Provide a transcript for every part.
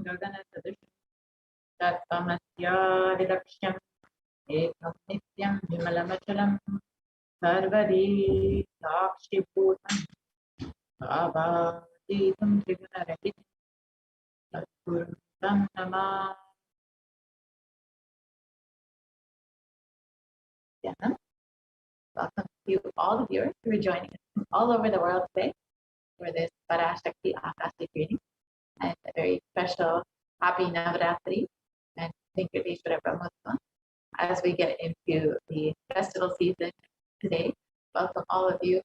गगनसदृशं तत्त्वमस्य विलक्ष्यम् एकं नित्यं विमलमचलं सर्वदी साक्षिभूतं भावातीतं त्रिगुणरहितं तत्पुरुषं तं नमाम्यहम्. Welcome to all the viewers who are joining us from all over the world today for this Parashakti Akashic reading, and a very special happy Navaratri and Venkateshwara Brahmotsvam as we get into the festival season today. Welcome all of you,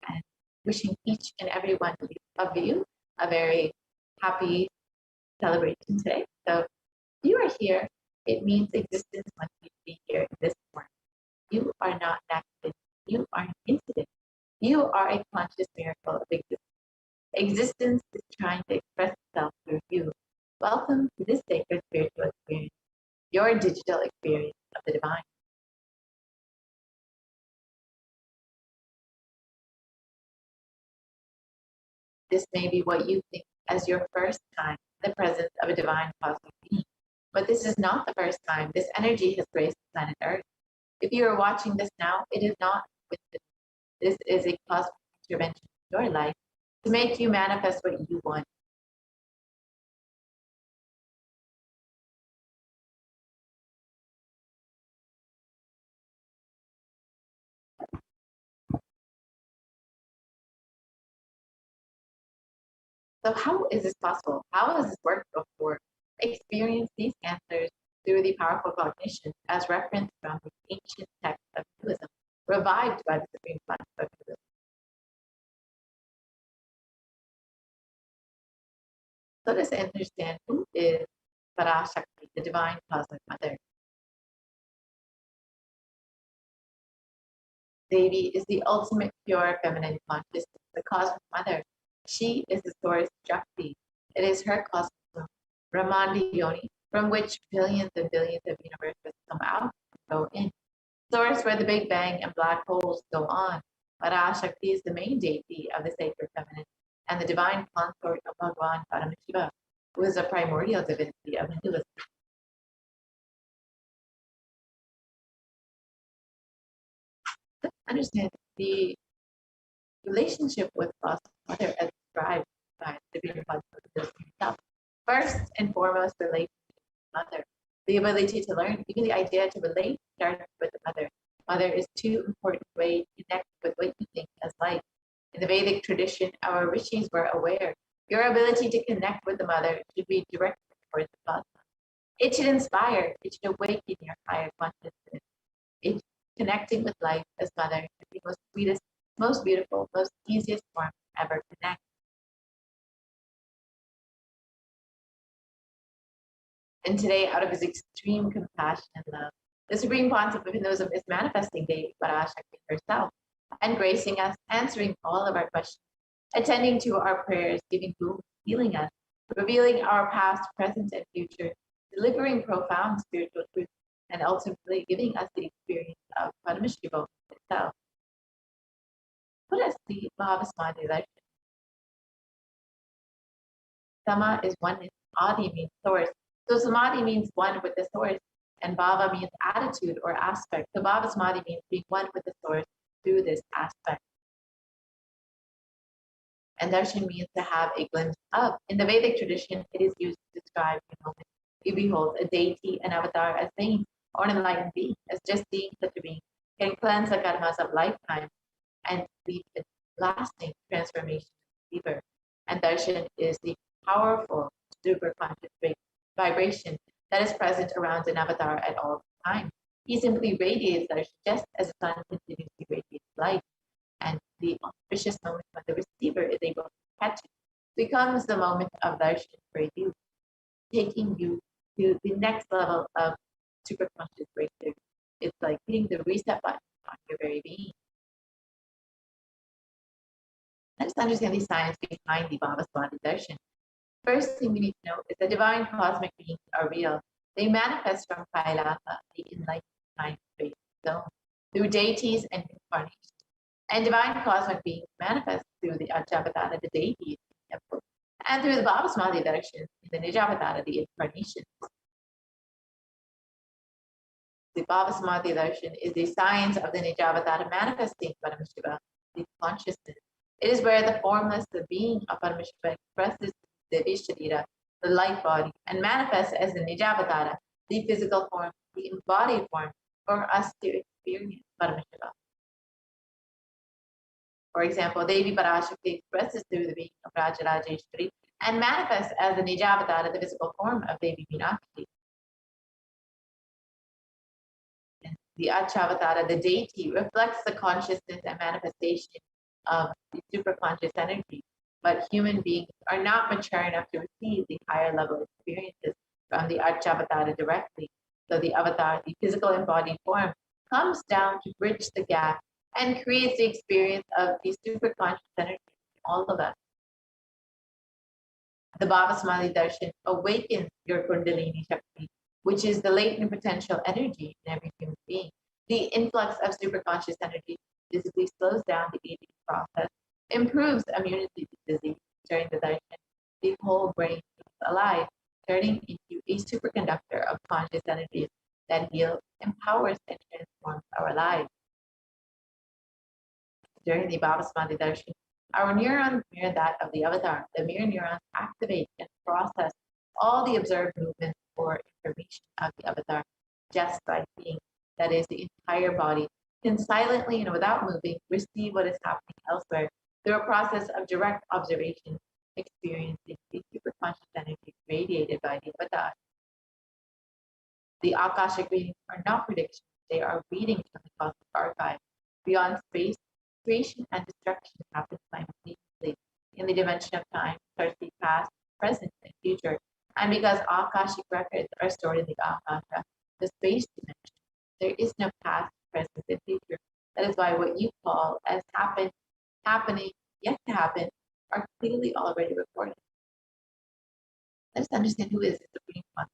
and wishing each and every one of you a very happy celebration today. So if you are here, it means existence wants you to be here in this form. You are not an accident. You are an incident. You are a conscious miracle of existence. Existence is trying to express itself through you. Welcome to this sacred spiritual experience, your digital experience of the divine. This may be what you think as your first time in the presence of a divine cosmic being, but this is not the first time this energy has graced planet Earth. If you are watching this now, it is not coincidence. This is a cosmic intervention in your life to make you manifest what you want. So how is this possible? How has this worked before? Experience these answers through the powerful cognition as referenced from the ancient text of Hinduism, revived by the Supreme Class of Hinduism. Let us understand who is Parashakti, the divine cosmic mother. Devi is the ultimate pure feminine consciousness, the cosmic mother. She is the source Shakti. It is her cosmic womb, Brahmandi Yoni, from which billions and billions of universes come out and go in. Source where the Big Bang and black holes go on. Parashakti is the main deity of the sacred feminine and the divine consort of Bhagavan Paramashiva, who is a primordial divinity of Hinduism. Let's understand the relationship with God's Mother as described by the Supreme Consciousness himself. First and foremost, relationship with Mother. The ability to learn, even the idea to relate, starts with the Mother. Mother is too important way to connect with what you think as life. In the Vedic tradition, our rishis were aware. Your ability to connect with the Mother should be directed towards the cosmos. It should inspire, it should awaken your higher consciousness. It connecting with life as Mother is the most sweetest, most beautiful, most easiest form to ever connect. And today, out of his extreme compassion and love, the supreme concept of Hinduism is manifesting Devi Parashakti herself and gracing us, answering all of our questions, attending to our prayers, giving food, healing us, revealing our past, present, and future, delivering profound spiritual truth, and ultimately giving us the experience of Paramashiva itself. What is the Mahavasmadhi darshan? Sama is oneness, Adi means source. So Samadhi means one with the source, and Bhava means attitude or aspect. So Bhavasmadhi means being one with the source through this aspect. And darshan means to have a glimpse of. In the Vedic tradition, it is used to describe the moment you behold a deity, an avatar, as saint, or an enlightened being, as just seeing such a being can cleanse the karmas of lifetime and lead to lasting transformation of the believer. And darshan is the powerful super conscious vibration that is present around an avatar at all times. He simply radiates darshan just as the sun continuously radiates light. And the auspicious moment when the receiver is able to catch it becomes the moment of darshan for you, taking you to the next level of super conscious breakthrough. It's like hitting the reset button on your very being. Let's understand the science behind the Bhavasmadhi darshan. First thing we need to know is that divine cosmic beings are real. They manifest from Kailasa, the enlightened time-space zone, through deities and incarnations. And divine cosmic beings manifest through the Ajjapadana, the deities, And through the Bhavasmadhi darshan, the Nijavatara, the incarnation. The Bhavasmadhi darshan is the science of the Nijavatara manifesting Paramashiva, the consciousness. It is where the formless, the being of Paramashiva expresses the Visharira, the light body, and manifests as the Nijavatara, the physical form, the embodied form, for us to experience Paramashiva. For example, Devi Parashakti expresses through the being of Rajarajeshwari and manifests as the Nijavatara, the physical form of Devi Meenakshi. The Achavatara, the deity, reflects the consciousness and manifestation of the superconscious energy, but human beings are not mature enough to receive the higher level experiences from the Achavatara directly. So the avatar, the physical embodied form, comes down to bridge the gap and creates the experience of the superconscious energy in all of us. The Bhavasmadhi darshan awakens your Kundalini Shakti, which is the latent potential energy in every human being. The influx of superconscious energy physically slows down the aging process, improves immunity to disease. During the darshan, the whole brain is alive, turning into a superconductor of conscious energies that heals, empowers, and transforms our lives. During the Bhavasmadhi darshan, our neurons mirror that of the avatar. The mirror neurons activate and process all the observed movements or information of the avatar just by being. That is, the entire body can silently and without moving receive what is happening elsewhere through a process of direct observation, experiencing the superconscious energy radiated by the avatar. The Akashic readings are not predictions, they are readings from the cosmic archive. Beyond space, creation and destruction happen simultaneously. In the dimension of time, there's the past, present, and future. And because Akashic records are stored in the Akasha, the space dimension, there is no past, present, and future. That is why what you call as happening, yet to happen, are clearly already recorded. Let's understand who is the Supreme One.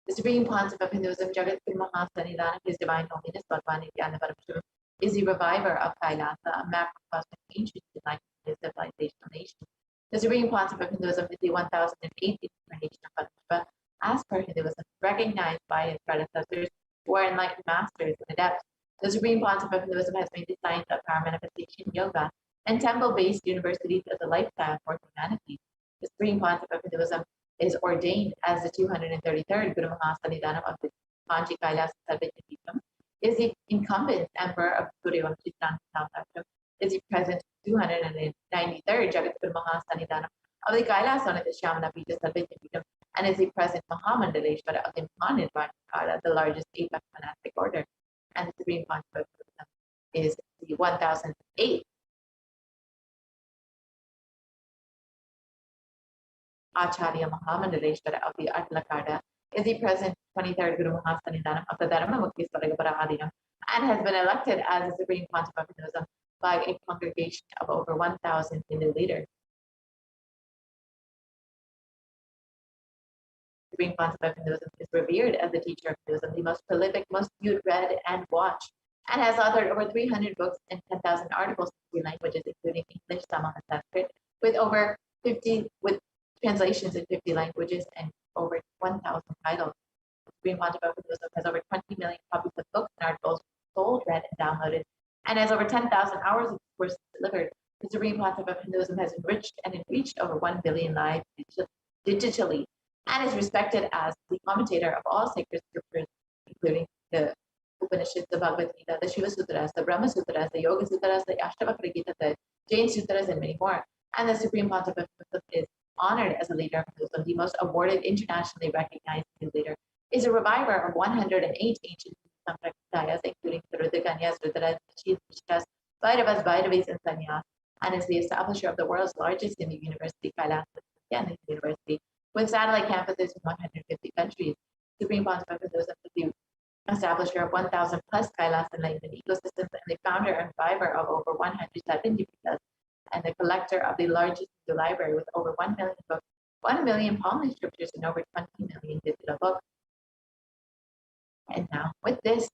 The Supreme Concept of Hinduism, Jagat Guru Mahasanidana, His Divine Holiness, Bhagwan Nityananda Paramashiva, is the reviver of Kailasa, a map of cosmic ancient enlightenment civilizational nation. The Supreme Concept of Hinduism is the 1008th incarnation of Paramashiva, as per Hinduism, recognized by its predecessors who are enlightened masters and adepts. The Supreme Concept of Hinduism has made the science of power manifestation, yoga, and temple-based universities as a lifestyle for humanity. The Supreme Concept of Hinduism is ordained as the 233rd Guru Mahasanidhanam of the Kanchi Kailas Sarvajnapeetham, is the incumbent emperor of Suryavam Chitran Samrajyam, is the present 293rd Jagat Guru Mahasanidhanam of the Kailasana Shyamanapita Sarvajnapeetham, and is the present Mahamandaleshwara of the Mahanirvana, the largest Apex monastic order. And the Supreme Concept of Hinduism is the 1008th Acharya Mahamandaleshwara of the Atlakada, is the present 23rd Guru Mahasanidhanam of the Dharma Mukti Swaragapara Adinam, and has been elected as the Supreme Concept of Hinduism by a congregation of over 1,000 Hindu leaders. The Supreme Concept of Hinduism is revered as the teacher of Hinduism, the most prolific, most viewed, read, and watched, and has authored over 300 books and 10,000 articles in 3 languages, including English, Tamil, and Sanskrit, with translations in 50 languages and over 1,000 titles. The Supreme Concept of Hinduism has over 20 million copies of books and articles sold, read, and downloaded, and has over 10,000 hours of courses delivered. The Supreme Concept of Hinduism has enriched and enriched over 1 billion lives digitally, and is respected as the commentator of all sacred scriptures, including the Upanishads, the Bhagavad Gita, the Shiva Sutras, the Brahma Sutras, the Yoga Sutras, the Ashtavakra Gita, the Jain Sutras, and many more. And the Supreme Concept of Hinduism is honored as a leader of Hinduism, the most awarded, internationally recognized Hindu leader, is a reviver of 108 ancient sampradayas, including the Rudrakanyas, Rudras, Vishtas, Bhairavas, Bhairavis, and Sanyas, and is the establisher of the world's largest Hindu university, Kailas University, with satellite campuses in 150 countries. Supreme Concept of Hinduism is the establisher of 1,000 plus Kailas enlightenment ecosystems, and the founder and reviver of over 170 Pitas, and the collector of the largest Hindu library with over 1 million books, 1 million Pali scriptures, and over 20 million digital books. And now, with this,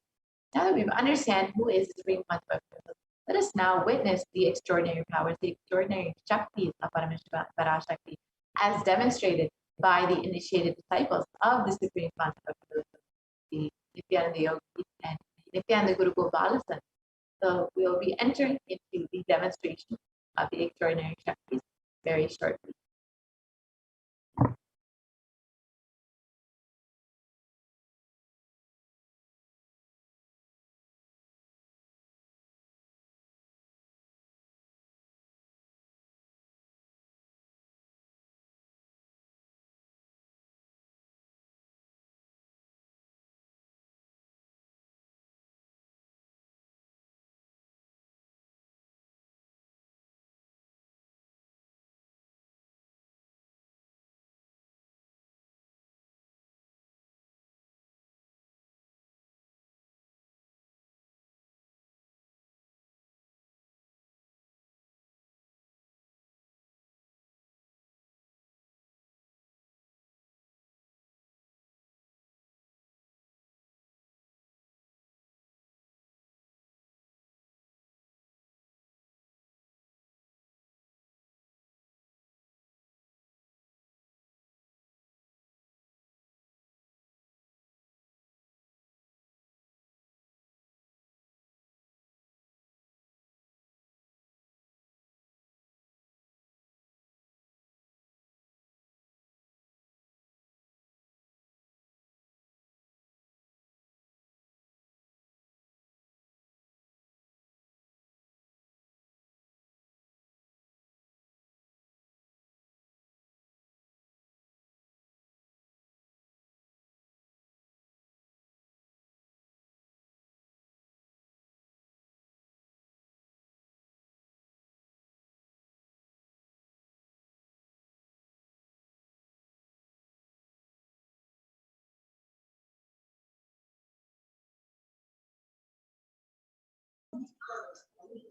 now that we understand who is the Supreme Concept of Hinduism, Let us now witness the extraordinary powers, the extraordinary Shaktis of Paramashiva and Parashakti, as demonstrated by the initiated disciples of the Supreme Concept of Buddhism, the Nityananda Yogis and Nityananda Guru Balasan. So we will be entering into the demonstration of the extraordinary Shaktis very shortly.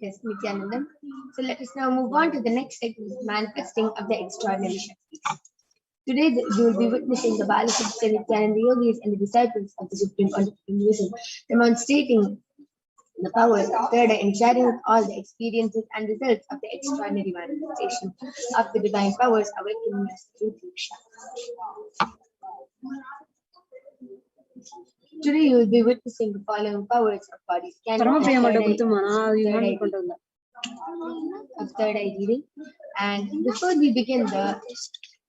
Yes, Nityanandam. So let us now move on to the next segment, manifesting of the extraordinary Shaktis. Today, you will be witnessing the Balasiddha Nityananda Yogis and the disciples of the Supreme Concept of Buddhism demonstrating the powers of third eye and sharing with all the experiences and results of the extraordinary manifestation of the divine powers awakening us through Diksha. Today, you will be witnessing the following powers of body scanning, of third eye reading. And before we begin the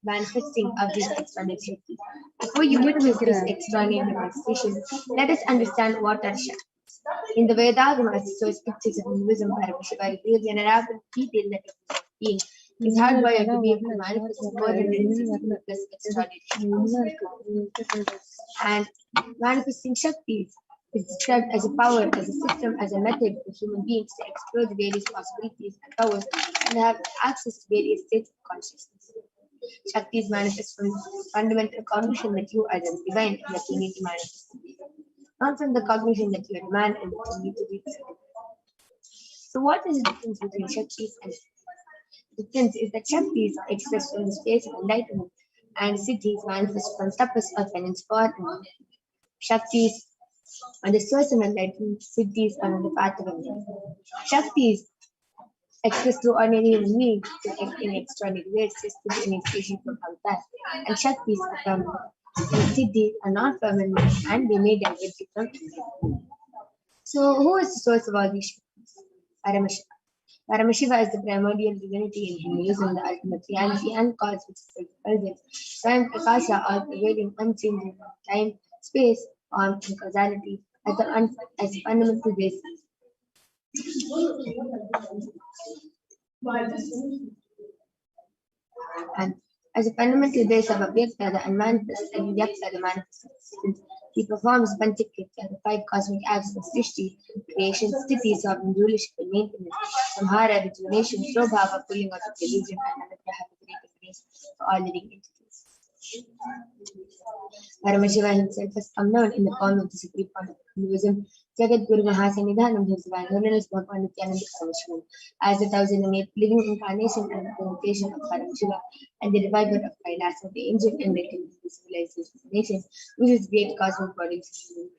manifesting of this extraordinary Shakti, before you witness this extraordinary manifestation, let us understand what are Shaktis. In the Vedagamas, so scriptures of Hinduism, Paramashiva reveals in an elaborate detail that a being is hardwired to be able to manifest more than 360 plus extraordinary Shaktis. And manifesting Shaktis is described as a power, as a system, as a method for human beings to explore the various possibilities and powers and have access to various states of consciousness. Shaktis manifest from fundamental cognition that you are the divine and that you need to manifest. Not from the cognition that you are man and that you need to be. So what is the difference between Shaktis and the difference is that Shaktis are expressed from the space of enlightenment and Siddhis manifest from tapas or penance for enlightenment. Shaktis are the source of enlightenment, Siddhis are on the path of enlightenment. Shaktis expressed through ordinary human beings to act in extraordinary ways, just to be initiation from avatar. And Shaktis are permanent. And Siddhis are not permanent and they may diverge from enlightenment. So who is the source of all these Shaktis? Paramashiva. Paramashiva is the primordial divinity in Hinduism, the ultimate reality and cause which is self-present. Time, Akasha, all prevailing, unchanging, time, space, form, and causality as fundamental basis. And as a fundamental base of Avyakta, the unmanifest, and Vyakta, the manifest existence, he performs Panchakritya, the 5 cosmic acts of Srishti, creation, Sthiti, sovereign rulership and maintenance, Samhara, rejuvenation, Shobhava, pulling out of delusion, and Anugraha, the creative grace for all living entities. Paramashiva himself has come down in the form of the Supreme Concept of Hinduism, Jagadguru Mahasanidhanam Bhagavan, known as Bhagavan Nityananda Paramashiva, as the 1008 living incarnation and representation of Paramashiva and the reviver of Kailasa, the ancient enlightened civilization, which is great cosmic body system.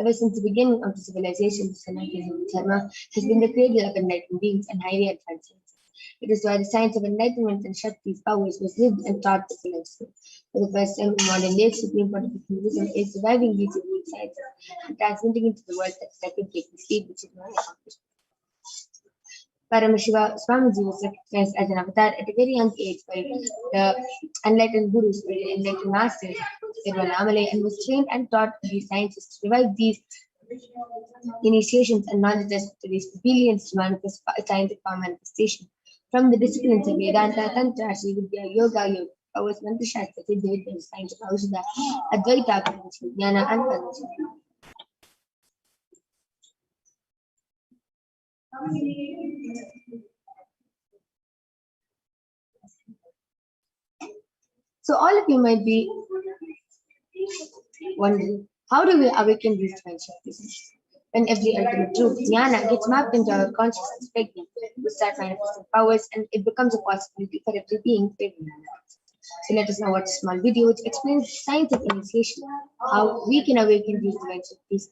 Ever since the beginning of the civilization, the Sanatana Dharma has been the cradle of enlightened beings and highly advanced sciences. It is why the science of enlightenment and Shakti's powers was lived and taught to philosophers. For the first time in modern days, supreme part of Hinduism is reviving these unique sciences and transmitting into the world at record-breaking speed, which is not accomplished. Paramashiva Swamiji was recognized as an avatar at a very young age by the enlightened gurus, by the enlightened masters, Sirvanamale, and was trained and taught these sciences to revive these initiations and knowledges to these billions to manifest scientific power manifestation. From the disciplines of Vedanta, Tantra, Sri Vidya, Yoga, powers, Mantra Shastra, Siddha, the science of Aushadha, Advaita, Jnana, and Paramashiva. So all of you might be wondering, how do we awaken these divine Shaktis? When every ultimate truth, jnana, gets mapped into our consciousness pregnant, we start manifesting powers and it becomes a possibility for every being to live in our lives. So let us now watch a small video which explains the science of initiation, how we can awaken these divine Shaktis.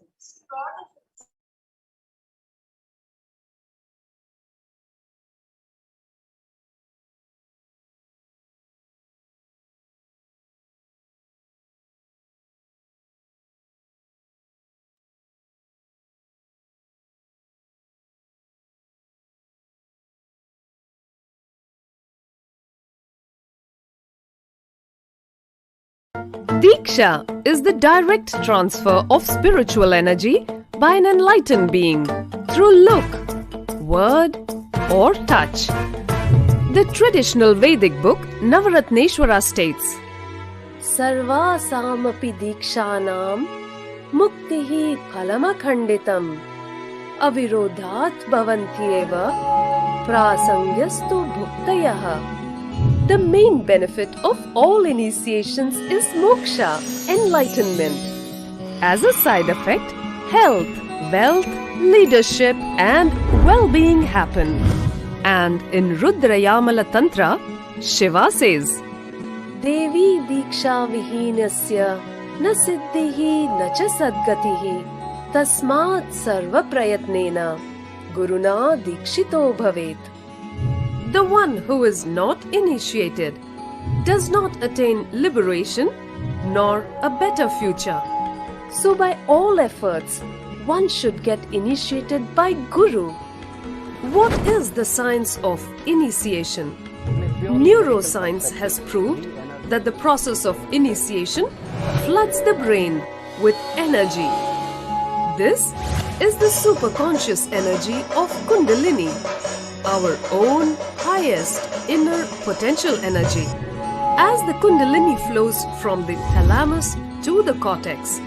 Diksha is the direct transfer of spiritual energy by an enlightened being through look, word, or touch. The traditional Vedic book Navaratneshwara states, Sarvasamapi dikshanam muktihi phalamakhanditam avirodhat bhavantyeva prasangyastu bhuktayah. The main benefit of all initiations is moksha, enlightenment. As a side effect, health, wealth, leadership, and well-being happen. And in Rudrayamala Tantra, Shiva says, Devi diksha vihinasya na siddhihi na cha sadgatihi tasmat sarva prayatnena guruna dikshito bhavet. The one who is not initiated does not attain liberation nor a better future. So by all efforts, one should get initiated by Guru. What is the science of initiation? Neuroscience has proved that the process of initiation floods the brain with energy. This is the superconscious energy of Kundalini, our own highest inner potential energy. As the Kundalini flows from the thalamus to the cortex,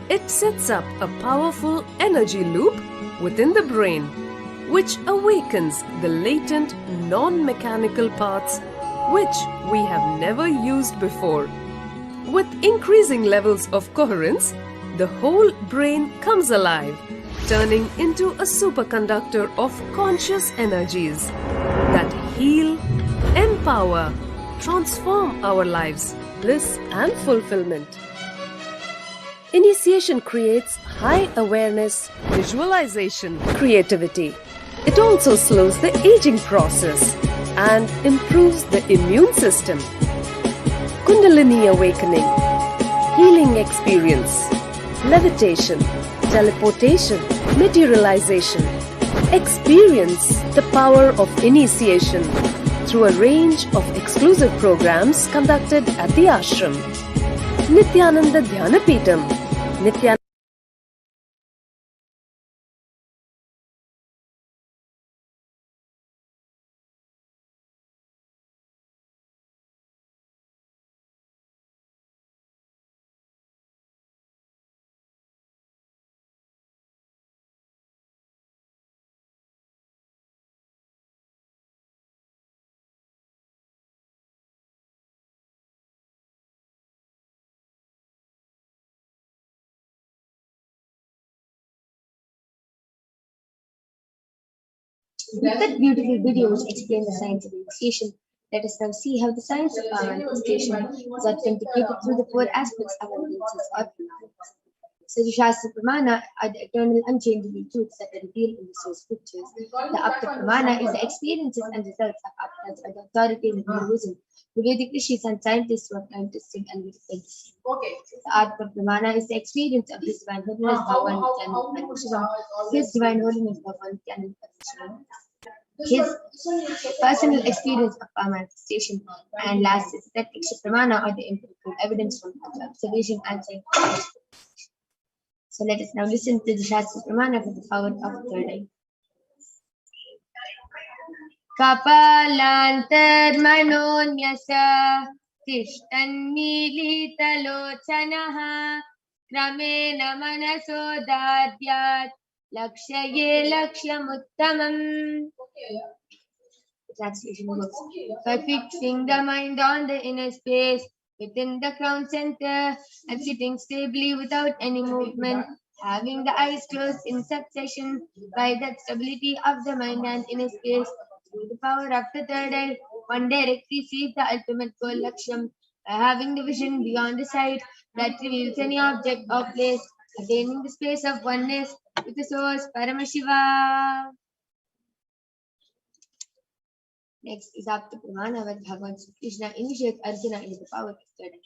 it sets up a powerful energy loop within the brain, which awakens the latent non-mechanical parts which we have never used before. With increasing levels of coherence, the whole brain comes alive, turning into a superconductor of conscious energies that heal, empower, transform our lives, bliss and fulfillment. Initiation creates high awareness, visualization, creativity. It also slows the aging process and improves the immune system. Kundalini awakening, healing experience, levitation, teleportation, materialization. Experience the power of initiation through a range of exclusive programs conducted at the ashram. Nityananda Dhyanapeetham, Nityananda With that beautiful video which explains the science of initiation, let us now see how the science of our manifestation is authenticated through the four aspects of evidences or phenomena. So the Shastra Pramana are the eternal unchangeable truths that are revealed in the source scriptures. The Apta Pramana is the experiences and results of Aptas or the authoritative Hinduism. The Vedic rishis and scientists who have time testing and verified. The Atma Pramana is the experience of His Divine Holiness Bhagavan Nityananda Parashakti, His Divine Holiness Bhagavan Nityananda Parashakti, his personal experience of our manifestation, and last is the Pratyaksh Pramana or the empirical evidence from observation and scientific. So let us now listen to the Shastra Pramana for the power of the third eye. Kapalantarmanonyasa tishtanmilitalochanaha kramena manasodadyat lakshaye lakshamuttamam. The translation goes, by fixing the mind on the inner space within the crown center and sitting stably without any movement, having the eyes closed in succession, by that stability of the mind and inner space, through the power of the third eye, one directly sees the ultimate goal Laksham, by having the vision beyond the sight that reveals any object or place, attaining the space of oneness with the source Paramashiva. Next is Apta Pramana, where Bhagavan Krishna initiates Arjuna into the power of third eye.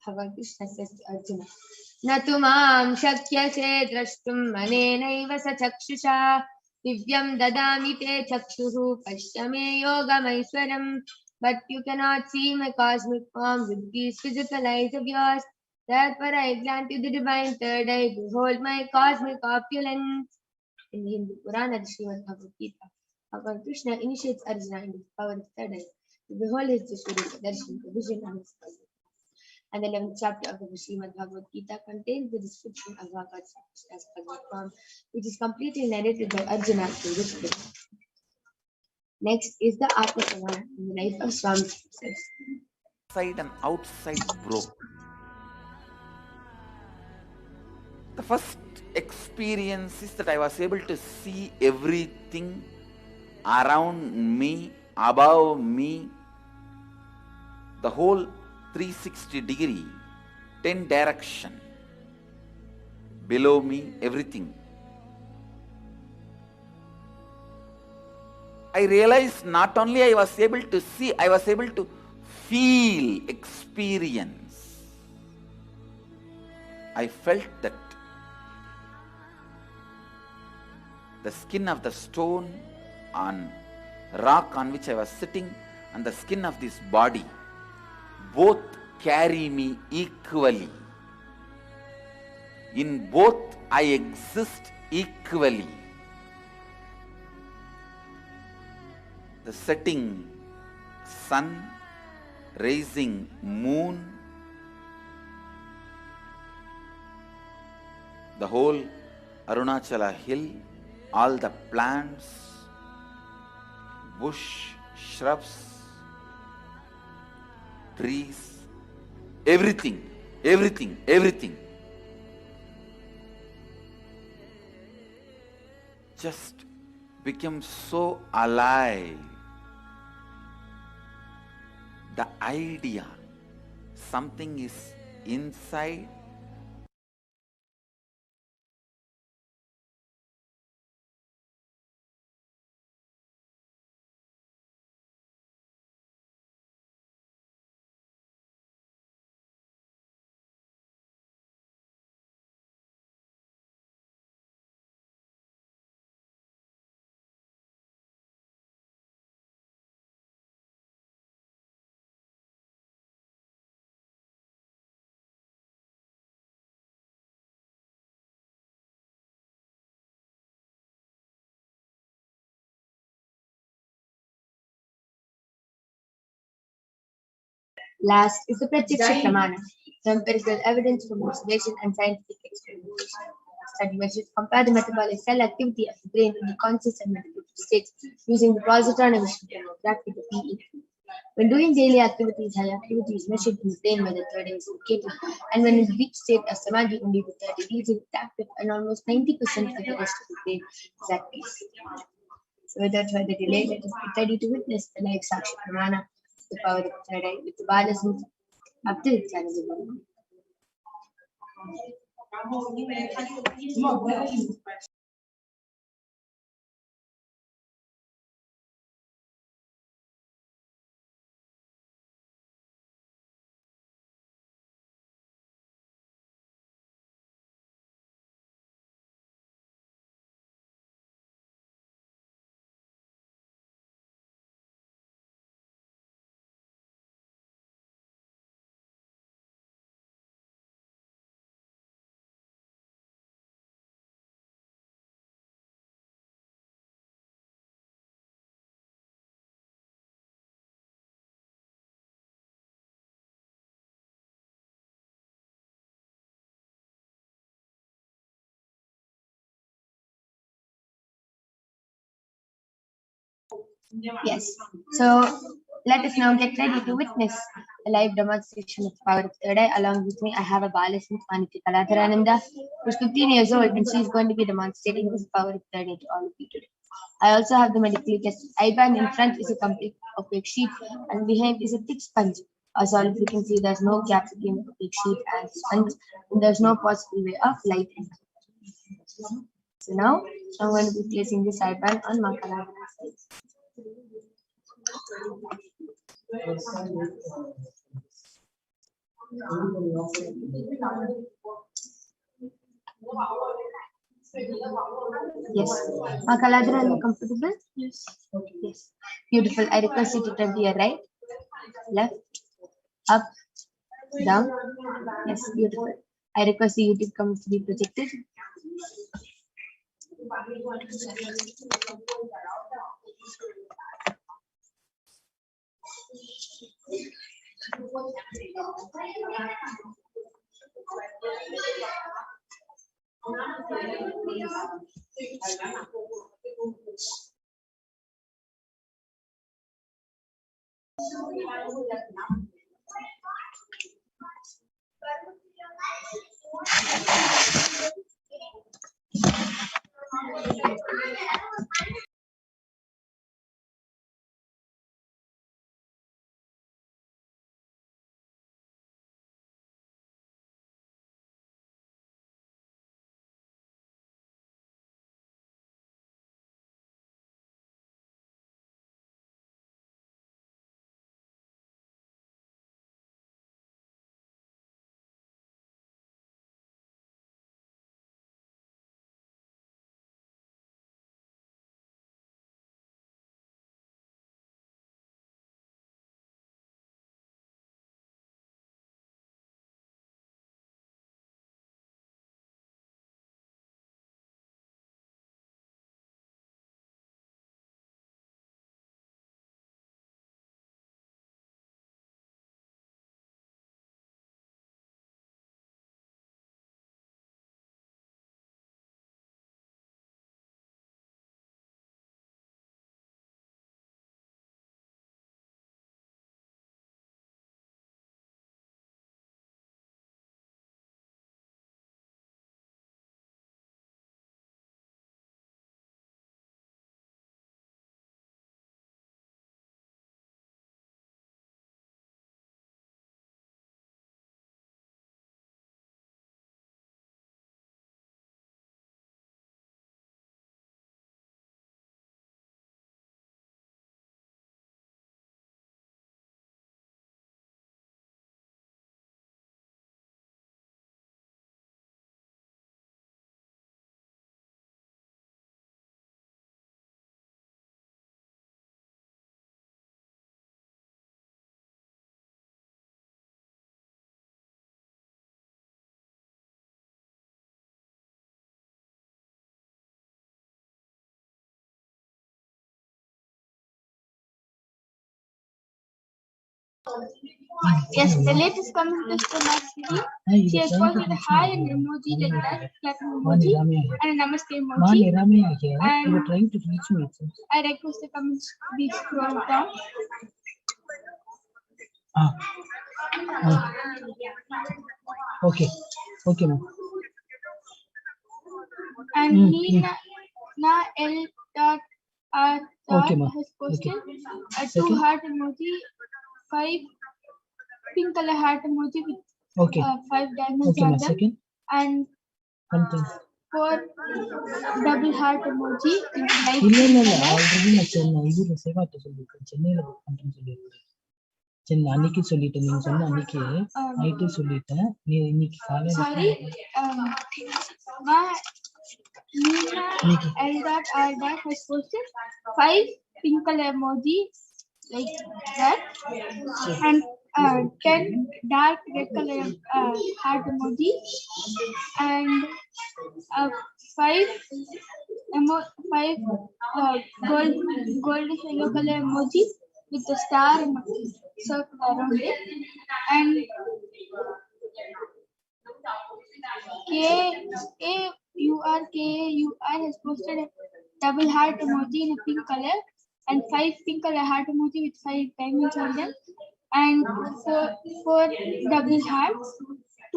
Bhagavan Krishna says to Arjuna, Natumam shakyase drashtum manenaiva sa chakshusha divyam dadami te chakshuhu pashyame yogamaiswaram. But you cannot see my cosmic form with these physical eyes of yours. Therefore I grant you the divine third eye. Behold my cosmic opulence. In the Hindu Purana, the Srimad Bhagavad Gita, Bhagavan Krishna initiates Arjuna into the power of third eye to behold his Vishwurupā darshan, the vision of his cosmic. And the 11th chapter of the Srimad Bhagavad Gita contains the description of Bhagavad Krishna's cosmic form, which is completely narrated by Arjuna through this book. Next is the Atma Pramana in the life of Swami says. Inside and outside broke. The first experience is that I was able to see everything around me, above me, the whole 360 degree, 10 direction, below me, everything. I realized not only I was able to see, I was able to feel, experience. I felt that the skin of the stone on rock on which I was sitting and the skin of this body both carry me equally. In both I exist equally. The setting sun, rising moon, the whole Arunachala hill, all the plants, bush, shrubs, trees, everything, everything, everything. Just became so alive. The idea, something is inside. Last is the Pratyaksha Pramana, the empirical evidence from observation and scientific experimentation. Study measures compare the metabolic cell activity of the brain in the conscious and meditative states using the positron emission tomography, the PET. When doing daily activities, high activity is measured in the brain by the third eye is located, and when in the deep state of samadhi, only the third eye is active, and almost 90% of the rest of the brain is at peace. So without further delay, let us get ready to witness the live Sakshi Pramana, the power of the third eye, with the Balasmith up to its channel. Yes. So let us now get ready to witness a live demonstration of the power of third eye. Along with me, I have a Balasmith Maniti Kaladharananda, who's 15 years old, and she's going to be demonstrating this power of third eye to all of you today. I also have the medically tested eye band. In front is a complete opaque sheet, and behind is a thick sponge. As all of you can see, there's no gap between the opaque sheet and sponge, and there's no possible way of light entering. So now I'm going to be placing this eye band on Makaladhara's face. Yes. Makaladhara, are you comfortable? Yes. Yes. Beautiful. I request you to turn to your right, left, up, down. Yes, beautiful. I request you to come to be projected. Yes, the latest comment is from Ashley. She has posted a hi and emoji like that, clapping emoji, and a namaste emoji. And you were trying to reach me. I request the comments to be scrolled down. Okay. Okay, ma'am. And Nina L. heart ma. has posted a 2 Second. heart emoji, 5 pink color heart emoji with Okay. 5 diamonds Okay, on ma. them, Second. and Content. 4 double heart emoji with light இல்ல pink இல்ல இல்ல color. Already நான் சென்னை இதுல சேவாட்ட சொல்லியிருக்கேன், சென்னையில book பண்றேன்னு சொல்லியிருக்கேன். சென்னை அன்னைக்கு சொல்லிட்டேன், நீங்க சொன்ன அன்னைக்கு நைட்டே சொல்லிட்டேன். நீ இன்னைக்கு காலையில Sorry, Nina L.R. has posted 5 pink color emoji like that, and 10 dark red color heart emoji, and 5 goldish yellow color emoji with the star circle around it, and KAUR has posted a double heart emoji in a pink color, and 5 pink color heart emoji with 5 diamonds on them, and 4 double hearts, 2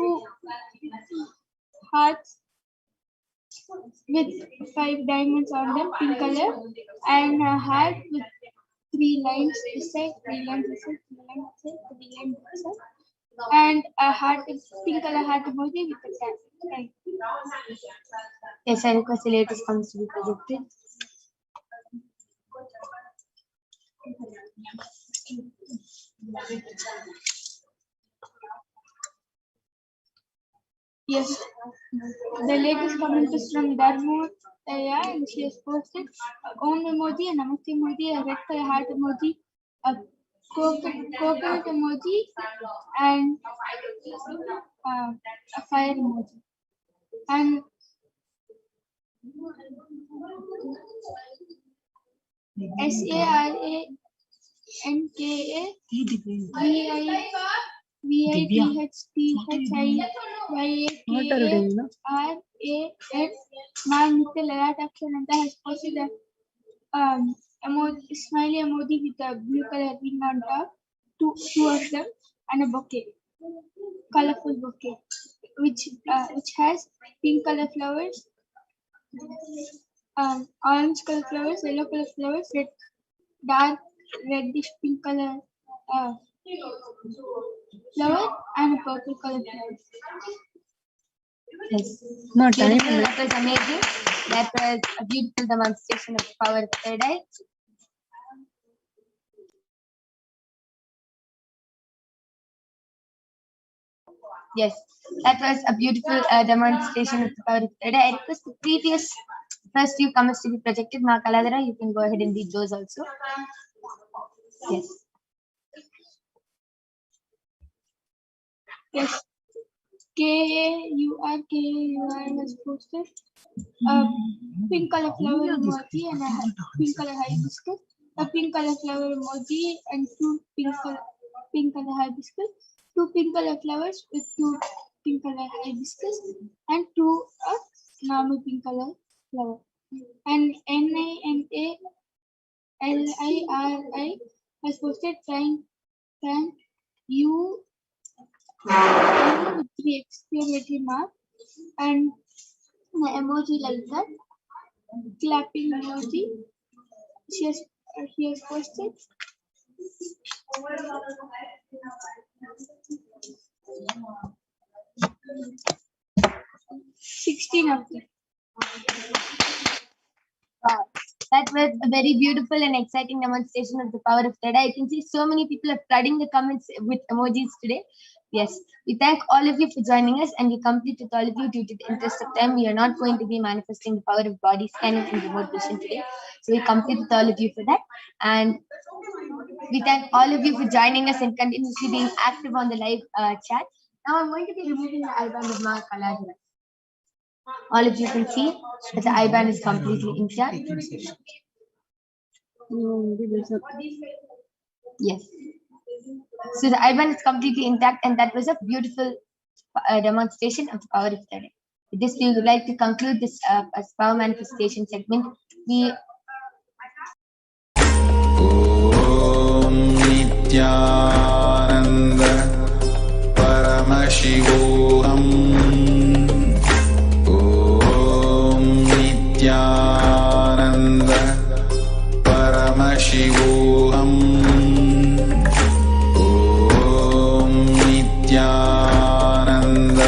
hearts with 5 diamonds on them, pink color, and a heart with 3 lines this side, 3 lines this side, 3 lines this side, 3 lines this side, and a heart, pink color heart emoji with a cat. Yes, I request the latest comments to be projected. Yes, the latest comment is from Brahmotsvam, and she has posted Om emoji, a Namaste emoji, a red color heart emoji, a coconut emoji, and a fire emoji. And SARANKAVIHTHTHIATRAN has posted a smiley emoji with a blue color ring on top, two of them, and a bouquet, colorful bouquet, which has pink color flowers, orange color flowers, yellow color flowers, dark reddish pink color flower, and a purple color flower. Yes. No time. That was amazing. That was a beautiful demonstration of the power of third eye. Yes, that was a beautiful demonstration of the power of third eye. I request the previous first few comments to be projected. Ma Kaladara, you can go ahead and read those also. Yes. Yes. KAUR has posted a pink color flower emoji and a pink color hibiscus, a pink color flower emoji and 2 pink color hibiscus, 2 pink color flowers with 2 pink color hibiscus, and 2 normal pink color flower. And NINALIRI has posted thank you with 3 exclamation mark and an emoji like that, clapping emoji. He has posted 16 of them. Wow. That was a very beautiful and exciting demonstration of the power of third eye. I can see so many people are flooding the comments with emojis today. Yes, we thank all of you for joining us, and we complete with all of you due to the interest of time. We are not going to be manifesting the power of body scanning and remote vision today. So we complete with all of you for that. And we thank all of you for joining us and continuously being active on the live chat. Now I'm going to be removing the eyeband of my Kaladra. All of you can see that the eyeband is completely intact. Yes. So the eyeband is completely intact, and that was a beautiful demonstration of the power of third eye. With this, we would like to conclude this as power manifestation segment. We Om Nityananda Paramashivoham. Om Nityananda Paramashivoham. Nityanand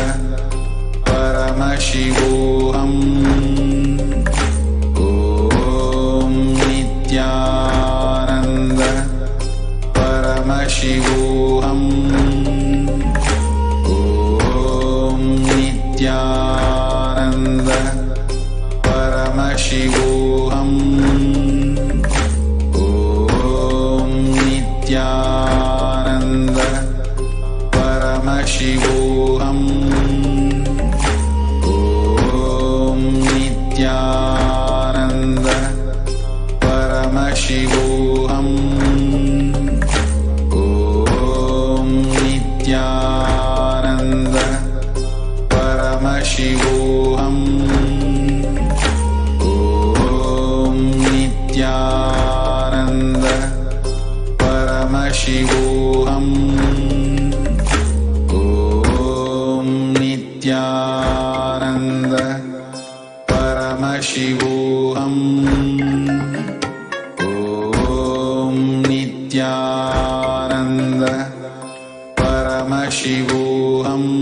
परमशिवोऽहम् ॐ नित्यानन्द परमशिवोऽहम् ॐ नित्यानन्द परमशिवोऽहम् ॐ नित्यानन्द परमशिवोऽहम् ॐ नित्यानन्द परमशिवोऽहम् ॐ नित्यानन्द परमशिवोऽहम् ॐ नित्यानन्द परमशिवोऽहम् ॐ नित्यानन्द परमशिवोऽहम् ॐ नित्यानन्द परमशिवोऽहम्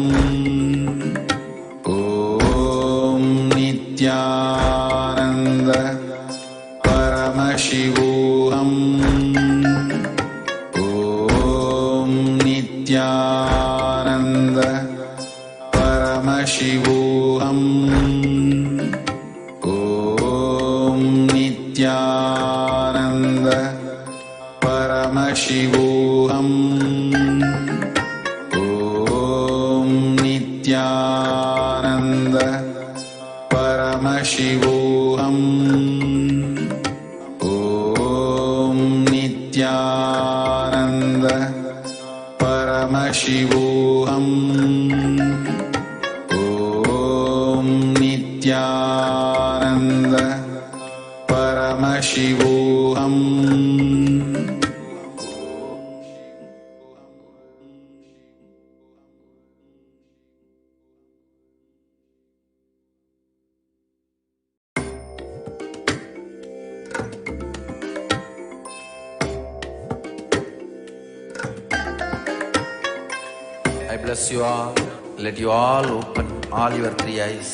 ॐ नित्यानन्द परमशिवोऽहम् ॐ नित्यानन्द परमशिवोऽहम् ॐ नित्यानन्द परमशिवोऽहम् ॐ नित्यानन्द परमशिवोऽहम् ॐ नित्यानन्द परमशिवोऽहम् ॐ नित्यानन्द परमशिवोऽहम् I bless you all. Let you all open all your three eyes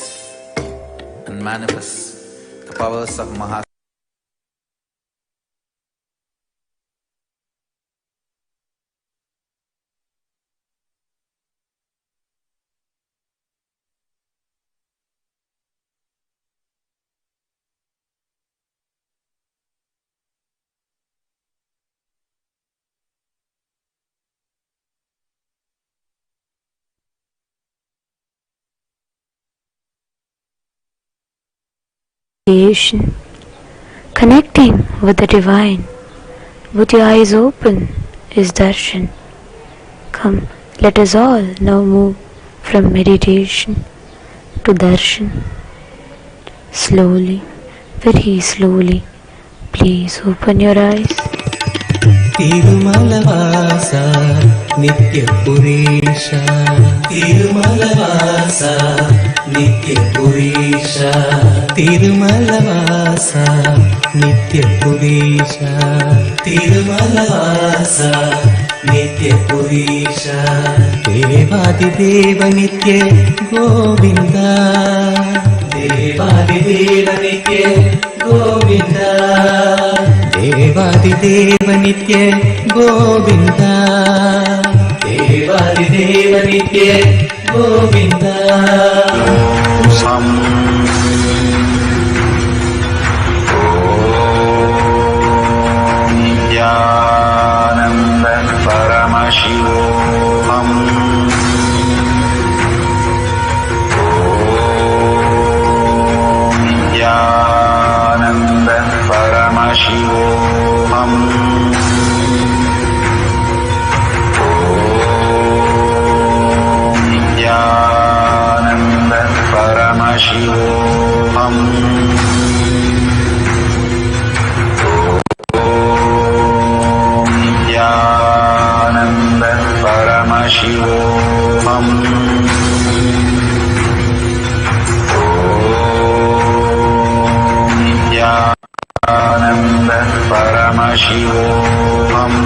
and manifest the powers of Maha. Creation, connecting with the divine, with your eyes open is darshan. Come, let us all now move from meditation to darshan. Slowly, very slowly, please open your eyes. Tirumalavaasa Nitya Purisha, Tirumalavaasa Nitya Purisha, Tirumalavaasa Nitya Purisha, Tirumalavaasa Nitya Purisha, Devadideva Nitya Govinda, Devadideva Nitya Govinda, Devadideva Nitya Govinda, Devadideva Nitya Govinda. Nityanand परमशिवोऽहम् नित्यानन्द परमशिवोऽहम् नित्यानन्द परमशिवोऽहम् नित्यानन्द परमशिवोऽहम् नित्यानन्द परमशिवोऽहम्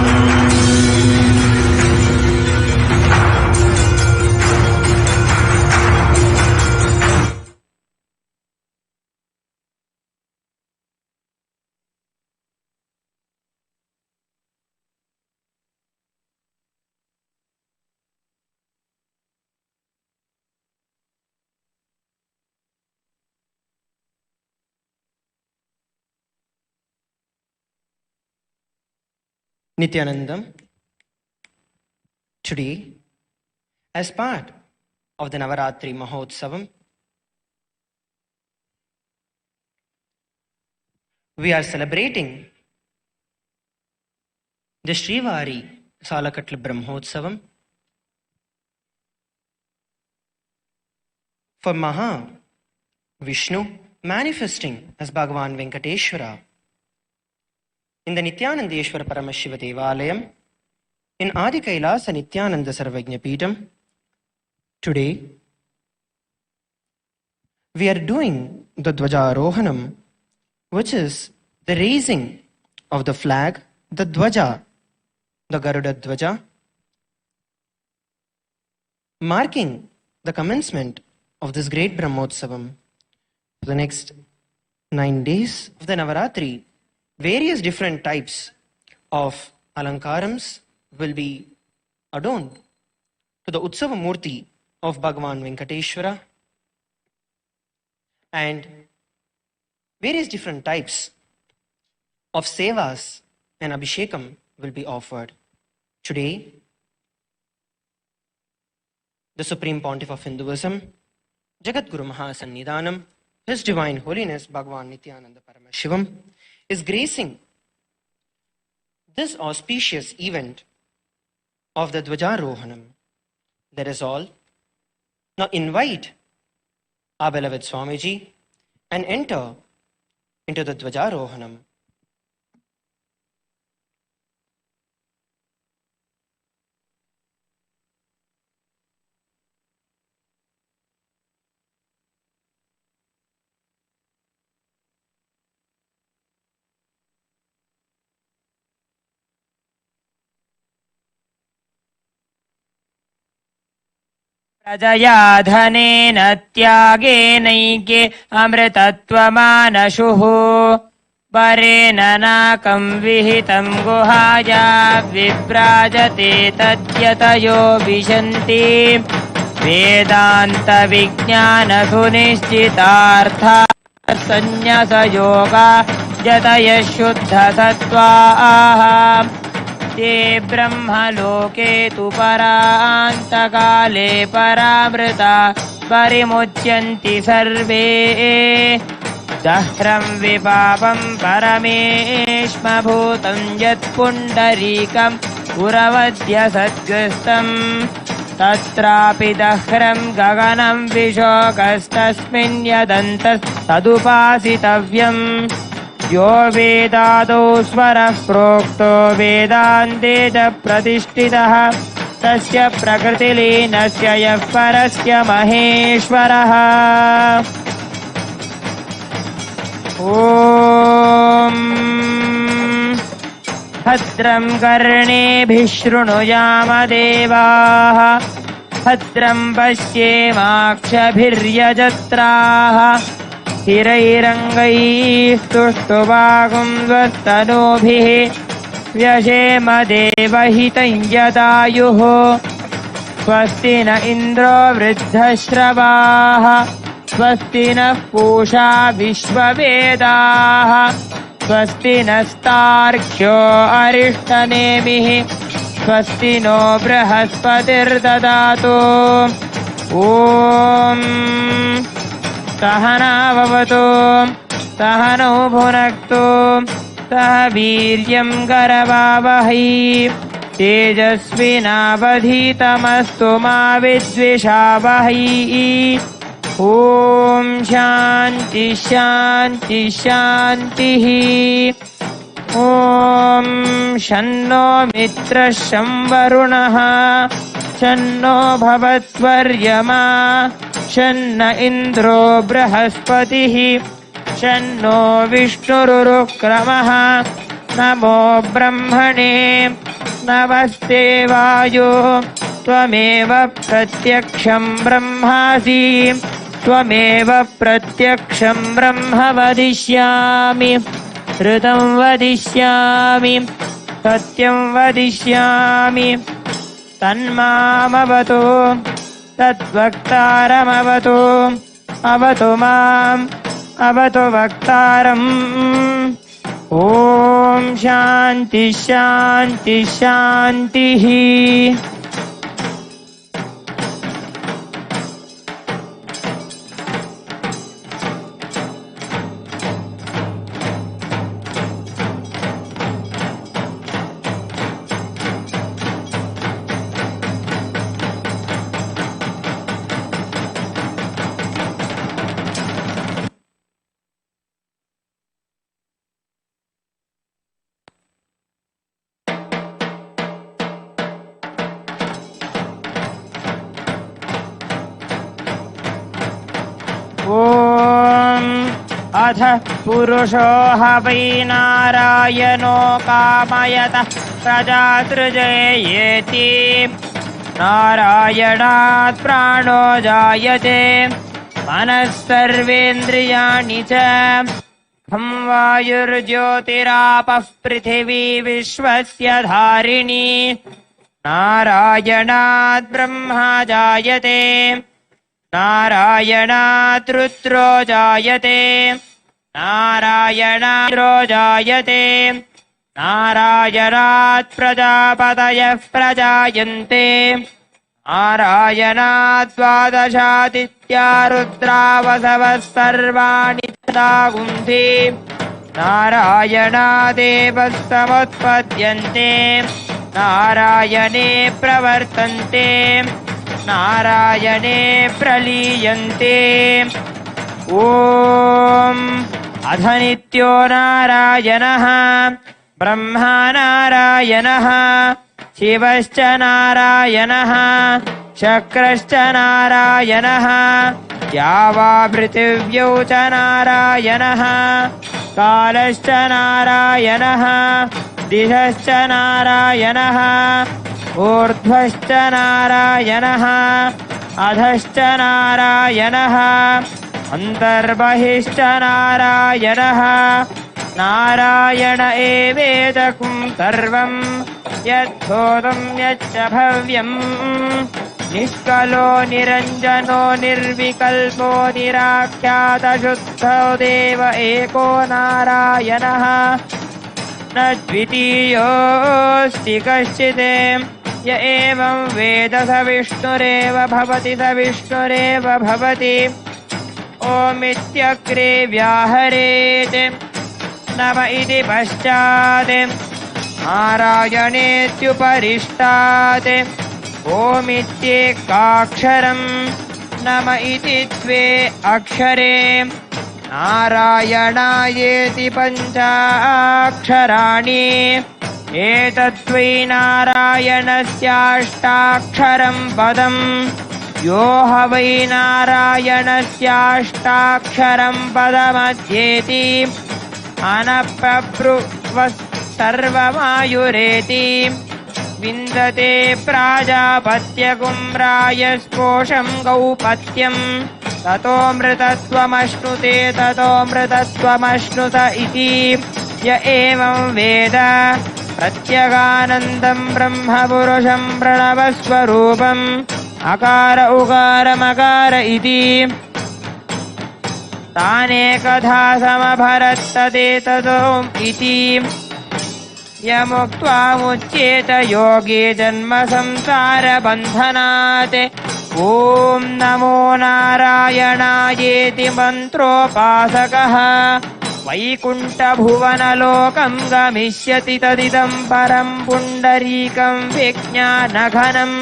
Nityanandam. Today, as part of the Navaratri Mahotsavam, we are celebrating the Srivari Salakatla Brahmotsavam for Maha Vishnu manifesting as Bhagavan Venkateshwara in the Nityanandeshwara Paramashiva Devalayam in Adi Kailasa Nityananda Sarvajna Peetham. Today, we are doing the Dwajarohanam, which is the raising of the flag, the Dwaja, the Garuda Dwaja, marking the commencement of this great Brahmotsavam. For the next 9 days of the Navaratri, various different types of alankarams will be adorned to the Utsava Murti of Bhagavan Venkateshwara, and various different types of sevas and abhishekam will be offered. Today, the Supreme Pontiff of Hinduism, Jagat Guru Mahasannidhanam, His Divine Holiness Bhagavan Nityananda Paramashivam, is gracing this auspicious event of the Dwajarohanam. That is all. Now invite our beloved Swamiji and enter into the Dwajarohanam. प्रजया धनेन त्यागेनैके अमृतत्वमानशुः परेण नाकं विहितं गुहाया विभ्राजते तद्यतयो विशन्ति वेदान्तविज्ञानसुनिश्चितार्था संन्यासयोगा यतयः शुद्धसत्त्वाः ते ब्रह्मलोके तु परान्तकाले परामृता परिमुच्यन्ति सर्वे दह्रं विपापं परमेष्मभूतं यत्पुण्डरीकम् उरवद्य सद्गस्तं तत्रापि दह्रं गगनं विशोकस्तस्मिन् यदन्तः तदुपासितव्यम् यो वेदादौ स्वरः प्रोक्तो वेदान्ते च प्रतिष्ठितः तस्य प्रकृतिलीनस्य यः परस्य महेश्वरः। ॐ भद्रं कर्णेभिः शृणुयामदेवाः भद्रं पश्येमाक्षभिर्यजत्राः स्थिरैरङ्गैः स्तुष्टुवागुंस्तनूभिः व्यशेम देवहितं यदायुः स्वस्ति न इन्द्रो वृद्धश्रवाः स्वस्ति नः पूषा विश्ववेदाः स्वस्ति नस्तार्क्ष्यो अरिष्टनेमिः स्वस्ति नो बृहस्पतिर्ददातु। ॐ सहनाववतु सहनौ भुनक्तु सह वीर्यं करवावहै तेजस्विनावधीतमस्तु मा विद्विषावहै। ॐ शान्ति शान्ति शान्तिः। ॐ शन्नो मित्रः शं वरुणः शन्नो भवत्वर्यमा शन्न इन्द्रो बृहस्पतिः शन्नो विष्णुरुक्रमः। नमो ब्रह्मणे नमस्ते वायो त्वमेव प्रत्यक्षं ब्रह्मासि त्वमेव प्रत्यक्षं ब्रह्म वदिष्यामि ऋतं वदिष्यामि सत्यं वदिष्यामि तन्मामवतु तद्वक्तारमवतु अवतु माम् अवतु वक्तारम् ॐ शान्ति शान्ति शान्तिः। अथ पुरुषो ह वै नारायणो कामयतः प्रजासृजेयेति। नारायणात् प्राणो जायते मनः सर्वेन्द्रियाणि च। खं वायुर्ज्योतिरापः पृथिवी विश्वस्य धारिणी। नारायणात् ब्रह्मा जायते नारायणात् रुद्रो जायते नारायणाद्रो जायते नारायणात् प्रजापतयः प्रजायन्ते। नारायणात् द्वादशादित्या रुद्रा वसवः सर्वाणि दागुन्धि। नारायणादेव समुत्पद्यन्ते नारायणे प्रवर्तन्ते नारायणे प्रलीयन्ते। ॐ अथ नित्यो नारायणः ब्रह्मा नारायणः शिवश्च नारायणः शक्रश्च नारायणः या वा पृथिव्यौ च नारायणः कालश्च नारायणः दिशश्च नारायणः ऊर्ध्वश्च नारायणः अधश्च नारायणः अन्तर्बहिश्च नारायणः। नारायण एवेदकं सर्वं यद्धूतं यच्च भव्यम्। निष्कलो निरञ्जनो निर्विकल्पो निराख्यातशुद्धो देव एको नारायणः न द्वितीयोऽस्ति कश्चित्। य एवं वेद स विष्णुरेव भवति स विष्णुरेव भवति। ओमित्यग्रे व्याहरेत् नम इति पश्चात् नारायणेत्युपरिष्टात् ओमित्येकाक्षरं नम इति द्वे अक्षरे। नारायणायेति पञ्चाक्षराणि एतद्वै नारायणस्याष्टाक्षरं पदम्। यो ह वै नारायणस्याष्टाक्षरं पदमध्येति अनपब्रुवः सर्वमायुरेति। विन्दते प्राजापत्यगुं रायस्पोषं गौपत्यं ततोऽमृतत्वमश्नुते ततोऽमृतत्वमश्नुत इति। य एवं वेद प्रत्यगानन्दं ब्रह्मपुरुषं प्रणवस्वरूपम् अकार उकारमकार इति। तानेकधा समभरत्तदेतदोम् इति। यमुक्त्वा मुच्येत योगी जन्म संसारबन्धनात्। ॐ नमो नारायणायेति मन्त्रोपासकः वैकुण्ठभुवनलोकं गमिष्यति तदिदं परं पुण्डरीकं विज्ञानघनम्।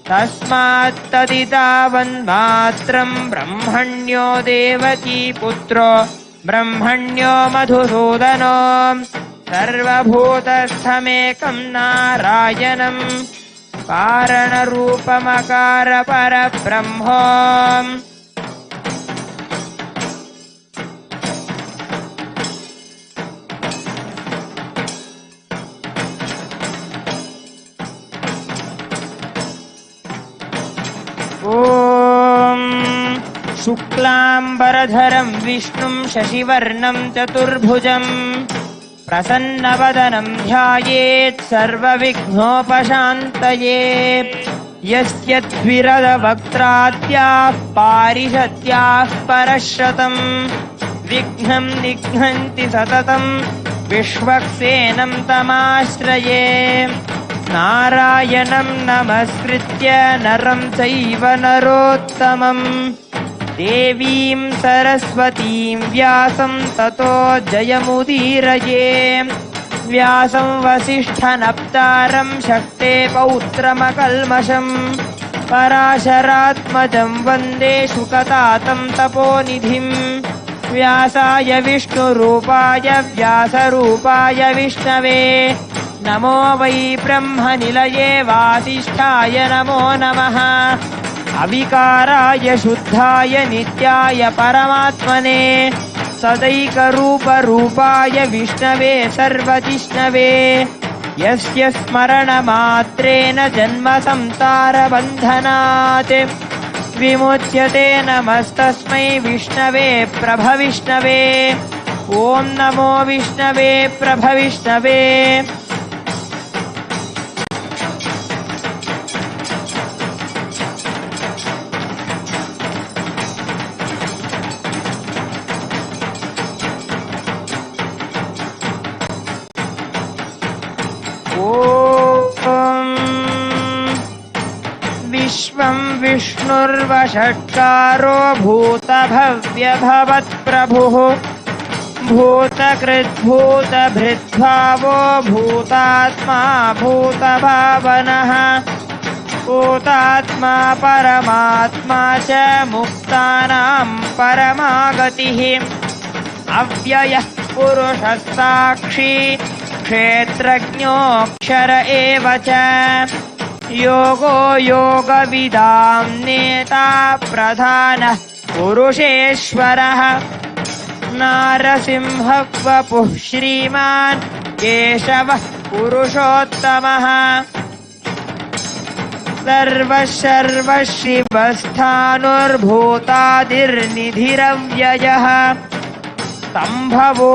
तस्मात् तदितावन्मात्रं ब्रह्मण्यो देवकी पुत्रो ब्रह्मण्यो मधुसूदनो सर्वभूतस्थमेकं नारायणं कारणरूपमकार परब्रह्म। ॐ शुक्लाम्बरधरं विष्णुं शशिवर्णं चतुर्भुजं प्रसन्नवदनं ध्यायेत् सर्वविघ्नोपशान्तये। यस्य द्विरदवक्त्राद्याः पारिषद्याः परश्रतं विघ्नं निघ्नन्ति सततं विश्वक्सेनं तमाश्रये नारायणं नमस्कृत्य नरं चैव नरोत्तमं देवीं सरस्वतीं व्यासं ततो जयमुदीरये व्यासं वसिष्ठनप्तारं शक्ते पौत्रमकल्मषम् पराशरात्मजं वन्दे शुकतातं तपोनिधिं व्यासाय विष्णुरूपाय व्यासरूपाय विष्णवे नमो वै ब्रह्मनिलये वासिष्ठाय नमो नमः अविकाराय शुद्धाय नित्याय परमात्मने सदैकरूपरूपाय विष्णवे सर्वजिष्णवे यस्य स्मरणमात्रेण जन्मसंसारबन्धनात् विमुच्यते नमस्तस्मै विष्णवे प्रभविष्णवे ॐ नमो विष्णवे प्रभविष्णवे विश्वं विष्णुर्वषट्कारो भूतभव्यभवत्प्रभुः भूतकृद्भूतभृद्भावो भूतात्मा भूतभावनः भूतात्मा परमात्मा च मुक्तानां परमागतिः अव्ययः पुरुषः साक्षी क्षेत्रज्ञोऽक्षर एव च योगो योगविदां नेता प्रधानः पुरुषेश्वरः नारसिंहः वपुः श्रीमान् केशवः पुरुषोत्तमः सर्वशर्वशिवस्थाणुर्भूतादिर्निधिरव्ययः सम्भवो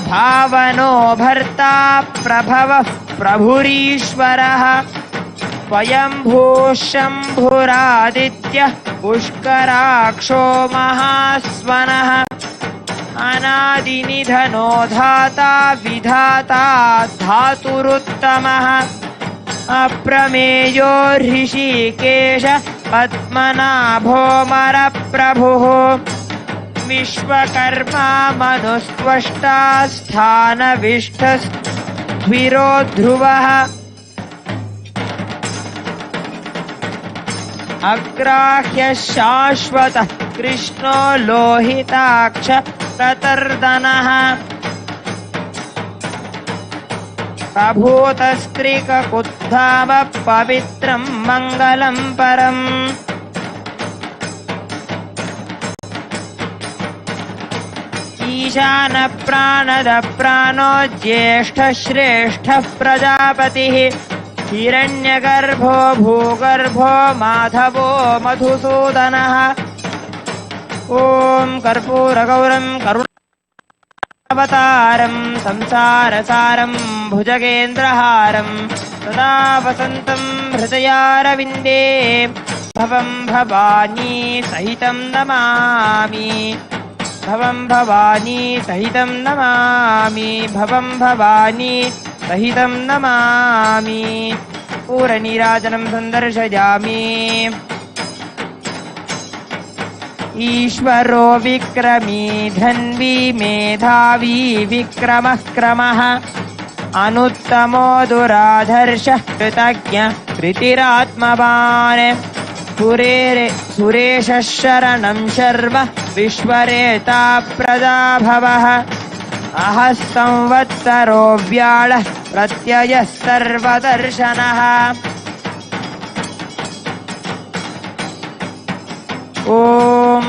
भावनो भर्ता प्रभवः प्रभुरीश्वरः स्वयंभूः शम्भुरादित्यः पुष्कराक्षो महास्वनः अनादिनिधनो धाता विधाता धातुरुत्तमः अप्रमेयो ऋषिकेश पद्मनाभोमरप्रभुः विश्वकर्मा मनुस्त्वष्टा स्थानविष्ठस्त्विरो ध्रुवः अग्राह्य शाश्वतः कृष्णो लोहिताक्ष प्रतर्दनः प्रभूतस्त्रिककुद्धाम पवित्रं मङ्गलं परम् ईशानप्राणदप्राणो ज्येष्ठः श्रेष्ठः प्रजापतिः हिरण्यगर्भो भूगर्भो माधवो मधुसूदनः ॐ कर्पूरगौरं करुणावतारं संसारसारं भुजगेन्द्रहारं सदा वसन्तं हृदयारविन्दे भवं भवानी सहितं नमामि भवं भवानी सहितं नमामि भवं भवानी सहितं नमामि पूरनीराजनं सन्दर्शयामि ईश्वरो विक्रमी धन्वी मेधावी विक्रमः क्रमः अनुत्तमो दुराधर्षः कृतज्ञ कृतिरात्मवान् सुरेशः शरणं शर्म विश्वरेता प्रजाभवः अहः संवत्सरो व्याळः प्रत्ययः सर्वदर्शनः ॐ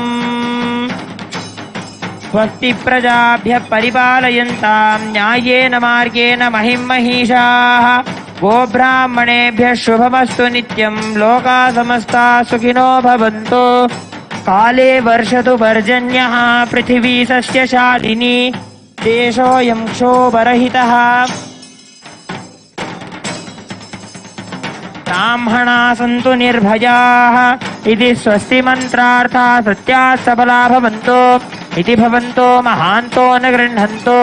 स्वस्तिप्रजाभ्यः परिपालयन्तां न्याय्येन मार्गेण महिषाः गोब्राह्मणेभ्यः शुभमस्तु नित्यं लोकाः समस्ताः सुखिनो भवन्तु काले वर्षतु पर्जन्यः पृथिवी सस्यशालिनी देशोऽयं क्षोभरहितः ब्राह्मणाः सन्तु निर्भयाः इति स्वस्ति मन्त्रार्थाः सत्याः सबलाः भवन्तु इति भवन्तो महान्तो न गृह्णन्तो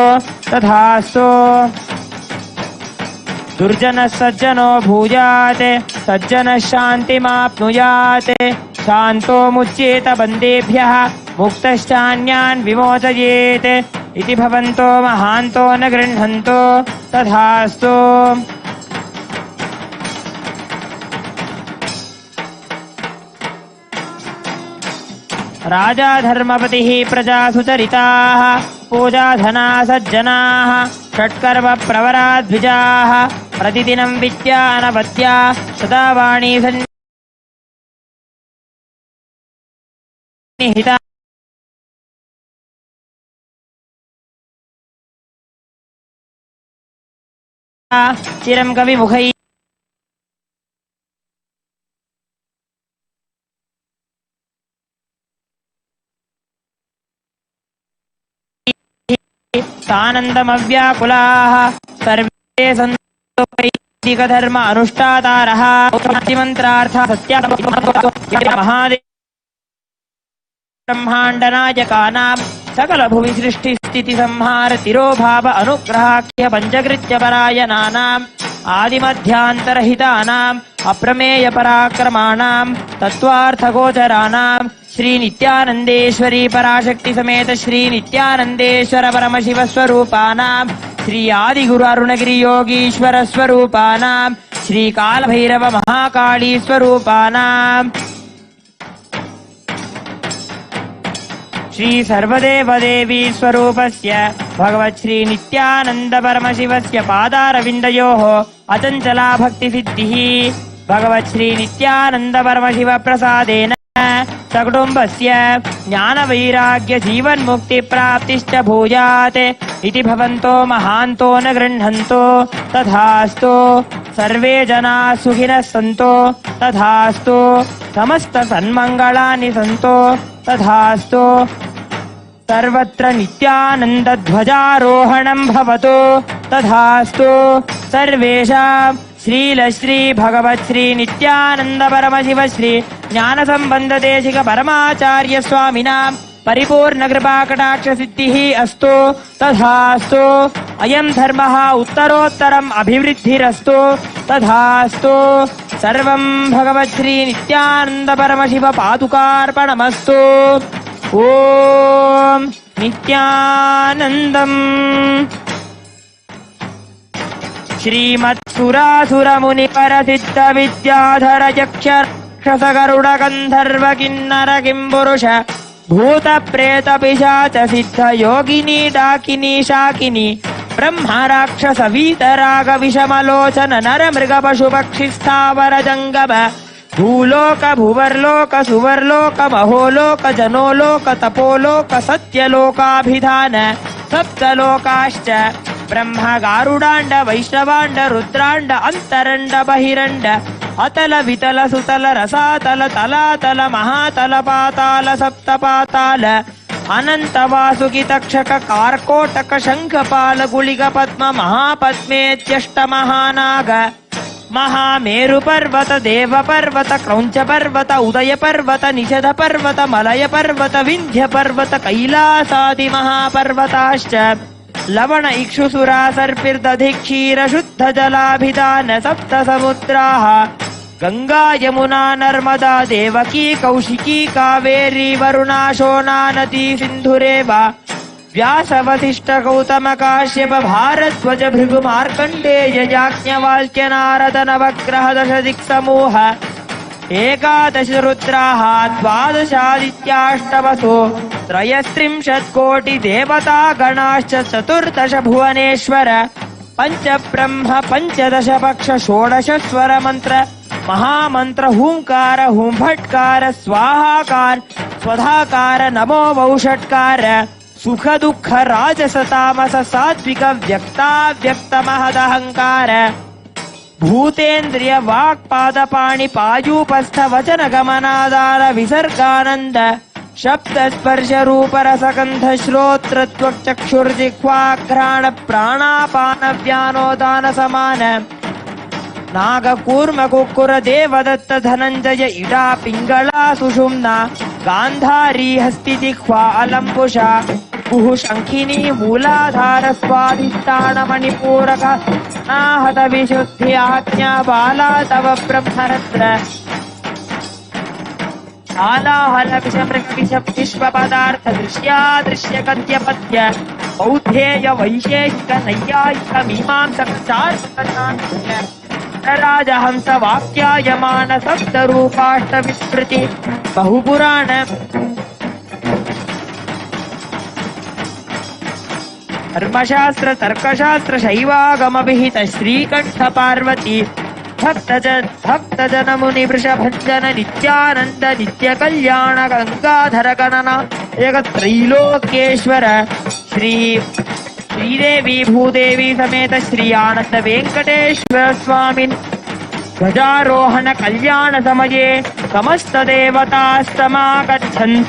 तथास्तु। दुर्जनः सज्जनो भूयात् सज्जनः शान्तिमाप्नुयात् शान्तो मुच्येत बन्देभ्यः मुक्तश्चान्यान् विमोचयेत् इति भवन्तो महान्तो न गृह्णन्तो तथास्तु। राजा धर्मपतिः प्रजा सुचरिताः पूजाधना सज्जनाः षट्कर्म प्रवरा द्विजाः प्रतिदिनं विद्या अनवद्या सदा वाणी सन्निहिता चिरं कविमुखैः सानन्दमव्याकुलाः सर्वे सन्तो वैदिकधर्म अनुष्ठातारः मंत्रार्थ महादेव ब्रह्माण्डनायकानां सकल भुवि सृष्टि स्थिति संहार तिरोभाव अनुग्रहाख्य पंचकृत्य परायणानाम् आदिमध्यान्तरहितानाम् अप्रमेय पराक्रमाणां तत्त्वार्थगोचराणां श्री नित्यानंदेश्वरी पराशक्ति समेत श्री नित्यानंदेश्वर परमशिव स्वरूपानां श्री आदिगुरु अरुणगिरि योगीश्वर स्वरूपानां श्री कालभैरव महाकाली स्वरूपानां श्री सर्वदेवदेवी स्वरूपस्य भगवत् श्री नित्यानंद परमशिवस्य पादारविन्दयोः अचञ्चला भक्तिसिद्धिः भगवत् श्री नित्यानंद परमशिव प्रसादेन सकुटुम्बस्य ज्ञानवैराग्य जीवन्मुक्तिप्राप्तिश्च भूयात् इति भवन्तो महान्तो न गृह्णन्तो तथास्तु। सर्वे जनाः सुखिनः सन्तो तथास्तु। समस्त सन्मङ्गलानि सन्तो तथास्तु। सर्वत्र नित्यानन्द ध्वजारोहणं भवतु तथास्तु। सर्वेषां श्रीलश्री भगवत् श्री नित्यानंद परमशिव श्री ज्ञान संबंध देशिक परमाचार्य स्वामिनां परिपूर्ण कृपा कटाक्ष सिद्धिः अस्तु तथास्तु। अयं धर्मः उत्तरोत्तरम् अभिवृद्धिरस्तु तथास्तु। सर्वं भगवत् श्री नित्यानंद परमशिव पादुकार्पणमस्तु। ओम नित्यानन्दम्। श्रीमत्सुरासुरमुनिपरसिद्ध विद्याधर यक्षरक्षस गरुड गन्धर्व किन्नर किंपुरुष भूत प्रेत पिशाच सिद्ध योगिनी डाकिनी शाकिनी ब्रह्म राक्षस वीतराग विषमलोचन नर मृग पशु पक्षी स्थावर जंगम भूलोक भुवर्लोक सुवर्लोक महोलोक जनोलोक तपोलोक सत्यलोकाभिधान सप्तलोकाश्च ब्रह्म गारुडांड वैष्णवांड रुद्रांड अंतरंड बहिरंड अतल वितल सुतल रसातल तलातल महातल पाताल सप्तपाताल अनंत वासुकी तक्षक कार्कोटक शंखपाल गुलिग पद्म महापद्मेत्यष्ट महानाग महामेरु पर्वत देव पर्वत क्रौंच पर्वत उदय पर्वत निषद पर्वत मलय पर्वत विंध्य पर्वत कैलासादि महापर्वताश्च लवण इक्षुसुरा सर्पिर्दधि क्षीर शुद्ध जलाभिधान सप्त समुद्राः गंगा यमुना नर्मदा देवकी कौशिकी कावेरी वरुणा शोना नदी सिन्धुरेव व्यास वसिष्ठ गौतम काश्यप भारद्वज भृगु मार्कण्डेय याज्ञवल्क्य नारद नवग्रह दश दिक्समूह एकादश रुद्राः द्वादशादित्याष्टवसो त्रयस्त्रिंशत्कोटि देवता गणाश्च चतुर्दश भुवनेश्वर पंच ब्रह्म पंचदश पक्ष षोडश स्वर मंत्र महामंत्र हूंकार हुंभटकार स्वाहाकार स्वधाकार नमो वौषट्कार सुख दुःख राजस तामस सात्विक व्यक्ताव्यक्त महदहंकार भूतेन्द्रिय वाक्पाद पाणि पायूपस्थ वचन गमनादार विसर्गानंद शब्द स्पर्श रूप रसगंध श्रोत्र त्वक् चक्षुर्जिह्वा घ्राण प्राणापान व्यानोदान समान नागकूर्म कुक्कुर देवदत्त धनञ्जय इडा पिङ्गला सुषुम्ना गान्धारी हस्तिजिह्वा अलम्बुषा कुः शङ्खिनी मूलाधार स्वाधिष्ठानमणिपूरक नाहत विशुद्धि आज्ञा बाला तव ब्रह्मरत्र शालाहल विषमृग विष विश्वपदार्थ दृश्य गद्यपद्य बौद्धेय वैशेषिक नैयायिक मीमांसक चार्वकशान्त्य राजहंस वाक्यायमान सप्तरूपाष्ट विस्मृति बहुपुराण धर्मशास्त्र तर्कशास्त्र शैवागम विहित श्रीकण्ठ पार्वती भक्तजन मुनि वृषभञ्जन नित्यानंद नित्य कल्याण गंगाधर गणना त्रैलोक्येश्वर श्रीदेवी भूदेवी समेत श्री आनंद वेंकटेश्वर स्वामिन् ध्वजारोहण कल्याण समये समस्त देवता समागच्छन्ताम्।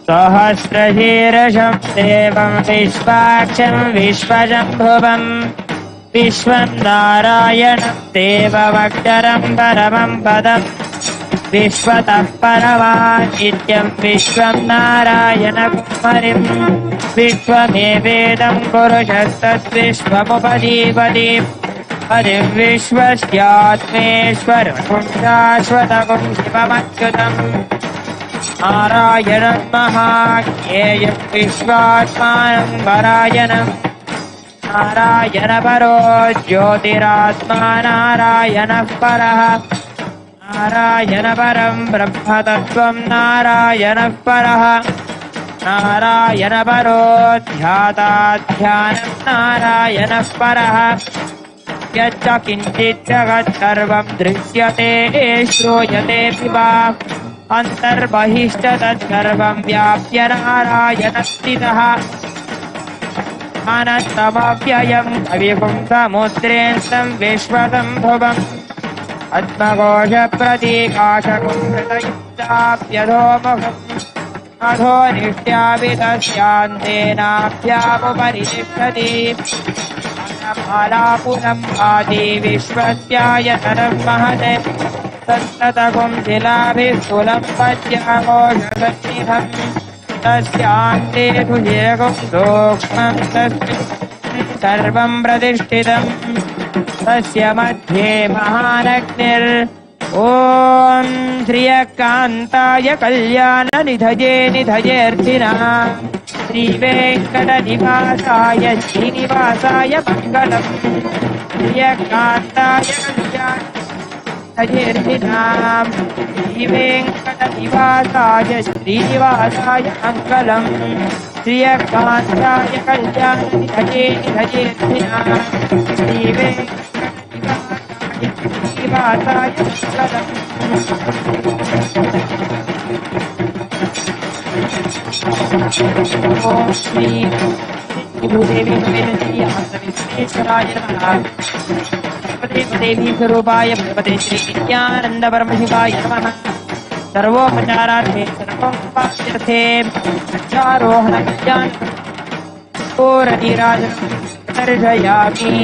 सहस्रशीर्षं देवं विश्वाक्षं विश्वशम्भुवं विश्वं नारायणं देवमक्षरं परमं पदं विश्वतः परमादित्यं विश्वं नारायणकुमारिं विश्वमेवेदं पुरुषस्तद्विश्वमुपजीवति विश्वस्यात्मेश्वरं शाश्वतं शिवमच्युतम् नारायणं महाज्ञेयं विश्वात्मानं परायणं नारायणपरो ज्योतिरात्मा नारायणः परः नारायणपरं ब्रह्मतत्त्वं नारायणः परः नारायणपरो ध्याताध्यानं नारायणः परः यच्च किञ्चित् जगत् सर्वं दृश्यते श्रूयते पिबा अन्तर्बहिश्च तत्सर्वं व्याप्य नारायणस्थितः अनन्तमव्ययं कविकुं समुद्रेऽन्तं विश्वसम्भुवम् आत्मघोषप्रतीकाशकुं हृतयुक्ताप्यधोमुखम् अधो निष्ट्यापि तस्यान्तेनाभ्यामुपरि तिष्ठति मालापुरं आदि विश्वस्यायतनं महते तत्ततकुं शिलाभिस्थूलं पद्याघोषसन्निधम् तस्यान्ते सुचिरकुं सूक्ष्मं तस्मिन् सर्वं प्रतिष्ठितम् तस्य मध्ये महानग्निर् ॐ श्रियकान्ताय कल्याणनिधये निधयेऽर्थिनाम् श्रीवेङ्कटनिवासाय श्रीनिवासाय मङ्गलम् श्रियकान्ताय कल्याणनिधयेऽर्थिनाम् श्रीवेङ्कटनिवासाय श्रीनिवासाय मङ्गलम् श्रियकान्ताय कल्याणनिधये निधयेऽर्थिनाम् श्रीवेङ्कटनिवासाय मङ्गलम् ओम श्री भूदेवी श्री विश्वेश्वराय नमः। देवी स्वरूपाय भगवते श्री नित्यानंद परमशिवाय नमः। सर्वोपचारार्थे सर्वोपास्यर्थे ध्वजारोहण कल्याण रतिराजनं दर्शयामि।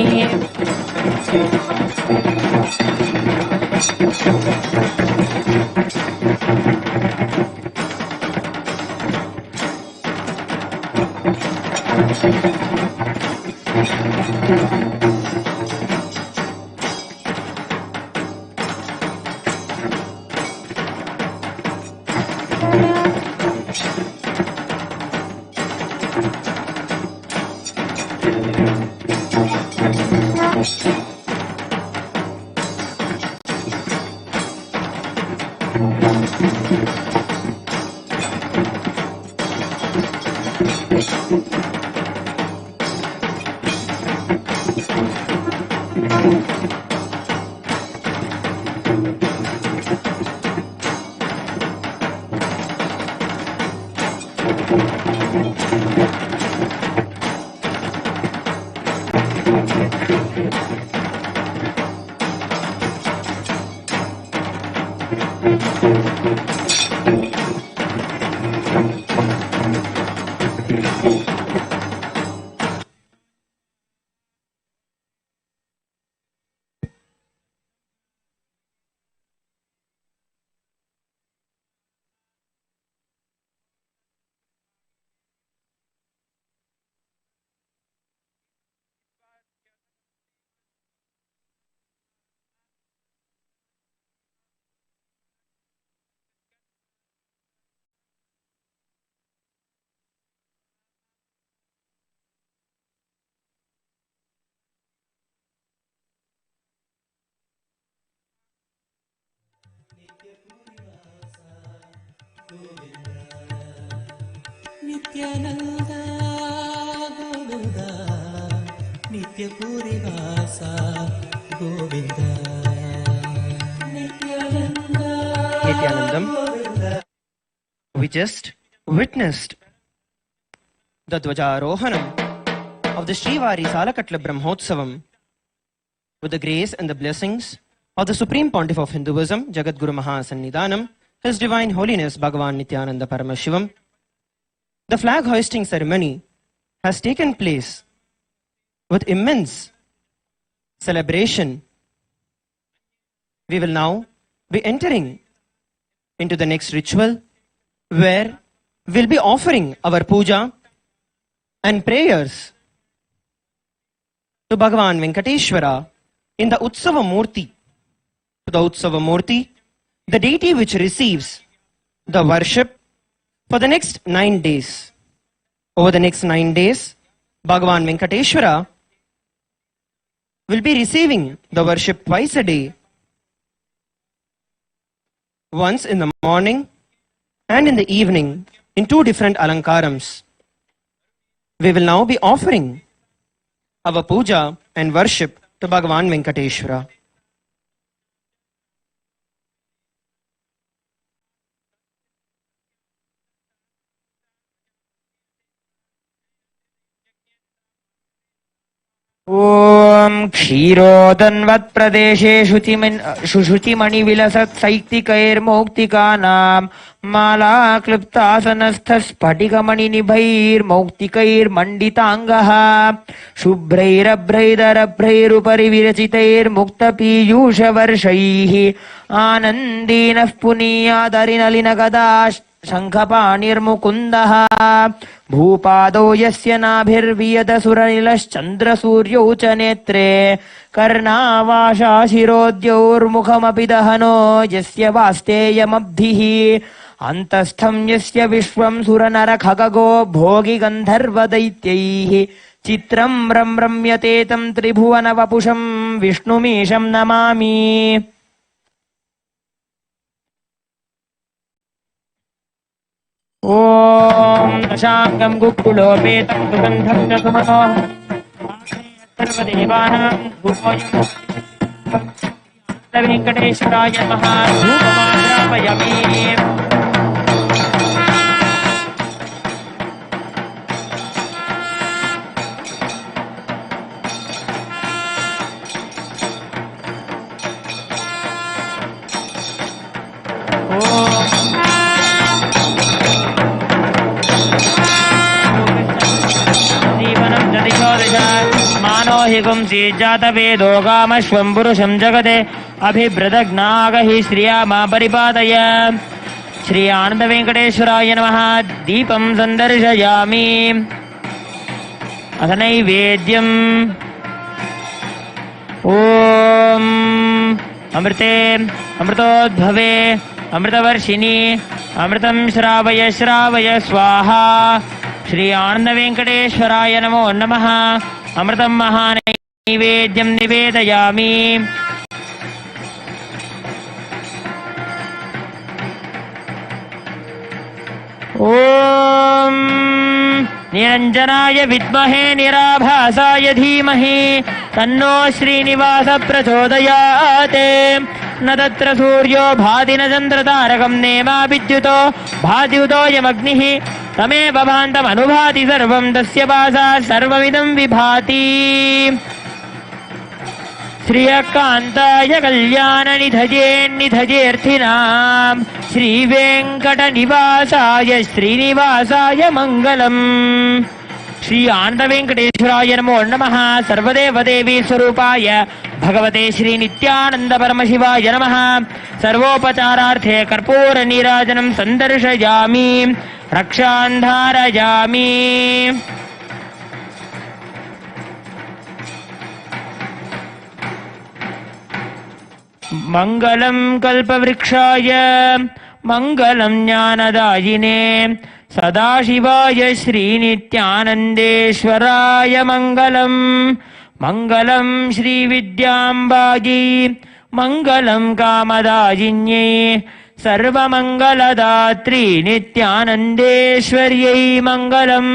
Nityananda Govinda, Nityapurivasa Govinda, Nityanandam. We just witnessed the Dwajarohanam of the Srivari Salakatla Brahmotsvam with the grace and the blessings of the Supreme Pontiff of Hinduism, Jagadguru Mahasannidhanam, His Divine Holiness Bhagavan Nityananda Paramashivam. The flag hoisting ceremony has taken place with immense celebration. We will now be entering into the next ritual where we'll be offering our puja and prayers to Bhagavan Venkateshwara in the Utsava Murti. To the Utsava Murti, the deity which receives the worship for the next 9 days. Over the next 9 days, Bhagavan Venkateshwara will be receiving the worship twice a day. Once in the morning and in the evening in 2 different alankarams. We will now be offering our puja and worship to Bhagavan Venkateshwara. ॐ क्षीरोदन्वत्प्रदेशे शुचिमणिविलसत्सैक्तिकैर्मौक्तिकानां मालाक्लृप्तासनस्थस्फटिकमणिनिभैर्मौक्तिकैर्मण्डिताङ्गः शुभ्रैरभ्रैदरभ्रैरुपरि विरचितैर्मुक्तपीयूषवर्षैः आनन्दीनः पुनीयादरिनलिनगदा शङ्खपाणिर्मुकुन्दः भूपादौ यस्य नाभिर्वियदसुरनिलश्चन्द्रसूर्यौ च नेत्रे कर्णावाशाशिरोद्यौर्मुखमपि दहनो यस्य वास्तेयमब्धिः अन्तस्थं यस्य विश्वं सुरनरखगो भोगिगन्धर्वदैत्यैः चित्रं रम्यते तं त्रिभुवनवपुषं विष्णुमीशं नमामि। ॐ दशाङ्गं गुक्कुलोपेतं सुगन्धं च सुमनोः सर्वदेवानां धूपोऽयं वेङ्कटेश्वराय नमः धूपमाग्रापयामि। मानोहिगुंसि जातवेदो कामश्वं पुरुषं जगते अभिभृदग्नागहि श्रियामा परिपादय। श्री आनंद वेंकटेश्वराय नमः। दीपं संदर्शयामि। अथ नैवेद्यं ॐ अमृते अमृतोद्भवे अमृतवर्षिणि अमृतं श्रावय श्रावय स्वाहा। श्री आनन्दवेङ्कटेश्वराय नमो नमः। अमृतं महानैवेद्यं निवेदयामि। ॐ निरञ्जनाय विद्महे निराभासाय धीमहि तन्नो श्रीनिवास प्रचोदयात्। न तत्र सूर्यो भाति न चन्द्रतारकं नेमा विद्युतो भाद्युतोऽयमग्निः तमेव भान्तमनुभाति सर्वं तस्य पासात् सर्वमिदं विभाति। श्रियकान्ताय कल्याणनिधयेन्निधयेऽर्थिनां श्रीवेङ्कटनिवासाय श्रीनिवासाय मङ्गलम्। श्री आनन्दवेङ्कटेश्वराय नमो नमः। सर्वदेवदेवी स्वरूपाय भगवते श्री नित्यानन्द परमशिवाय नमः। सर्वोपचारार्थे कर्पूरनीराजनं सन्दर्शयामि रक्षान् धारयामि। मङ्गलं कल्पवृक्षाय मङ्गलं ज्ञानदायिने सदाशिवाय श्रीनित्यानन्देश्वराय मङ्गलम्। मङ्गलं श्रीविद्याम्बायै मङ्गलं कामदायिन्यै सर्वमङ्गलदात्री नित्यानन्देश्वर्यै मङ्गलम्।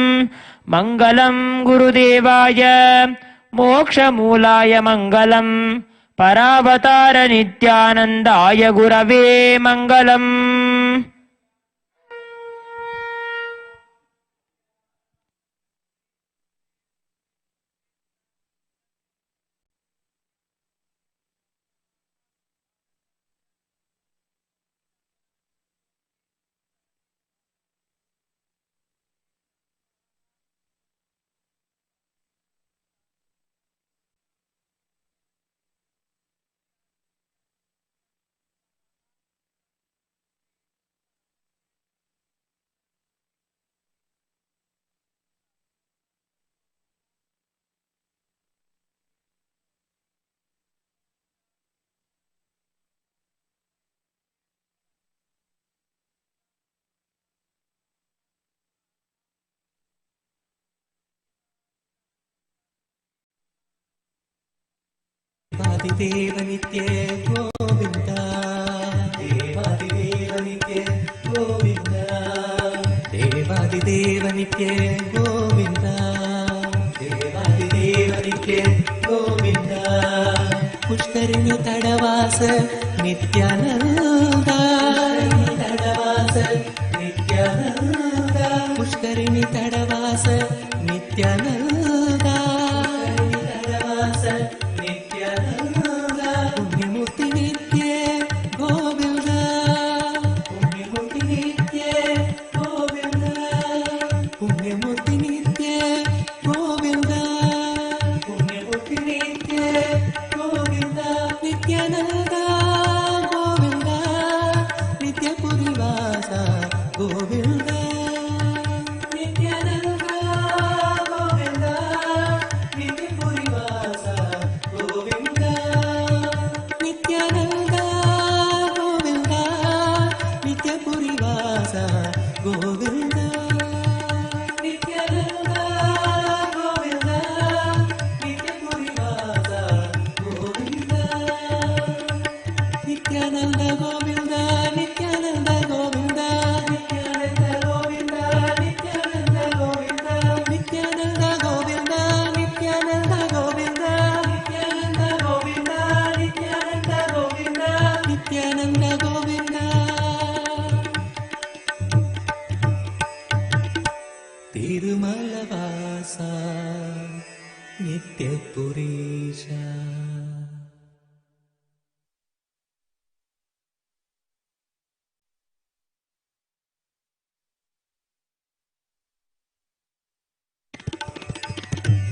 मङ्गलं गुरुदेवाय मोक्षमूलाय मङ्गलम्। परावतार नित्यानन्दाय गुरवे मङ्गलम्। देवादिदेव नित्य गोविन्द देवादिदेव नित्य गोविन्द देवादिदेव नित्य गोविन्द देवादिदेव नित्य गोविन्द पुष्करिणी तडवास नित्यानन्द तडवास नित्यानन्द पुष्करिणी तडवास नित्यानन्द तडवास पुण्यमूर्ति नित्य गोविन्द पुण्यमूर्ति नित्य गोविन्द पुण्यमूर्ति नित्य गोविन्द पुण्यमूर्ति नित्य गोविन्द नित्यानन्द गोविन्द नित्यपुरीवास गोविन्द नित्यानन्द गोविन्द नित्यपुरीवास गोविन्द नित्यानन्द गोविन्द नित्यपुरीवास गोविन्द नित्यानन्द गोविन्द नित्यपुरीवास गोविन्द नित्यानन्द गोविन्द नित्यानन्द गोविन्द नित्यानन्द गोविन्द नित्यानन्द गोविन्द नित्यानन्द गोविन्द नित्यानन्द गोविन्द नित्यानन्द गोविन्द नित्यानन्द गोविन्द नित्यानन्द गोविन्द तिरुमलवास नित्यपुरीश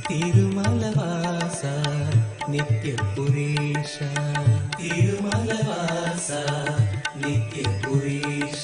तिरुमलवास नित्यपुरीश तिरुमलवास नित्यपुरीश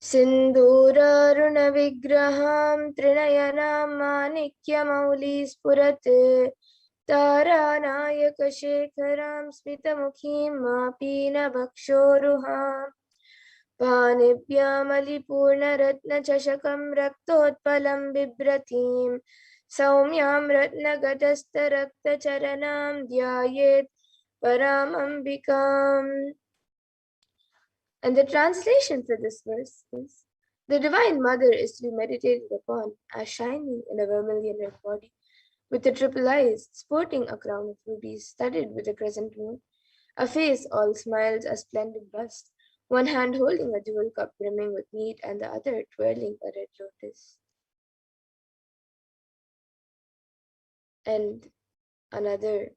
सिन्दूरारुणविग्रहां त्रिनयनां माणिक्यमौलिस्फुरत् तारानायकशेखरां स्मितमुखीं मापीनभक्षोरुहाम् पाणिभ्यामलिपूर्णरत्नचषकं रक्तोत्पलं बिभ्रतीं सौम्यां रत्नगतस्थरक्तचरणां ध्यायेत् परामम्बिकाम्. And the translation for this verse is: the Divine Mother is to be meditated upon as shining in a vermilion red body, with the triple eyes, sporting a crown of rubies studded with a crescent moon, a face all smiles, a splendid bust, one hand holding a jewel cup brimming with mead, and the other twirling a red lotus. And another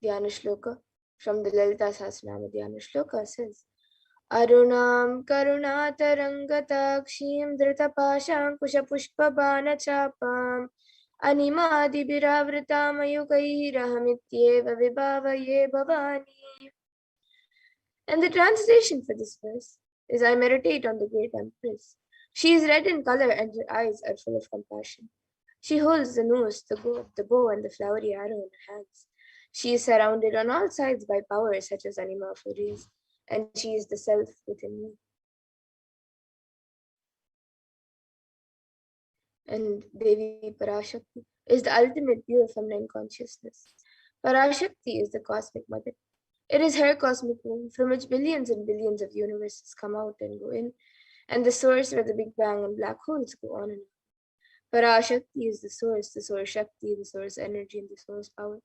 Dhyana Shloka from the Lalita Sahasranama Dhyana Shloka says: Arunam Karunatarangatakshim Dhritapaşankuşapuşpabanachapam Animadibhiravritamayukairahamityeva vibhavaye bhavani. And the translation for this verse is: I meditate on the great Empress. She is red in color and her eyes are full of compassion. She holds the noose, the bow, and the flowery arrow in her hands. She is surrounded on all sides by powers such as anima furies, and she is the self within me. And Devi Parashakti is the ultimate pure feminine consciousness. Parashakti is the cosmic mother. It is her cosmic womb from which billions and billions of universes come out and go in, and the source where the Big Bang and black holes go on and on. Parashakti is the source Shakti, the source energy, and the source power,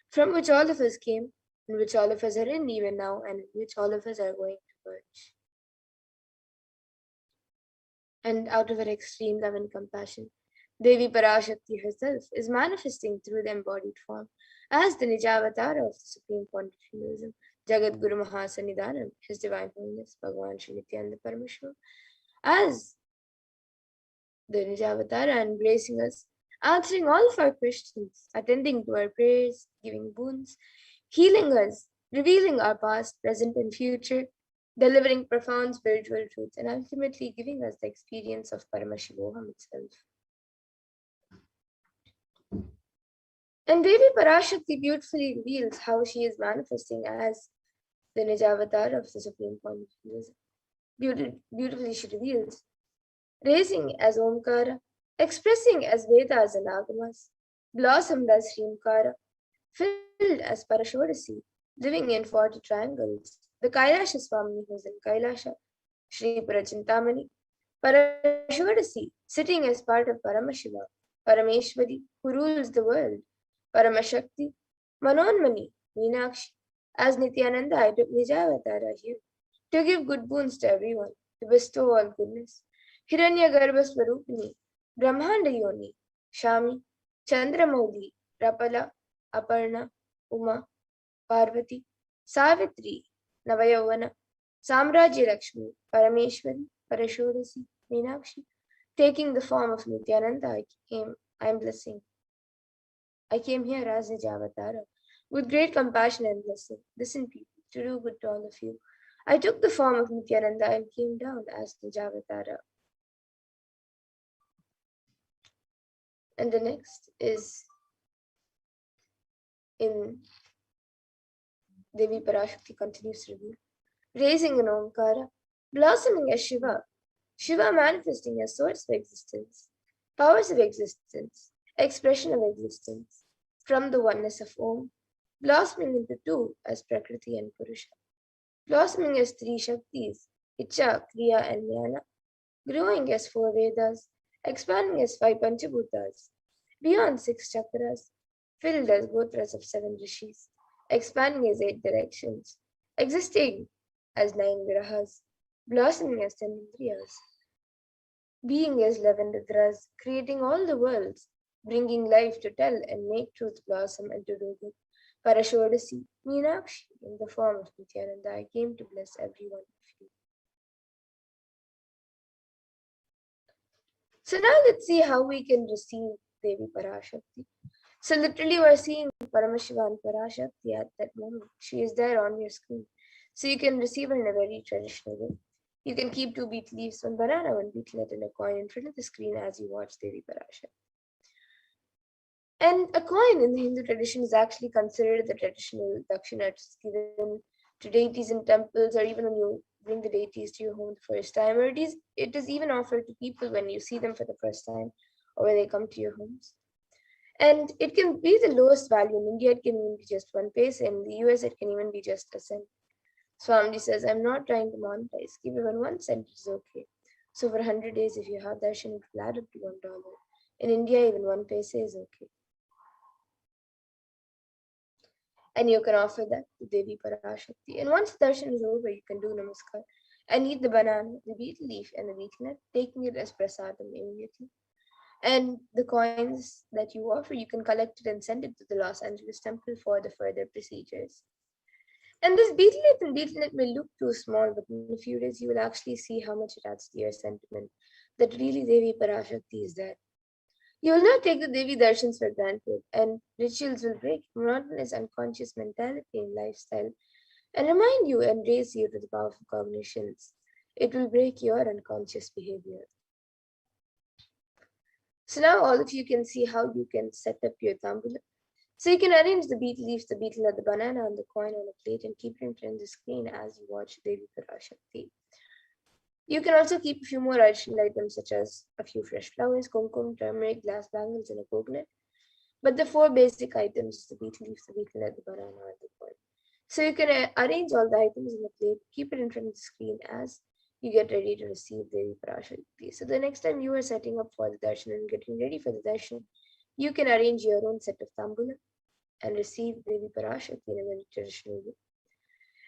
from which all of us came, in which all of us are in even now, and in which all of us are going to merge. And out of her extreme love and compassion, Devi Parashakti herself is manifesting through the embodied form as the Nijavatara of the Supreme Point of Hinduism, Jagat Guru Mahasannidhanam, His Divine Holiness, Bhagavan Sri Nityananda Paramashiva, as the Nijavatara, embracing us, answering all of our questions, attending to our prayers, giving boons, healing us, revealing our past, present, and future, delivering profound spiritual truths, and ultimately giving us the experience of Paramashivoham itself. And Devi Parashakti beautifully reveals how she is manifesting as the Nijavatara of the Supreme Point of Hinduism. Beautifully she reveals, raising as Omkara, expressing as Vedas and Agamas, blossomed as Srimkara, filled as Parashodasi, living in 40 triangles, the Kailasha Swami who is in Kailasha, Sri Parachintamani, Parashodasi, sitting as part of Paramashiva, Parameshwari, who rules the world, Paramashakti, Manonmani, Meenakshi. As Nityananda, I took Nijavatara here to give good boons to everyone, to bestow all goodness. Hiranyagarbha Swarupini, Brahmanda Yoni, Shami, Chandramouli, Rapala, Aparna, Uma, Parvati, Savitri, Navayavana, Samrajya Lakshmi, Parameshwari, Parashodasi, Meenakshi. Taking the form of Nityananda, I came here as Nijavatara, with great compassion and blessing. Listen, people, to do good to all of you. I took the form of Nityananda and came down as Nijavatara. And the next is in Devi Parashakti continues to reveal, raising an Omkara, blossoming as Shiva, Shiva manifesting as source of existence, powers of existence, expression of existence, from the oneness of Om, blossoming into two as Prakriti and Purusha, blossoming as three Shaktis, Icha, Kriya, and Jnana, growing as 4 Vedas, expanding as 5 Panchabhutas, beyond 6 chakras, filled as gotras of 7 rishis, expanding as 8 directions, existing as 9 grahas, blossoming as 10 indriyas, being as 11 rudras, creating all the worlds, bringing life to tell and make truth blossom and to do good. Parashodasi, Meenakshi, in the form of Nityananda, I came to bless every one of you. So now let's see how we can receive Devi Parashakti. So literally we're seeing Paramashiva and Parashakti at that moment. She is there on your screen. So you can receive her in a very traditional way. You can keep 2 betel leaves, 1 banana, 1 betelnut, and a coin in front of the screen as you watch Devi Parashakti. And a coin in the Hindu tradition is actually considered the traditional dakshina. It's given to deities in temples, or even when you bring the deities to your home the first time, or it is even offered to people when you see them for the first time or when they come to your homes. And it can be the lowest value. In India, it can even be just 1 paise. In the US, it can even be just a cent. Swamiji says, I'm not trying to monetize. Give even 1 cent, it's okay. So for 100 days, if you have darshan, it will add up to $1. In India, even 1 paise is okay. And you can offer that to Devi Parashakti. And once the darshan is over, you can do namaskar and eat the banana, the betel leaf, and the betel nut, taking it as prasadam immediately. And the coins that you offer, you can collect it and send it to the Los Angeles temple for the further procedures. And this betel leaf and betel nut may look too small, but in a few days you will actually see how much it adds to your sentiment that really Devi Parashakti is there. You will not take the Devi darshans for granted, and rituals will break monotonous unconscious mentality and lifestyle and remind you and raise you to the powerful cognitions. It will break your unconscious behavior. So now all of you can see how you can set up your tambula. So you can arrange the betel leaves, the betel nut, the banana, and the coin on a plate and keep it in front of the screen as you watch Devi Parashakti. You can also keep a few more additional items such as a few fresh flowers, kumkum, turmeric, glass bangles, and a coconut. But the 4 basic items, the betel leaves, the betel nut, the banana, and the coin. So you can arrange all the items in the plate, keep it in front of the screen as you get ready to receive Devi Parashakti. So the next time you are setting up for the darshan and getting ready for the darshan, you can arrange your own set of tambula and receive Devi Parashakti in a very traditional way.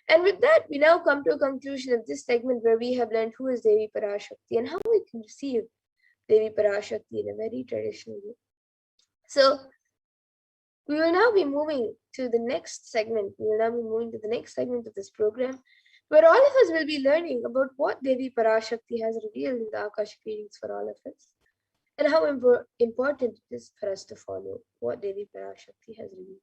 And with that, we now come to a conclusion of this segment where we have learned who is Devi Parashakti and how we can receive Devi Parashakti in a very traditional way. So we will now be moving to the next segment. We will now be moving to the next segment of this program, where all of us will be learning about what Devi Parashakti has revealed in the Akashic readings for all of us, and how important it is for us to follow what Devi Parashakti has revealed.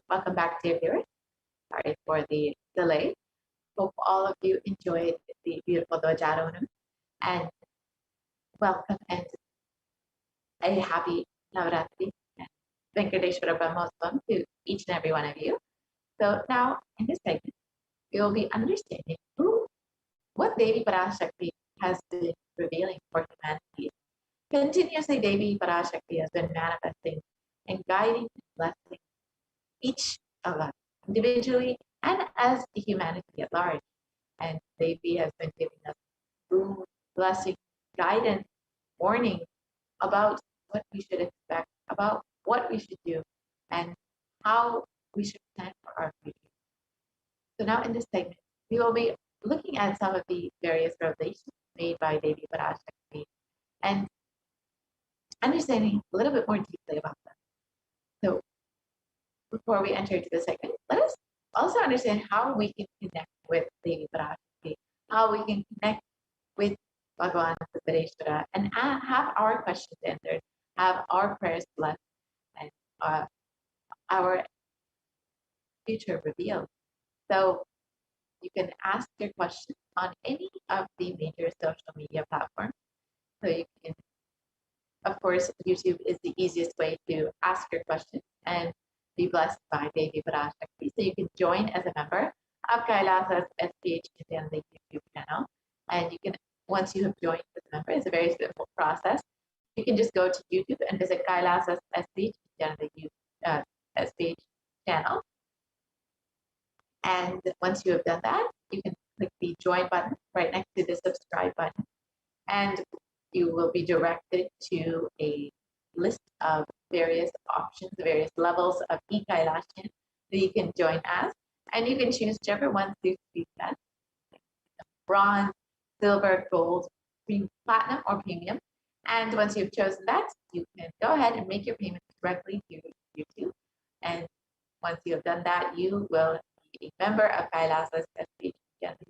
Welcome back, dear viewers. Sorry for the delay. Hope all of you enjoyed the beautiful Dwajarohanam, and welcome and a happy Navaratri and Venkateshwara Brahmotsvam to each and every one of you. So now in this segment, we will be understanding what Devi Parashakti has been revealing for humanity. Continuously, Devi Parashakti has been manifesting and guiding and blessing each of us individually and as the humanity at large. And Devi has been giving us food, blessing, guidance, warning about what we should expect, about what we should do, and how we should plan for our future. So now in this segment, we will be looking at some of the various revelations made by Devi Parashakti and understanding a little bit more deeply about them. So before we enter into the segment, let us also understand how we can connect with Devi Parashakti, how we can connect with Bhagavan Venkateshwara and have our questions answered, have our prayers blessed, and our future revealed. So you can ask your questions on any of the major social media platforms. So you can, of course, YouTube is the easiest way to ask your questions and be blessed by Devi Parashakti. So you can join as a member of Kailasa's SPH India on the YouTube channel. And you can, once you have joined as a member, it's a very simple process. You can just go to YouTube and visit Kailasa's SPH India on the SPH channel. And once you have done that, you can click the join button right next to the subscribe button. And you will be directed to a list of various options, various levels of e-Kailashan that you can join as. And you can choose whichever one suits you best. Bronze, silver, gold, platinum, or premium. And once you've chosen that, you can go ahead and make your payment directly to YouTube. And once you have done that, you will be a member of Kailasa's SPH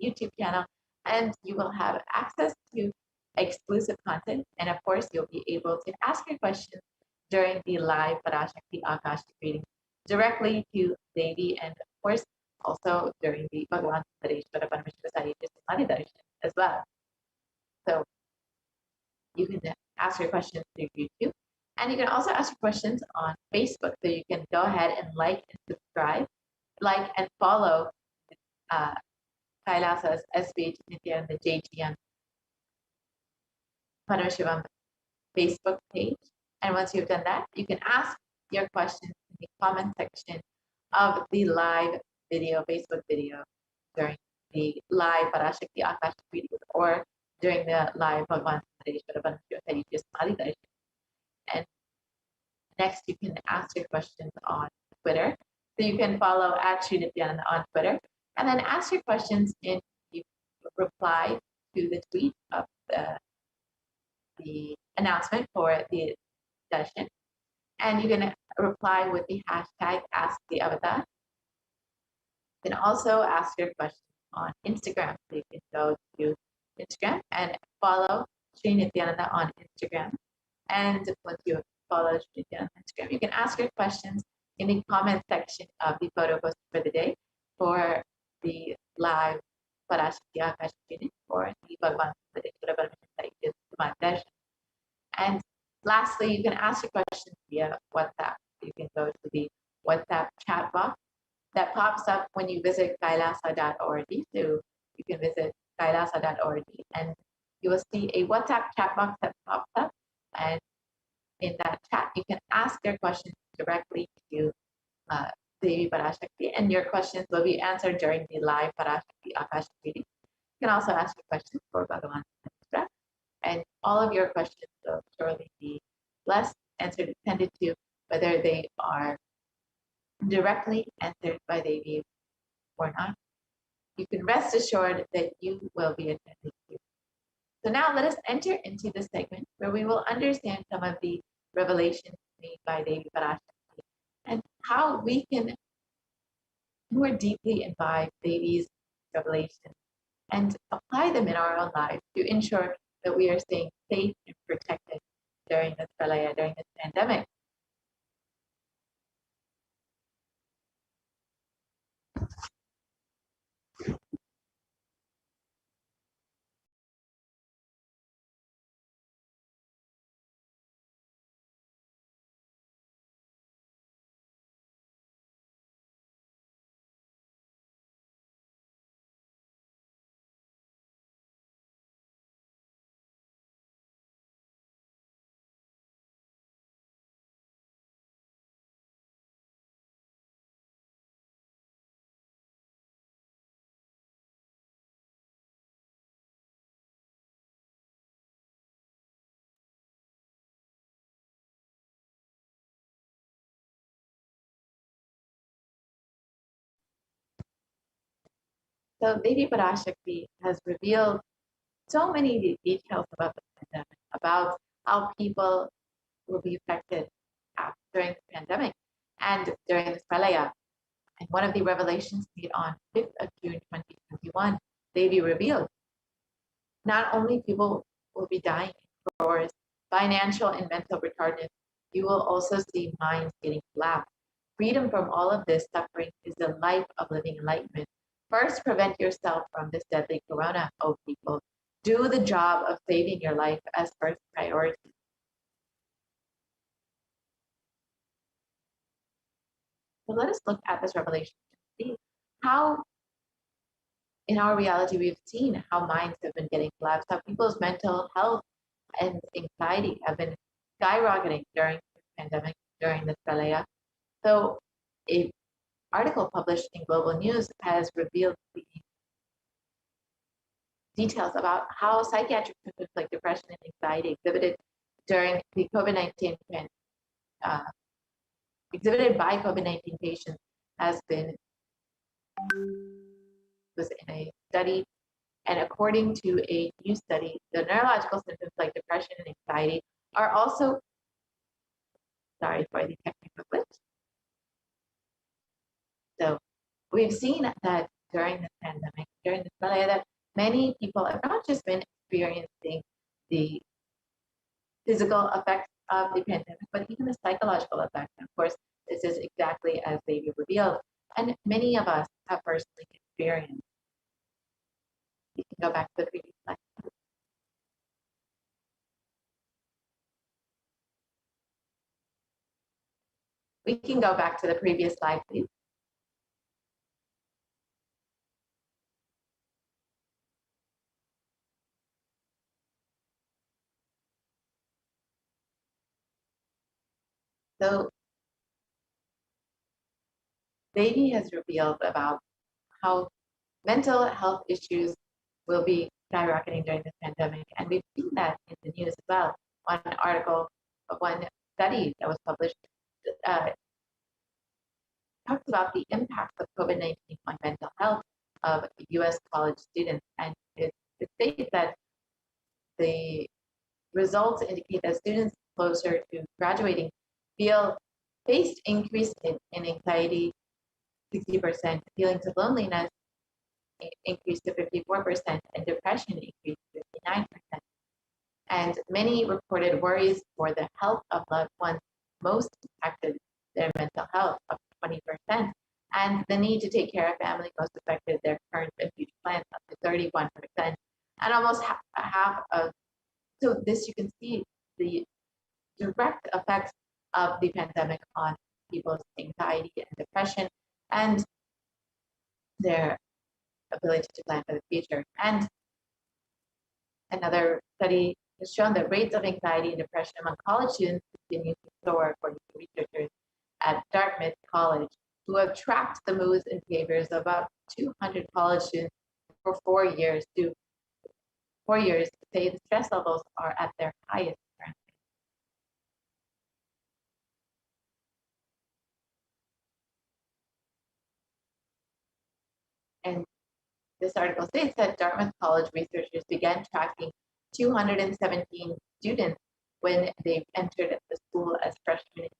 YouTube channel, and you will have access to exclusive content. And of course, you'll be able to ask your questions during the live Parashakti Akashic reading directly to Devi, and of course, also during the Bhagavan Venkateshwara Paramashiva Darshan as well. So you can ask your questions through YouTube, and you can also ask your questions on Facebook. So you can go ahead and like and subscribe, like and follow Kailasa's SPH Nitya and the JGM Paramashiva Facebook page. And once you've done that, you can ask your questions in the comment section of the live video, Facebook video, during the live Parashakti Akashic readings or during the live Bhagavan Venkateshwara Paramashiva Darshan. And next, you can ask your questions on Twitter. So you can follow at Sri Nityananda on Twitter, and then ask your questions in you reply to the tweet of the announcement for the session. And you can reply with the hashtag #AskTheAvatar. You can also ask your questions on Instagram. So you can go to Instagram and follow Sri Nityananda on Instagram. And once you follow Sri Nityananda on Instagram, you can ask your questions in the comment section of the photo post for the day for the live Parashakti Akashic reading for the Bhagavan Venkateshwara Paramashiva Darshan. And lastly, you can ask your questions via WhatsApp. You can go to the WhatsApp chat box that pops up when you visit kailasa.org. So you can visit kailasa.org and you will see a WhatsApp chat box that pops up. And in that chat, you can ask your questions directly to Devi Parashakti, and your questions will be answered during the live Parashakti Akashic reading. You can also ask your questions for Bhagavan Venkateshwara, and all of your questions will surely be blessed, answered, attended to, whether they are directly answered by Devi or not. You can rest assured that you will be attended to. So now let us enter into the segment where we will understand some of the revelations made by Devi Parashakti and how we can more deeply imbibe Devi's revelations and apply them in our own lives to ensure that we are staying safe and protected during this pralaya, during this pandemic. So Devi Parashakti has revealed so many details about the pandemic, about how people will be affected during the pandemic and during this pralaya. And one of the revelations made on 5th of June 2021, Devi revealed not only people will be dying in crores, financial and mental retardedness, you will also see minds getting collapsed. Freedom from all of this suffering is the life of living enlightenment. First, prevent yourself from this deadly corona, oh people. Do the job of saving your life as first priority. So let us look at this revelation and see how in our reality we've seen how minds have been getting collapsed, how people's mental health and anxiety have been skyrocketing during the pandemic, during this pralaya. So a article published in Global News has revealed the details about how psychiatric symptoms like depression and anxiety exhibited during the COVID-19 exhibited by COVID-19 patients was in a study, and according to a new study, the neurological symptoms like depression and anxiety are also, sorry for the technical glitch. So we've seen that during this pandemic, during this pralaya, that many people have not just been experiencing the physical effects of the pandemic, but even the psychological effects. And of course, this is exactly as Xavier revealed, and many of us have personally experienced. You can go back to the previous slide. We can go back to the previous slide, please. So Devi has revealed about how mental health issues will be skyrocketing during this pandemic. And we've seen that in the news as well. One article, one study that was published talks about the impact of COVID-19 on mental health of US college students. And it states that the results indicate that students closer to graduating faced increase in anxiety, 60%, feelings of loneliness increased to 54%, and depression increased to 59%. And many reported worries for the health of loved ones most impacted their mental health, up to 20%, and the need to take care of family most affected their current and future plans, up to 31%, and almost half of, so this you can see the direct effects of the pandemic on people's anxiety and depression and their ability to plan for the future. And another study has shown that rates of anxiety and depression among college students continue to soar, according to researchers at Dartmouth College, who have tracked the moods and behaviors of about 200 college students for 4 years. To say the stress levels are at their highest currently. And this article states that Dartmouth College researchers began tracking 217 students when they entered the school as freshmen in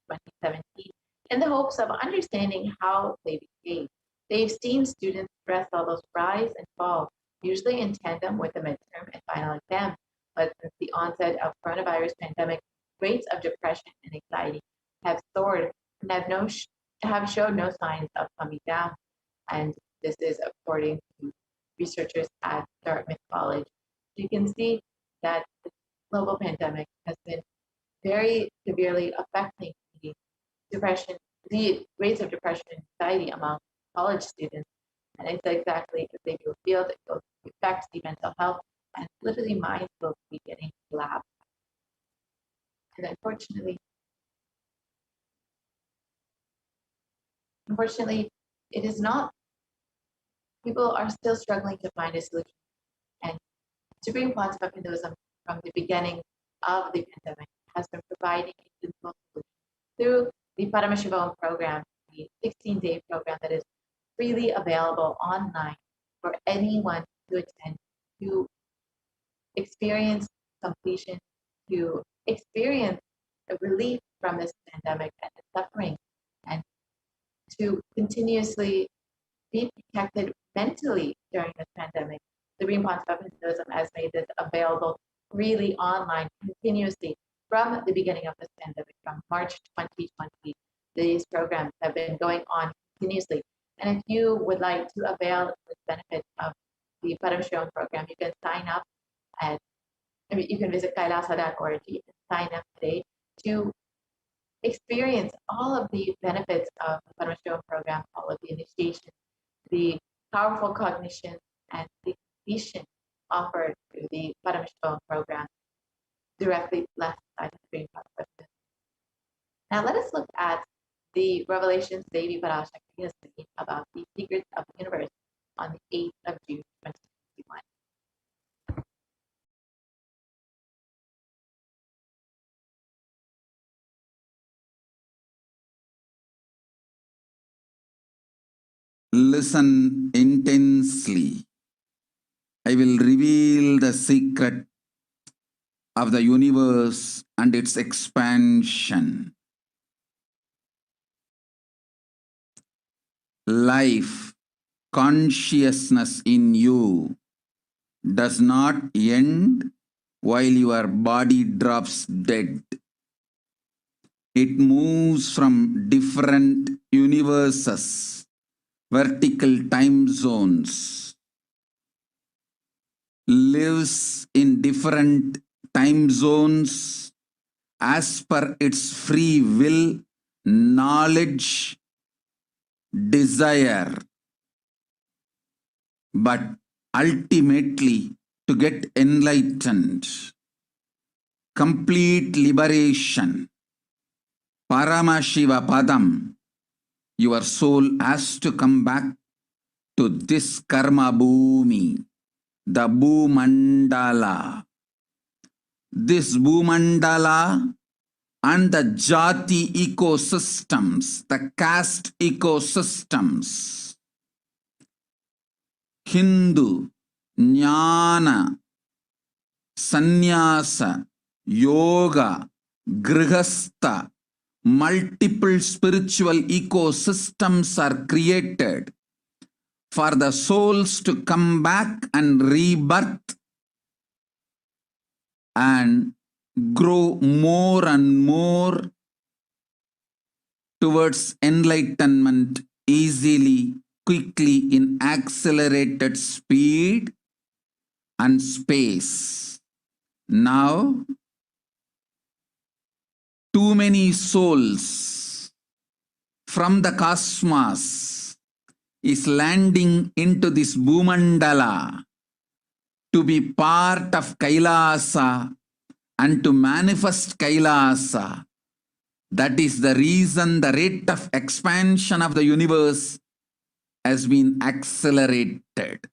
2017 in the hopes of understanding how they behave. They've seen students' stress levels rise and fall, usually in tandem with the midterm and final exam. But since the onset of coronavirus pandemic, rates of depression and anxiety have soared and have shown no signs of coming down. And this is according to researchers at Dartmouth College. You can see that the global pandemic has been very severely affecting the rates of depression and anxiety among college students. And it's exactly as they feel that it will affect the mental health, and literally minds will be getting collapsed. And unfortunately, it is not, people are still struggling to find a solution. And Supreme Quantum Hinduism, from the beginning of the pandemic, has been providing a simple solution through the Paramashiva program, the 16-day program that is freely available online for anyone to attend, to experience completion, to experience a relief from this pandemic and the suffering, and to continuously be protected mentally during this pandemic. The Brahmotsvam Hinduism has made this available really online continuously from the beginning of this pandemic, from March 2020. These programs have been going on continuously. And if you would like to avail the benefit of the Paramashiva program, you can sign up at, you can visit kailasa.org and sign up today to experience all of the benefits of the Paramashiva program, all of the initiation, the powerful cognition, and the completion offered through the Paramashiva program directly left side of the screen. Now let us look at the revelations Devi Parashakti has made about the secrets of the universe on the 8th of June 2021. Listen intensely. I will reveal the secret of the universe and its expansion. Life, consciousness in you does not end while your body drops dead. It moves from different universes, vertical time zones, lives in different time zones as per its free will, knowledge, desire, but ultimately to get enlightened, complete liberation, Paramashiva Padam, your soul has to come back to this karma bhumi, the Bhumandala. This Bhumandala and the Jati ecosystems, the caste ecosystems, Hindu, Jnana, Sannyasa, Yoga, Grihastha, multiple spiritual ecosystems are created for the souls to come back and rebirth and grow more and more towards enlightenment easily, quickly, in accelerated speed and space. Now, too many souls from the cosmos is landing into this Bhumandala to be part of Kailasa and to manifest Kailasa. That is the reason the rate of expansion of the universe has been accelerated.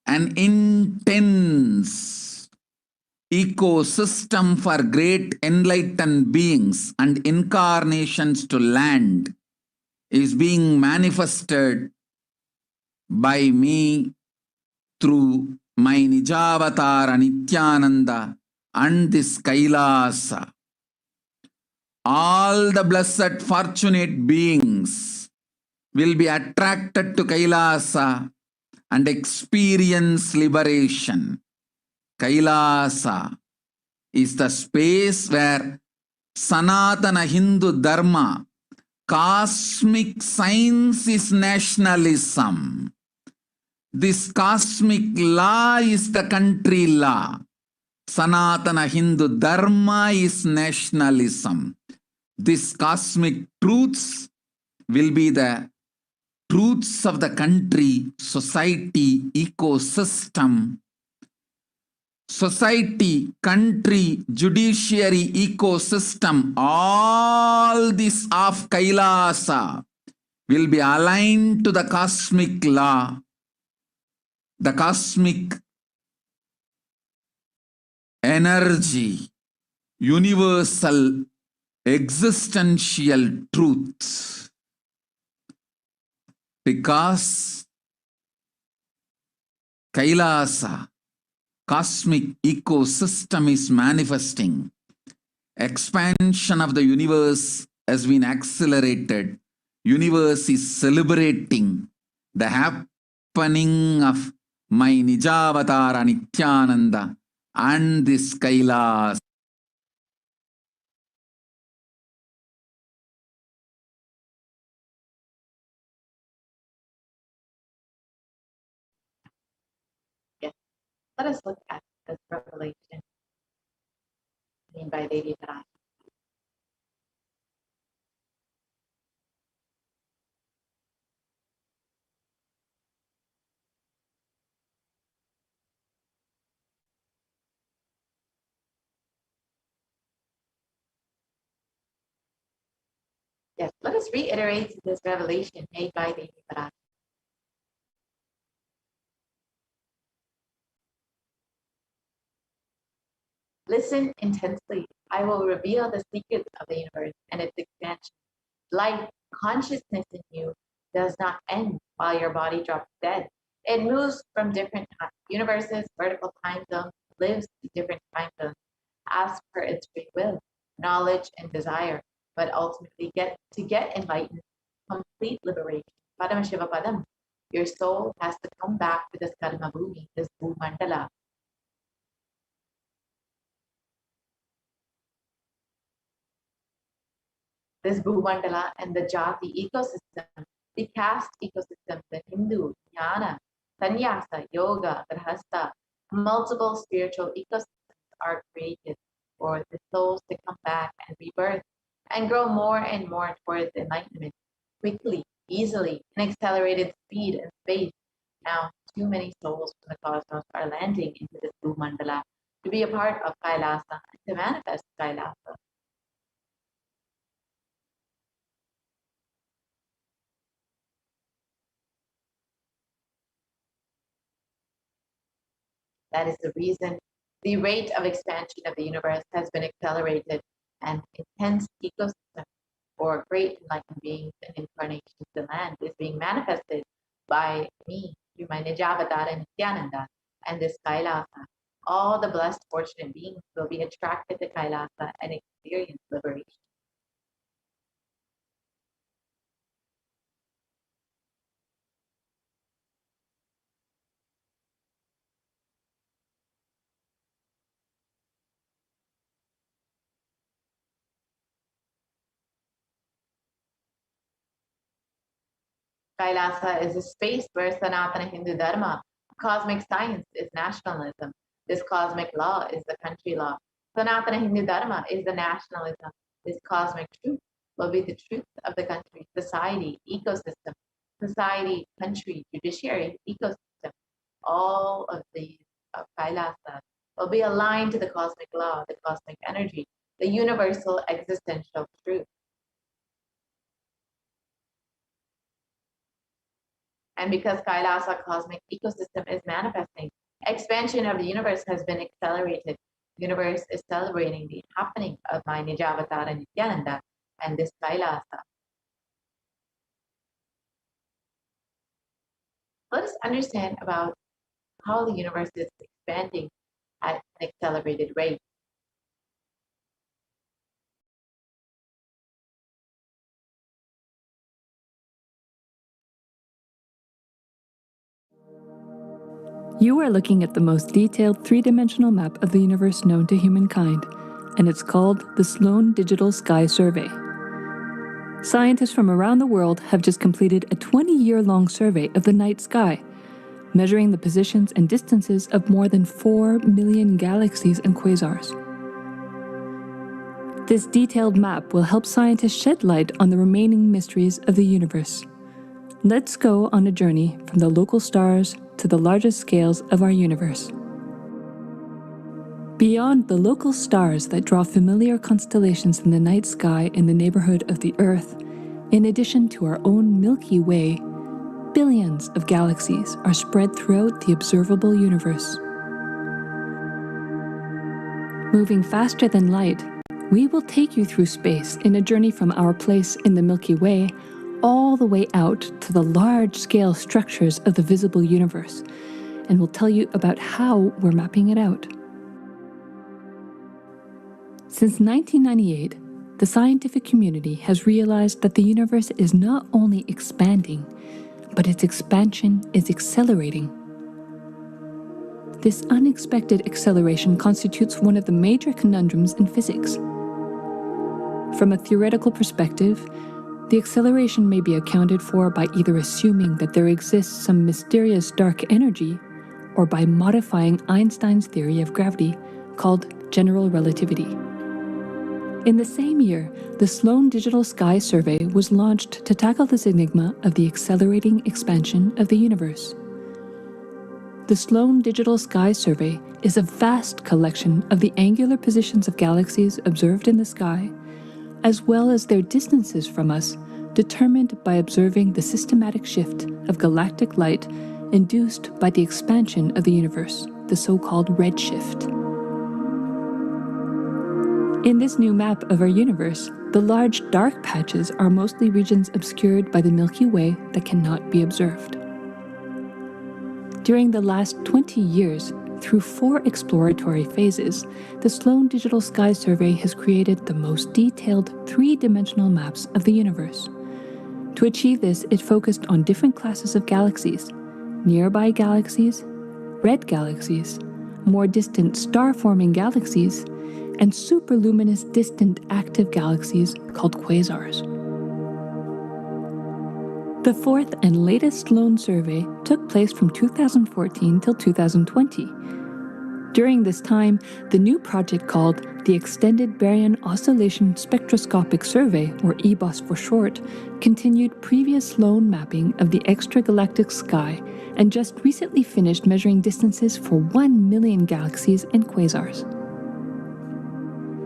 An intense ecosystem for great enlightened beings and incarnations to land is being manifested by me through my Nijavatara Nityananda and this Kailasa. All the blessed fortunate beings will be attracted to Kailasa and experience liberation. Kailasa is the space where Sanatana Hindu Dharma, cosmic science, is nationalism. This cosmic law is the country law. Sanatana Hindu Dharma is nationalism. These cosmic truths will be the truths of the country, society, ecosystem. Society, country, judiciary, ecosystem, all this of Kailasa will be aligned to the cosmic law, the cosmic energy, universal existential truth. Because Kailasa, cosmic ecosystem is manifesting. Expansion of the universe has been accelerated. Universe is celebrating the happening of my Nijavatara Nityananda and this Kailas. Yes. Let us look at this revelation seen by Devi Parashakti. Yes, let us reiterate this revelation made by Devi Parashakti. Listen intensely. I will reveal the secrets of the universe and its expansion. Life, consciousness in you does not end while your body drops dead. It moves from different universes, vertical time zones, lives in different time zones, as per its free will, knowledge, and desire, but ultimately get enlightened, complete liberation. Paramashiva Padam. Your soul has to come back to this Karma Bhumi, this Bhumandala. This Bhumandala and the Jati ecosystem, the caste ecosystem, the Hindu, Jnana, Sannyasa, Yoga, Grahastha, multiple spiritual ecosystems are created for the souls to come back and rebirth and grow more and more towards enlightenment quickly, easily, in accelerated speed and space. Now, too many souls from the cosmos are landing into this Bhumandala to be a part of Kailasa and to manifest Kailasa. That is the reason the rate of expansion of the universe has been accelerated, and intense ecosystem for great enlightened beings and incarnations to land is being manifested by me through my Nijavatara Nityananda and this Kailasa. All the blessed fortunate beings will be attracted to Kailasa and experience liberation. Kailasa is a space where Sanatana Hindu Dharma, cosmic science, is nationalism. This cosmic law is the country law. Sanatana Hindu Dharma is the nationalism. This cosmic truth will be the truth of the country, society, ecosystem, society, country, judiciary, ecosystem. All of these of Kailasa will be aligned to the cosmic law, the cosmic energy, the universal existential truth. And because Kailasa cosmic ecosystem is manifesting, expansion of the universe has been accelerated. The universe is celebrating the happening of my Nijavatara Nityananda and this Kailasa. Let us understand about how the universe is expanding at an accelerated rate. You are looking at the most detailed three-dimensional map of the universe known to humankind, and it's called the Sloan Digital Sky Survey. Scientists from around the world have just completed a 20-year-long survey of the night sky, measuring the positions and distances of more than 4 million galaxies and quasars. This detailed map will help scientists shed light on the remaining mysteries of the universe. Let's go on a journey from the local stars to the largest scales of our universe. Beyond the local stars that draw familiar constellations in the night sky in the neighborhood of the Earth, in addition to our own Milky Way, billions of galaxies are spread throughout the observable universe. Moving faster than light, we will take you through space in a journey from our place in the Milky Way all the way out to the large-scale structures of the visible universe, and will tell you about how we're mapping it out. Since 1998, the scientific community has realized that the universe is not only expanding, but its expansion is accelerating. This unexpected acceleration constitutes one of the major conundrums in physics. From a theoretical perspective, the acceleration may be accounted for by either assuming that there exists some mysterious dark energy, or by modifying Einstein's theory of gravity, called general relativity. In the same year, the Sloan Digital Sky Survey was launched to tackle this enigma of the accelerating expansion of the universe. The Sloan Digital Sky Survey is a vast collection of the angular positions of galaxies observed in the sky, as well as their distances from us, determined by observing the systematic shift of galactic light induced by the expansion of the universe, the so-called redshift. In this new map of our universe, the large dark patches are mostly regions obscured by the Milky Way that cannot be observed. During the last 20 years, through 4 exploratory phases, the Sloan Digital Sky Survey has created the most detailed 3-dimensional maps of the universe. To achieve this, it focused on different classes of galaxies: nearby galaxies, red galaxies, more distant star-forming galaxies, and superluminous distant active galaxies called quasars. The 4th and latest Sloan survey took place from 2014 till 2020. During this time, the new project called the Extended Baryon Oscillation Spectroscopic Survey, or EBOS for short, continued previous Sloan mapping of the extragalactic sky and just recently finished measuring distances for 1 million galaxies and quasars.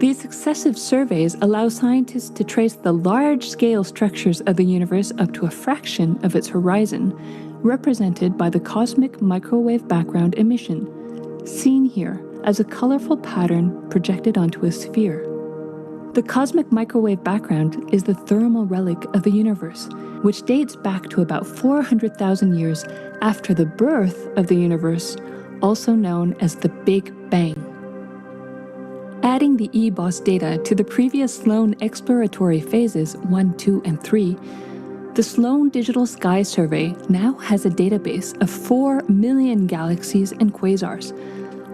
These successive surveys allow scientists to trace the large-scale structures of the universe up to a fraction of its horizon, represented by the cosmic microwave background emission, seen here as a colorful pattern projected onto a sphere. The cosmic microwave background is the thermal relic of the universe, which dates back to about 400,000 years after the birth of the universe, also known as the Big Bang. Adding the EBOS data to the previous Sloan exploratory phases 1, 2, and 3, the Sloan Digital Sky Survey now has a database of 4 million galaxies and quasars,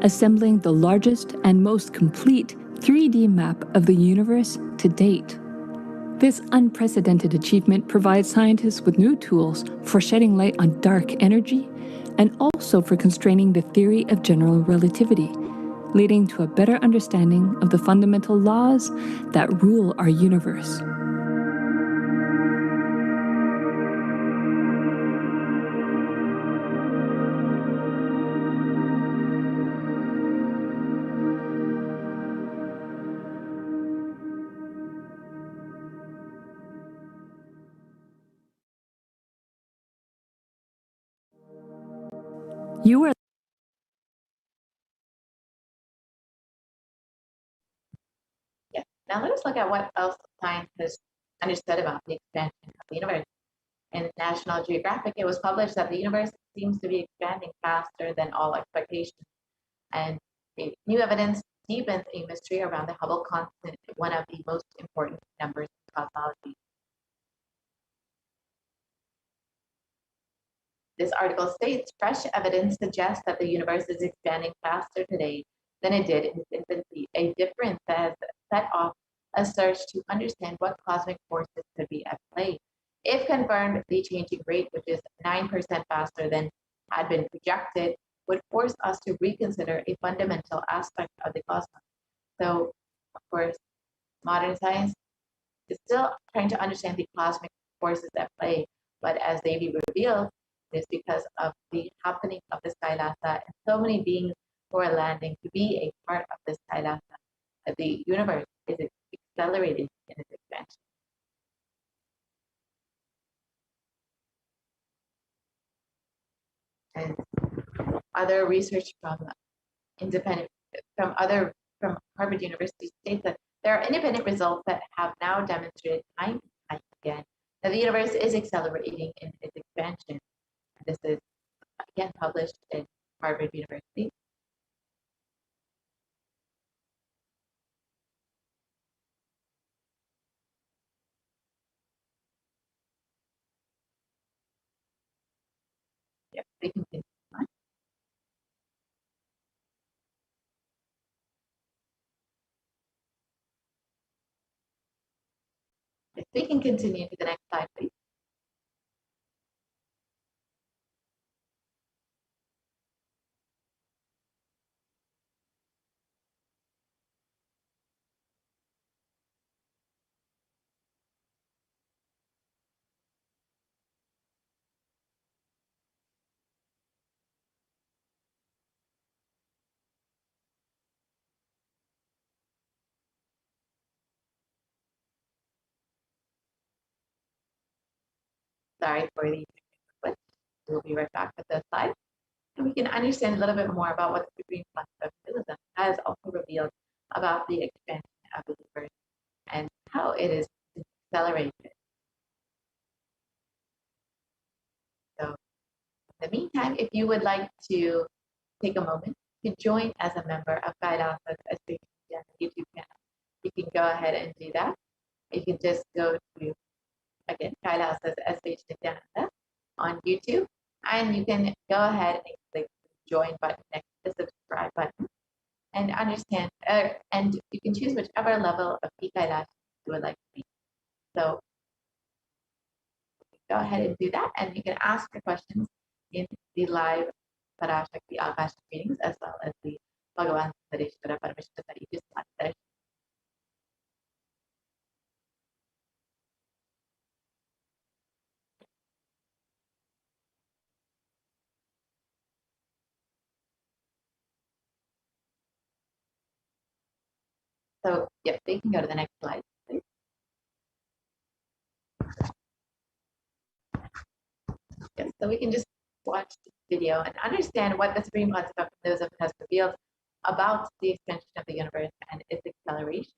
assembling the largest and most complete 3D map of the universe to date. This unprecedented achievement provides scientists with new tools for shedding light on dark energy and also for constraining the theory of general relativity, leading to a better understanding of the fundamental laws that rule our universe. You are Now let us look at what else scientists understood about the expansion of the universe. In National Geographic, it was published that the universe seems to be expanding faster than all expectations, and the new evidence deepens a mystery around the Hubble constant, one of the most important numbers in cosmology. This article states, fresh evidence suggests that the universe is expanding faster today than it did in its infancy, a difference that has set off a search to understand what cosmic forces could be at play. If confirmed, the changing rate, which is 9% faster than had been projected, would force us to reconsider a fundamental aspect of the cosmos. So, of course, modern science is still trying to understand the cosmic forces at play, but as Devi revealed, it is because of the happening of the Kailasa and so many beings who are landing to be a part of this Kailasa that the universe is accelerating in its expansion. And other research from Harvard University states that there are independent results that have now demonstrated time and time again that the universe is accelerating in its expansion. This is again published in Harvard University. Yep, we can continue on. If we can continue to the next slide, please. Sorry for the but we'll be right back with the slide. And we can understand a little bit more about what the Supreme Concept of Buddhism has also revealed about the expansion of the universe and how it is accelerated. So in the meantime, if you would like to take a moment to join as a member of Kailasa's SVG YouTube channel, you can go ahead and do that. You can just go to, again, Kailasa's SVG on YouTube, and you can go ahead and click the join button next to the subscribe button and understand, and you can choose whichever level of Kailash you would like to be. So go ahead and do that, and you can ask your questions in the live Parashakti Akashic readings as well as the Bhagavan Venkateshwara Paramashiva that you just watched there. So, yep, they can go to the next slide, please. Yes, so we can just watch the video and understand what the Supreme Concept of Buddhism has revealed about the extension of the universe and its acceleration.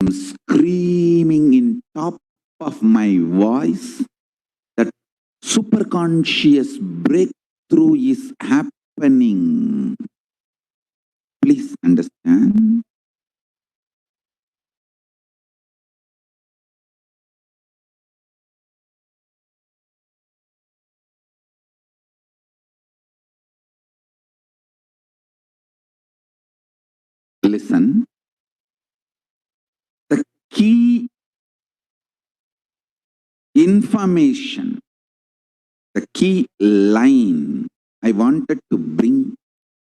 Screaming in top of my voice that superconscious breakthrough is happening. Please understand. Listen. The key information, the key line I wanted to bring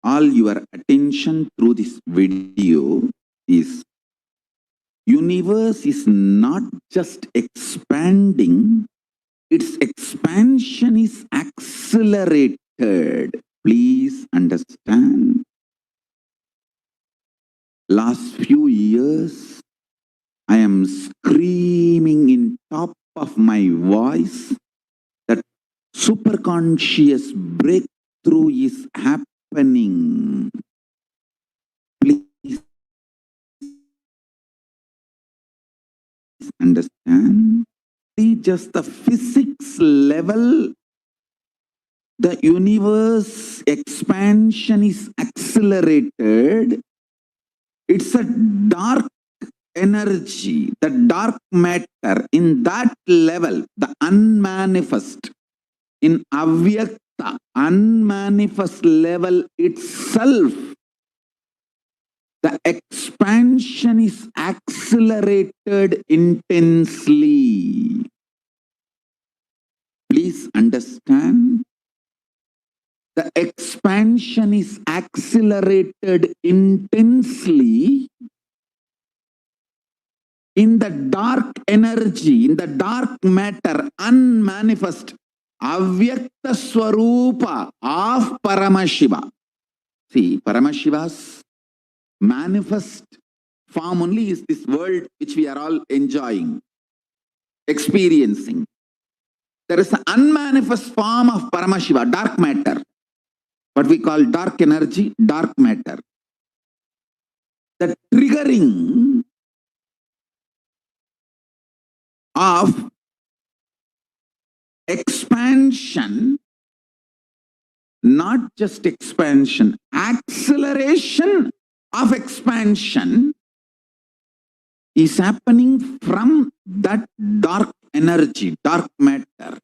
all your attention through this video is universe is not just expanding, its expansion is accelerated. Please understand. Last few years, I am screaming in top of my voice that superconscious breakthrough is happening. Please understand. Just the physics level, the universe expansion is accelerated. It's a dark energy, the dark matter, in that level, the unmanifest, in avyakta, unmanifest level itself, the expansion is accelerated intensely. Please understand, the expansion expansion is accelerated intensely in the dark energy, in the dark matter, unmanifest, avyakta swarupa of Paramashiva. See, Paramashiva's manifest form only is this world which we are all enjoying, experiencing. There is an unmanifest form of Paramashiva, dark matter, what we call dark energy, dark matter. The triggering of expansion, not just expansion, acceleration of expansion is happening from that dark energy, dark matter.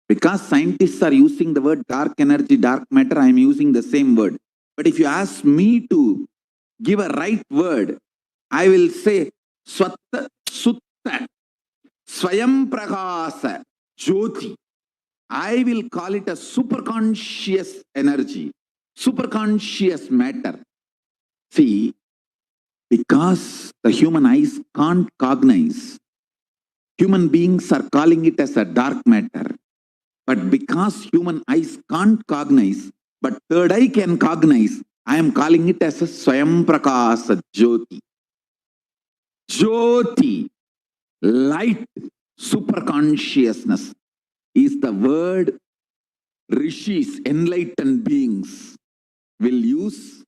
Because scientists are using the word dark energy, dark matter, I am using the same word. But if you ask me to give a right word, I will say Swatta Sutta Swayam Pragasa Jyoti. I will call it a superconscious energy, superconscious matter. See, because the human eyes can't cognize, human beings are calling it as a dark matter. But because human eyes can't cognize, but third eye can cognize, I am calling it as a Swayam Prakasa Jyoti. Jyoti, light, superconsciousness is the word rishis, enlightened beings will use.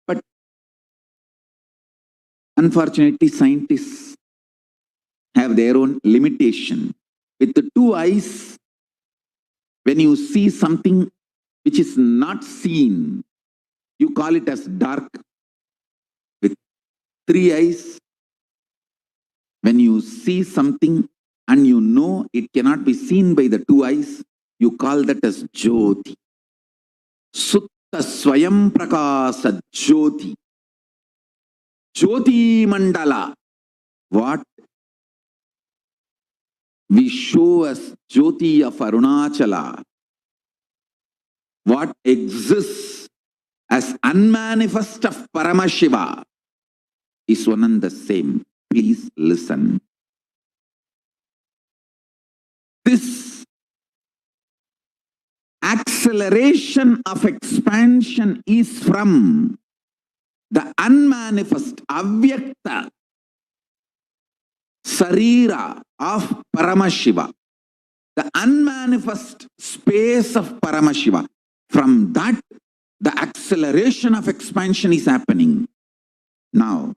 But unfortunately, scientists have their own limitation. With the two eyes, when you see something which is not seen, you call it as dark. With three eyes, when you see something and you know it cannot be seen by the two eyes, you call that as Jyoti. Sutta Swayam Prakasa Jyoti. Jyoti Mandala. What we show as Jyoti of Arunachala, what exists as unmanifest of Paramashiva is one and the same. Please listen. This acceleration of expansion is from the unmanifest, avyakta sarira of Paramashiva, the unmanifest space of Paramashiva. From that, the acceleration of expansion is happening. Now,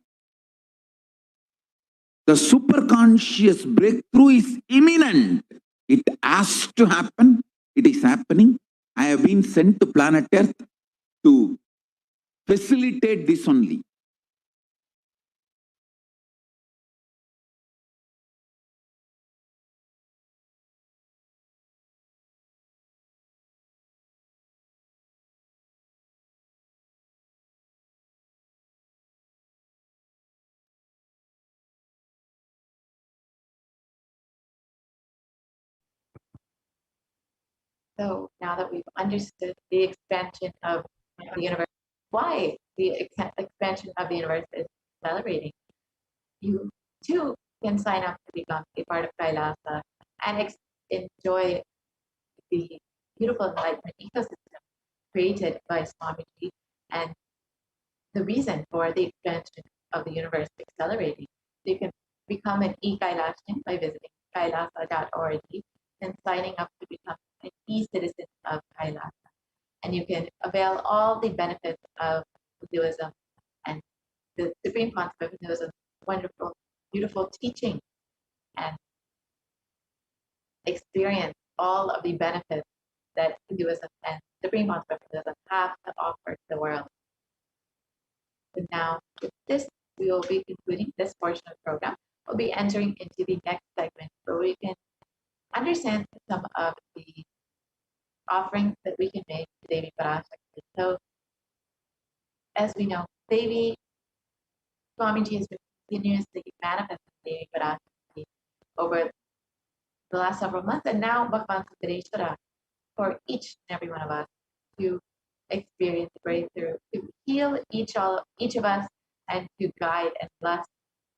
the superconscious breakthrough is imminent. It has to happen. It is happening. I have been sent to planet Earth to facilitate this only. So now that we've understood the expansion of the universe, why the expansion of the universe is accelerating, you too can sign up to become a part of Kailasa and enjoy the beautiful enlightenment ecosystem created by Swamiji and the reason for the expansion of the universe accelerating. You can become an e-Kailashian by visiting kailasa.org and signing up to become an e-citizen of Kailasa. And you can avail all the benefits of Hinduism and the supreme concept of Hinduism, wonderful, beautiful teaching, and experience all of the benefits that Hinduism and supreme concept of Hinduism have to offer to the world. So now, with this, we will be concluding this portion of the program. We'll be entering into the next segment where we can understand some of the offerings that we can make to Devi Parashakti. So, as we know, Devi Swamiji has been continuously manifesting Devi Parashakti over the last several months, and now Bhagwan Venkateshwara for each and every one of us to experience breakthrough, to heal each of us, and to guide and bless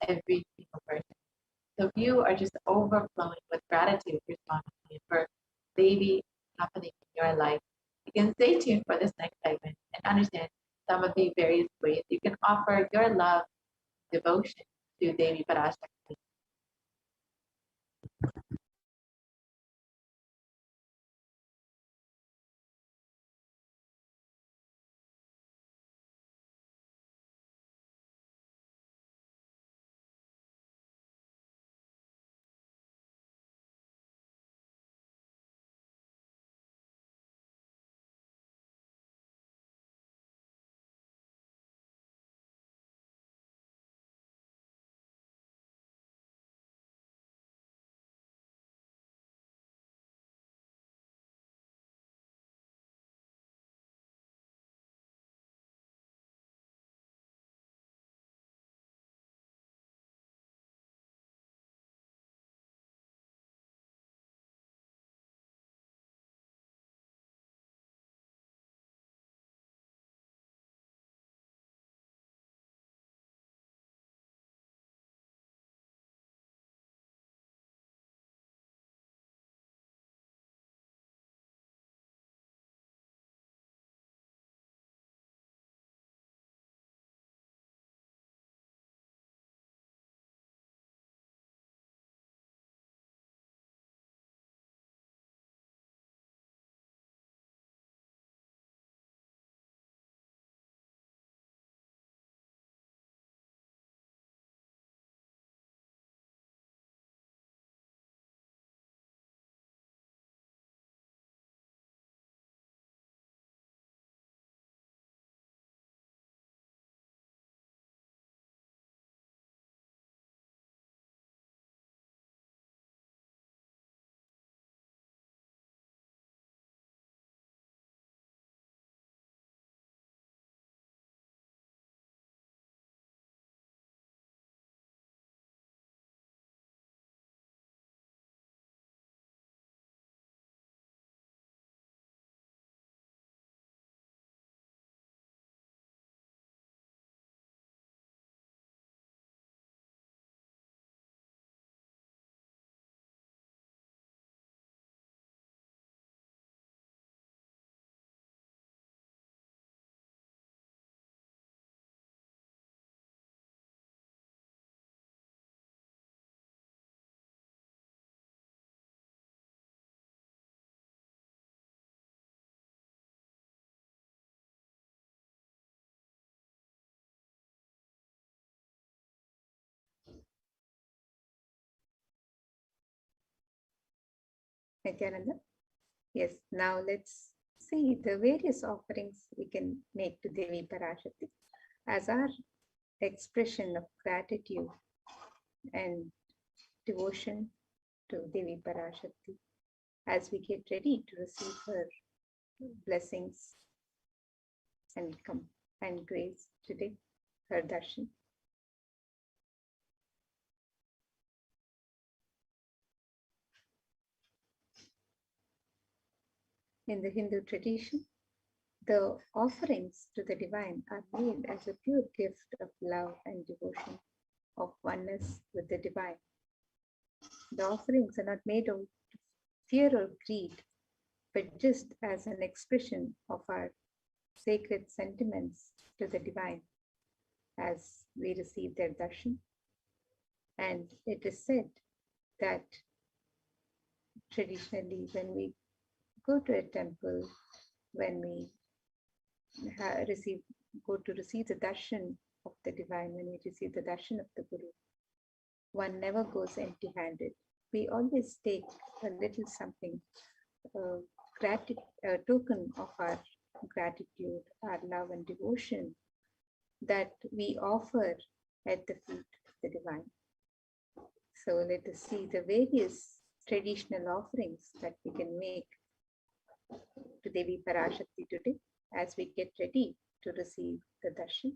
every single person. So if you are just overflowing with gratitude for Devi happening in your life, you can stay tuned for this next segment and understand some of the various ways you can offer your love, devotion to Devi Parashakti. Nityananda? Yes, now let's see the various offerings we can make to Devi Parashakti as our expression of gratitude and devotion to Devi Parashakti as we get ready to receive her blessings and grace today, her darshan. In the Hindu tradition, the offerings to the divine are made as a pure gift of love and devotion, of oneness with the divine. The offerings are not made of fear or greed, but just as an expression of our sacred sentiments to the divine as we receive their darshan. And it is said that traditionally, when we go to a temple, when we go to receive the darshan of the divine, when we receive the darshan of the Guru, one never goes empty-handed. We always take a little something, a token of our gratitude, our love and devotion that we offer at the feet of the divine. So let us see the various traditional offerings that we can make to Devi Parashakti today as we get ready to receive the darshan.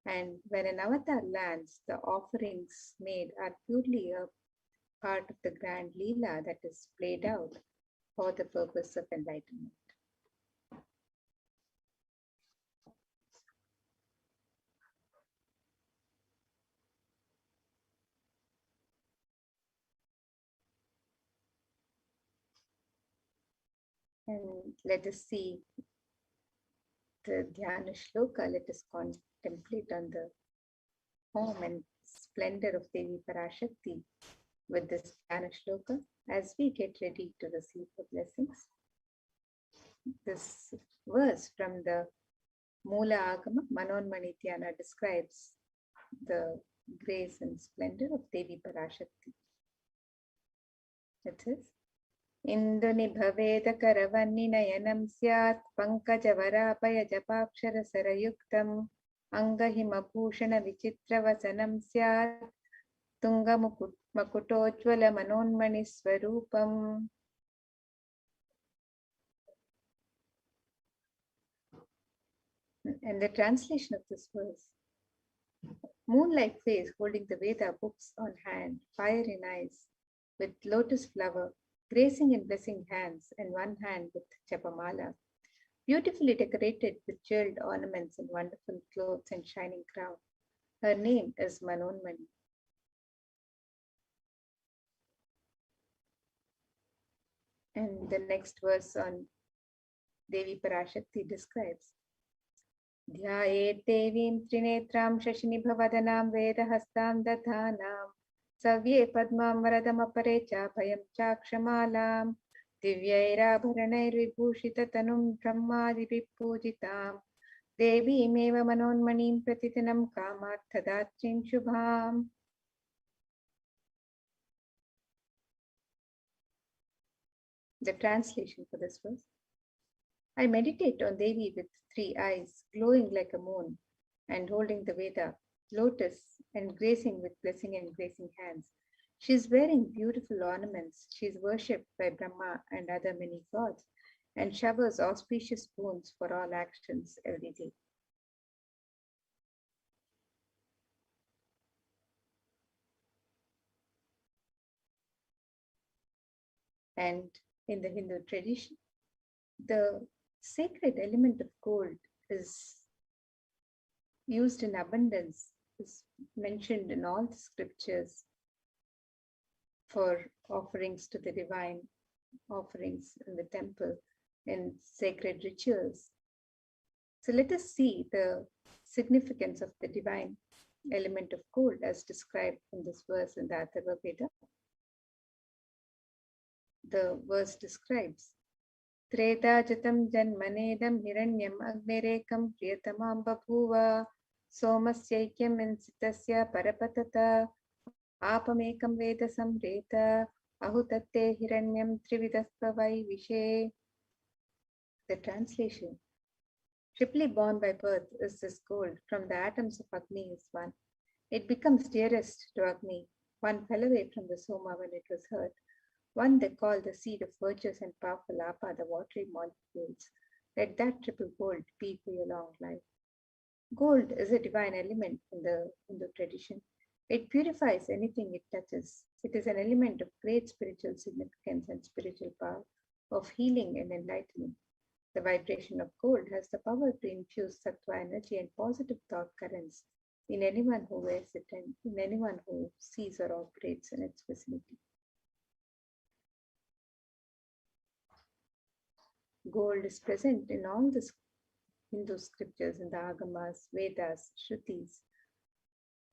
And when an avatar lands, the offerings made are purely a part of the grand Leela that is played out for the purpose of enlightenment. And let us see the Dhyana Shloka. Let us contemplate on the form and splendor of Devi Parashakti with this Dhyana Shloka as we get ready to receive the blessings. This verse from the Mula Agama Manonmani Dhyana describes the grace and splendor of Devi Parashakti. It says, Indunibhaveda Karavani Nayanam Syat Pankajavarapaja Japakshara Sarayuktam Angahimabhushana Vichitra Vasanam Syat Tunga Makutojvala Manonmani Swarupam. And the translation of this verse: moon-like face holding the Veda books on hand, fire in eyes, with lotus flower, gracing and blessing hands, and one hand with Japamala, beautifully decorated with jeweled ornaments and wonderful clothes and shining crown. Her name is Manonmani. And the next verse on Devi Parashakti describes Dhyaet Devim Trinetram Shashinibhavadanam Vedahastam Dathanam Savye Padmam Varadamapare Chapayam Chakshamalam Divyairabharanai Vibhushita Tanum Brahmadi Pujitam Devi Meva Manonmanim Pratitanam Kamarthadatrim Shubham. The translation for this verse: I meditate on Devi with 3 eyes, glowing like a moon, and holding the Veda, lotus, and gracing with blessing and gracing hands. She is wearing beautiful ornaments. She is worshipped by Brahma and other many gods, and showers auspicious boons for all actions every day. And in the Hindu tradition, the sacred element of gold is used in abundance, is mentioned in all the scriptures for offerings to the divine, offerings in the temple, in sacred rituals. So let us see the significance of the divine element of gold as described in this verse in the Atharva Veda. The verse describes Treta Jatam Janmanedam Hiranyam Agnerekam Priyatamam Babhuva Somasyaikyam Insitasya Parapatata Apamekam Veda Samreta Ahutatte Hiranyam Trividastvavai Vishe. The translation: triply born by birth is this gold. From the atoms of Agni is one. It becomes dearest to Agni. One fell away from the Soma when it was hurt. One they call the seed of virtuous and powerful Apa, the watery molecules. Let that triple gold be for your long life. Gold is a divine element in the Hindu tradition. It purifies anything it touches. It is an element of great spiritual significance and spiritual power, of healing and enlightenment. The vibration of gold has the power to infuse sattva energy and positive thought currents in anyone who wears it and in anyone who sees or operates in its vicinity. Gold is present in all the Hindu scriptures, in the Agamas, Vedas, Shrutis,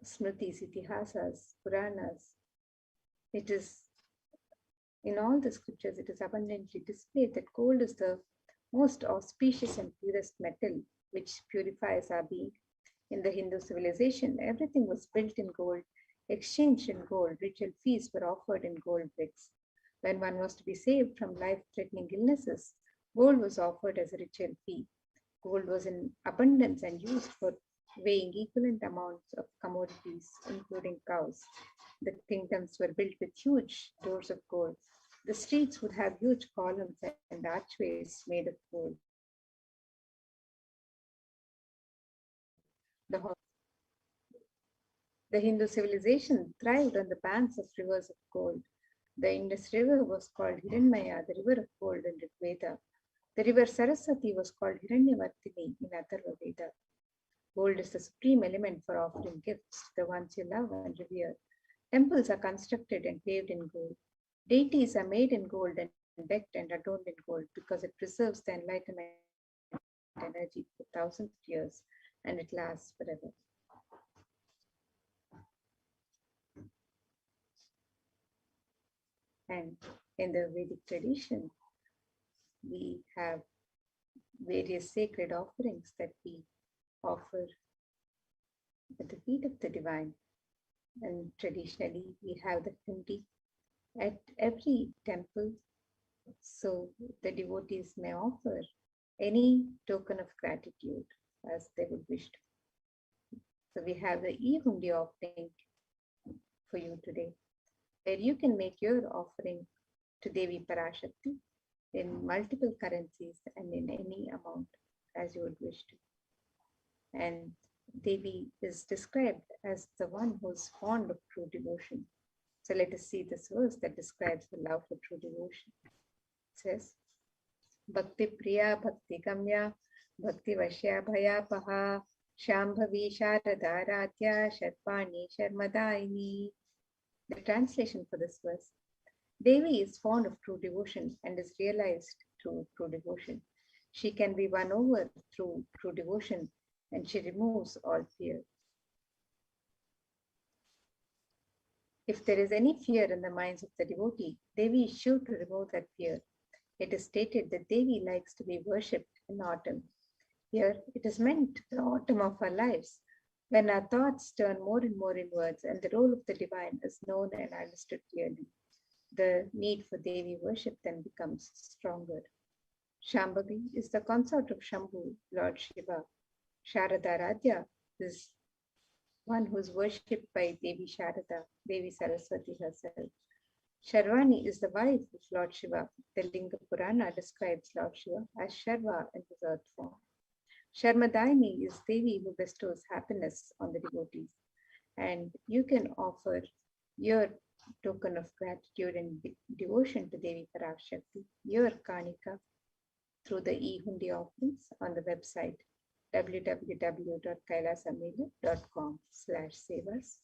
Smritis, Itihasas, Puranas. It is in all the scriptures, it is abundantly displayed that gold is the most auspicious and purest metal which purifies our being. In the Hindu civilization, everything was built in gold, exchanged in gold, ritual feasts were offered in gold bricks. When one was to be saved from life-threatening illnesses, gold was offered as a ritual fee. Gold was in abundance and used for weighing equivalent amounts of commodities, including cows. The kingdoms were built with huge doors of gold. The streets would have huge columns and archways made of gold. The Hindu civilization thrived on the banks of rivers of gold. The Indus River was called Hiranmaya, the river of gold in Rig Veda. The river Saraswati was called Hiranyavartini in Atharva Veda. Gold is the supreme element for offering gifts to the ones you love and revere. Temples are constructed and paved in gold. Deities are made in gold and decked and adorned in gold because it preserves the enlightenment energy for thousands of years and it lasts forever. And in the Vedic tradition, we have various sacred offerings that we offer at the feet of the divine. And traditionally, we have the hundi at every temple, so the devotees may offer any token of gratitude as they would wish to. So we have the e-hundi offering for you today, where you can make your offering to Devi Parashakti in multiple currencies and in any amount as you would wish to. And Devi is described as the one who is fond of true devotion. So let us see this verse that describes the love for true devotion. It says, Bhakti Priya Bhakti Gamya Bhakti Vashya Bhayapaha Shambhavi Sharada Radhya Sharpani Sharmadaini. The translation for this verse: Devi is fond of true devotion and is realized through true devotion. She can be won over through true devotion and she removes all fear. If there is any fear in the minds of the devotee, Devi is sure to remove that fear. It is stated that Devi likes to be worshipped in autumn. Here, it is meant the autumn of our lives, when our thoughts turn more and more inwards and the role of the divine is known and understood clearly. The need for Devi worship then becomes stronger. Shambhavi is the consort of Shambhu, Lord Shiva. Sharada Radhya is one who is worshipped by Devi Sharada, Devi Saraswati herself. Sharvani is the wife of Lord Shiva. The Linga Purana describes Lord Shiva as Sharva in his earth form. Sharmadaini is Devi who bestows happiness on the devotees. And you can offer your token of gratitude and devotion to Devi Parashakti, your Kanika, through the e-hundi offerings on the website www.kailasamela.com/sevas.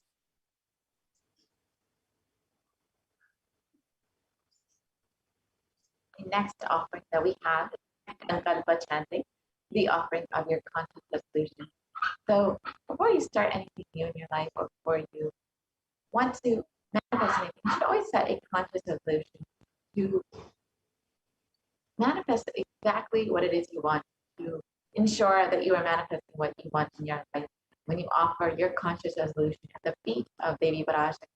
The next offering that we have is Sankalpa chanting, the offering of your conscious resolution. So before you start anything new in your life or before you want to manifest anything, you should always set a conscious resolution to manifest exactly what it is you want, to ensure that you are manifesting what you want in your life. When you offer your conscious resolution at the feet of Devi Parashakti,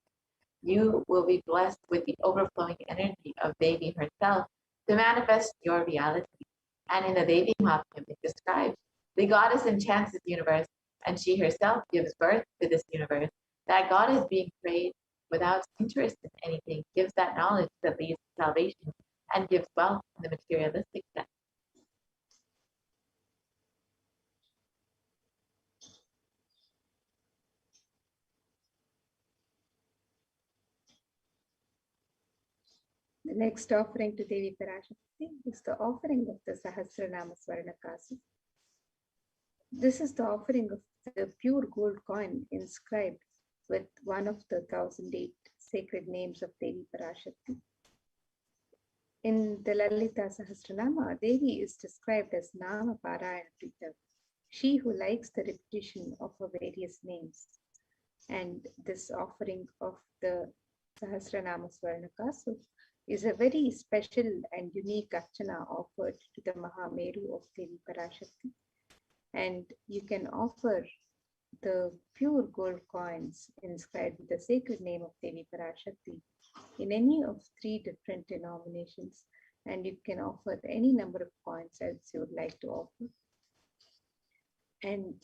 you will be blessed with the overflowing energy of Devi herself to manifest your reality. And in the Devi Mahatmya, it describes the goddess enchants this universe, and she herself gives birth to this universe. That God is being prayed without interest in anything, gives that knowledge that leads to salvation, and gives wealth in the materialistic sense. The next offering to Devi Parashakti is the offering of the Sahasranama Swarnakasa. This is the offering of the pure gold coin inscribed with one of the 1008 sacred names of Devi Parashakti. In the Lalita Sahasranama, Devi is described as Nama Parayana Prita, she who likes the repetition of her various names. And this offering of the Sahasranama Swarnakasu is a very special and unique archana offered to the Mahameru of Devi Parashakti. And you can offer the pure gold coins inscribed with the sacred name of Devi Parashakti in any of 3 different denominations, and you can offer any number of coins as you would like to offer. And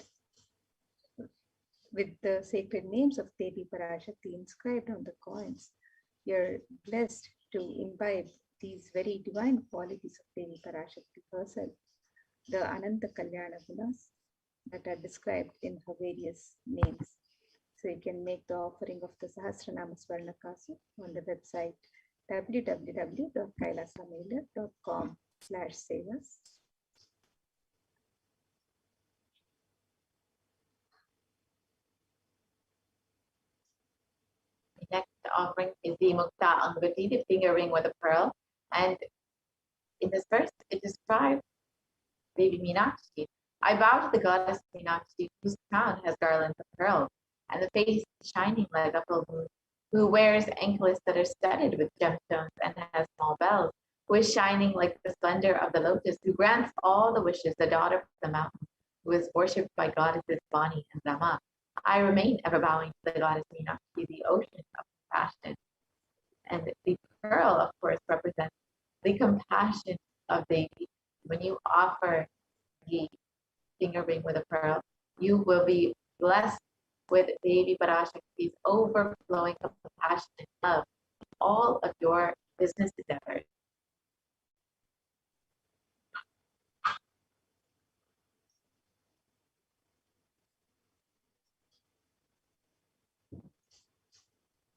with the sacred names of Devi Parashakti inscribed on the coins, you're blessed to imbibe these very divine qualities of Devi Parashakti herself, the Ananta Kalyana Gunas that are described in her various names. So you can make the offering of the Sahasranama Swarnakasu on the website www.kailasamailer.com/sevas. The next offering is the Mukta Angati, the finger ring with a pearl. And in this verse, it describes Devi Meenakshi. I bow to the goddess Meenakshi, whose crown has garlands of pearls, and the face shining like a full moon, who wears anklets that are studded with gemstones and has small bells, who is shining like the splendor of the lotus, who grants all the wishes, the daughter of the mountain, who is worshipped by goddesses Vani and Rama. I remain ever bowing to the goddess Meenakshi, the ocean of compassion. And the pearl, of course, represents the compassion of Devi. When you offer the finger ring with a pearl, you will be blessed with Devi Parashakti's overflowing of compassion and love in all of your business endeavors.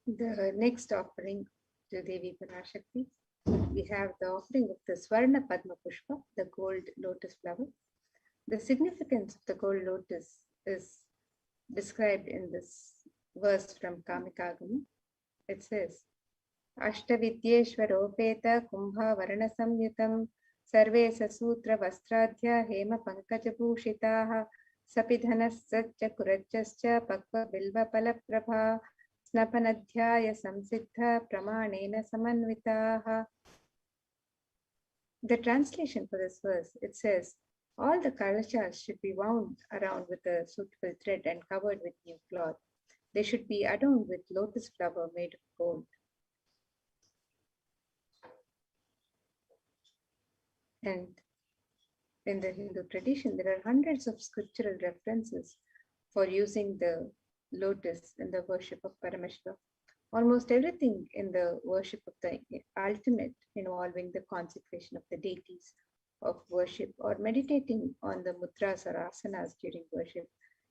The next offering to Devi Parashakti, we have the offering of the Swarna Padma Pushpa, the gold lotus flower. The significance of the gold lotus is described in this verse from Kamikagama. It says, Ashtavidyeshwaropeta kumbha varana samyutam sarve sasutra vastradhya hema pankajabhushitaha sapidhanascha kurajascha pakva bilva palaprabha snapanadhyaya samsiddha pramanena samanvitaha. The translation for this verse, it says, all the kalachas should be wound around with a suitable thread and covered with new cloth. They should be adorned with lotus flower made of gold. And in the Hindu tradition, there are hundreds of scriptural references for using the lotus in the worship of Paramashiva. Almost everything in the worship of the ultimate, involving the consecration of the deities of worship or meditating on the mudras or asanas during worship,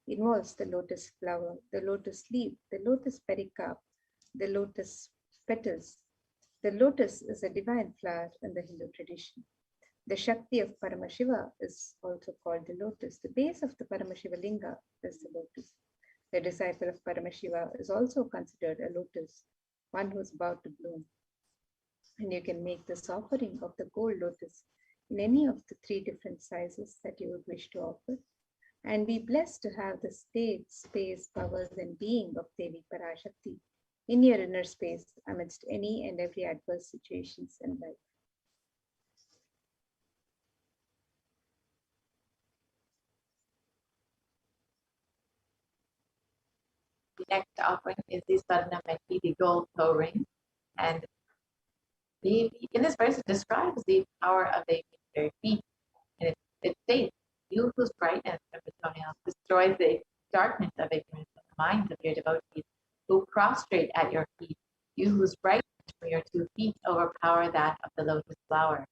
involves the lotus flower, the lotus leaf, the lotus pericarp, the lotus petals. The lotus is a divine flower in the Hindu tradition. The Shakti of Paramashiva is also called the lotus. The base of the Paramashiva linga is the lotus. The disciple of Paramashiva is also considered a lotus, one who is about to bloom. And you can make this offering of the gold lotus in any of the 3 different sizes that you would wish to offer, and be blessed to have the state, space, powers, and being of Devi Parashakti in your inner space amidst any and every adverse situations in life. The next offering is the Swarnameti, the gold toe ring. And in this verse, it describes the power of the very feet. And it states, you whose brightness of the toenails destroys the darkness of ignorance in the minds of your devotees, who prostrate at your feet, you whose brightness from your 2 feet overpower that of the lotus flower.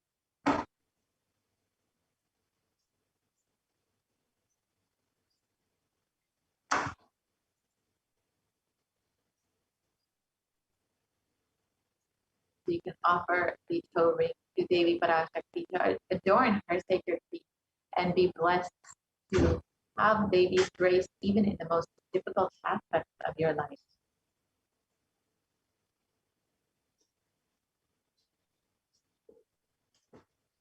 So you can offer the toe ring to Devi Parashakti to adorn her sacred feet and be blessed to have Devi's grace even in the most difficult aspects of your life.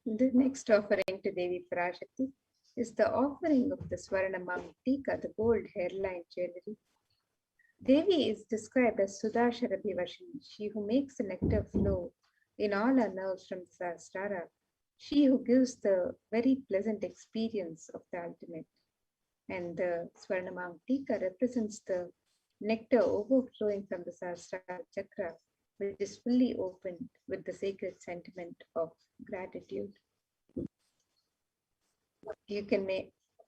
The next offering to Devi Parashakti is the offering of the Swarnamam Tika, the gold hairline jewelry. Devi is described as Sudasharabhivashini, she who makes the nectar flow in all our nerves from the Sahasrara, she who gives the very pleasant experience of the ultimate. And the Swarnamam Tika represents the nectar overflowing from the Sahasrara chakra, which is fully opened with the sacred sentiment of gratitude. You can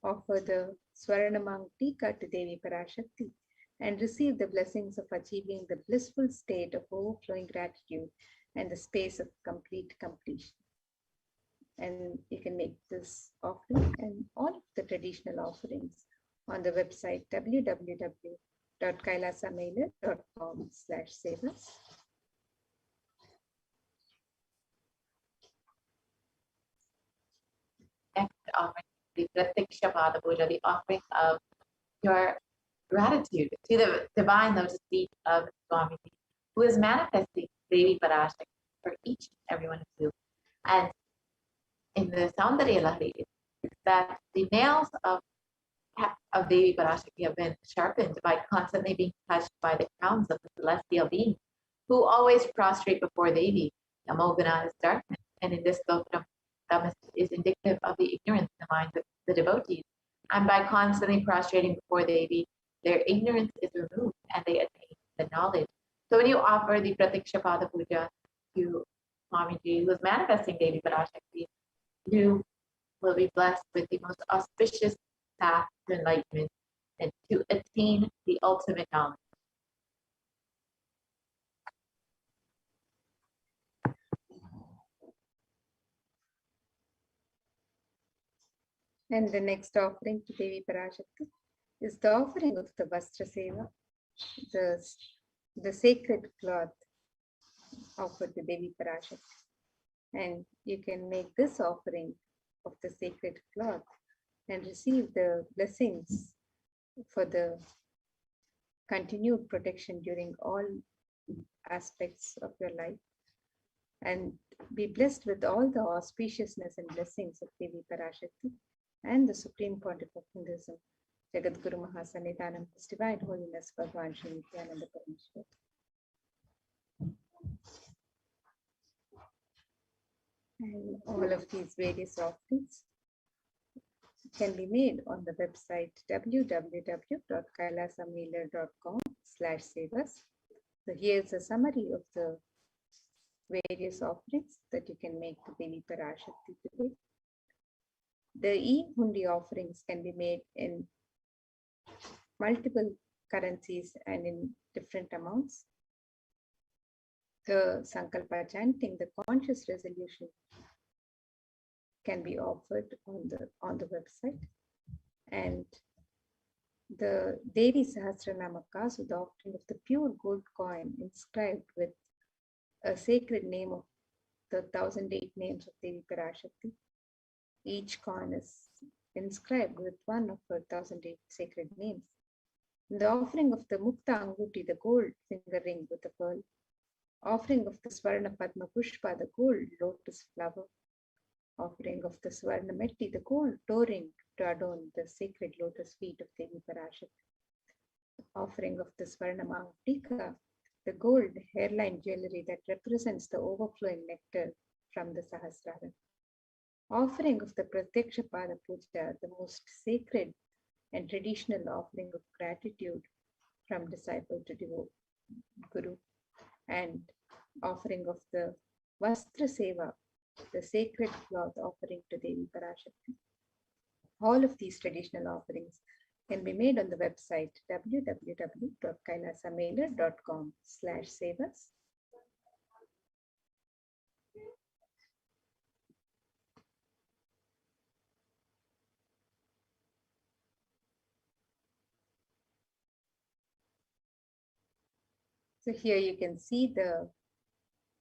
offer the Swarnamam Tika to Devi Parashakti and receive the blessings of achieving the blissful state of overflowing gratitude and the space of complete completion. And you can make this offering and all of the traditional offerings on the website www.kailasamailer.com/sevas. offering the Pratiksha Pada Puja, the offering of your gratitude to the divine lotus feet of Swami, who is manifesting Devi Parashakti for each and every one of you. And in the Saundarya Lahari, it's that the nails of Devi Parashakti have been sharpened by constantly being touched by the crowns of the celestial beings, who always prostrate before Devi. Namogana is darkness, and in this stotram, Tamas is indicative of the ignorance in the minds of the devotees. And by constantly prostrating before Devi, their ignorance is removed and they attain the knowledge. So when you offer the Pratiksha Pada Puja to Swamiji, who is manifesting Devi Parashakti, you will be blessed with the most auspicious path to enlightenment and to attain the ultimate knowledge. And the next offering to Devi Parashakti is the offering of the Vastra Seva, the sacred cloth offered to Devi Parashakti. And you can make this offering of the sacred cloth and receive the blessings for the continued protection during all aspects of your life, and be blessed with all the auspiciousness and blessings of Devi Parashakti and the Supreme Pontiff of Hinduism, Jagadguru Mahasannidhanam, His Divine Holiness Bhagwan Sri Nityananda Paramashiva. And all of these various offerings can be made on the website www.kailasamailer.com/sevas. So here's a summary of the various offerings that you can make to Devi Parashakti today. The e-hundi offerings can be made in multiple currencies and in different amounts. The Sankalpa chanting, the conscious resolution, can be offered on the website, and the Devi Sahasranamaka, so the offering of the pure gold coin inscribed with a sacred name of the 1008 names of Devi Parashakti. Each coin is inscribed with one of her 1008 sacred names. The offering of the Mukta Anguti, the gold finger ring with a pearl. Offering of the Swarna Padma Pushpa, the gold lotus flower. Offering of the Swarna Metti, the gold toe ring to adorn the sacred lotus feet of Devi Parashakti. Offering of the Swarna Mahatika, the gold hairline jewelry that represents the overflowing nectar from the Sahasrara. Offering of the Pratyaksha Pada Puja, the most sacred and traditional offering of gratitude from disciple to Guru. And offering of the Vastra Seva, the sacred cloth offering to Devi Parashakti. All of these traditional offerings can be made on the website www.kailasamailer.com/sevas. So here you can see the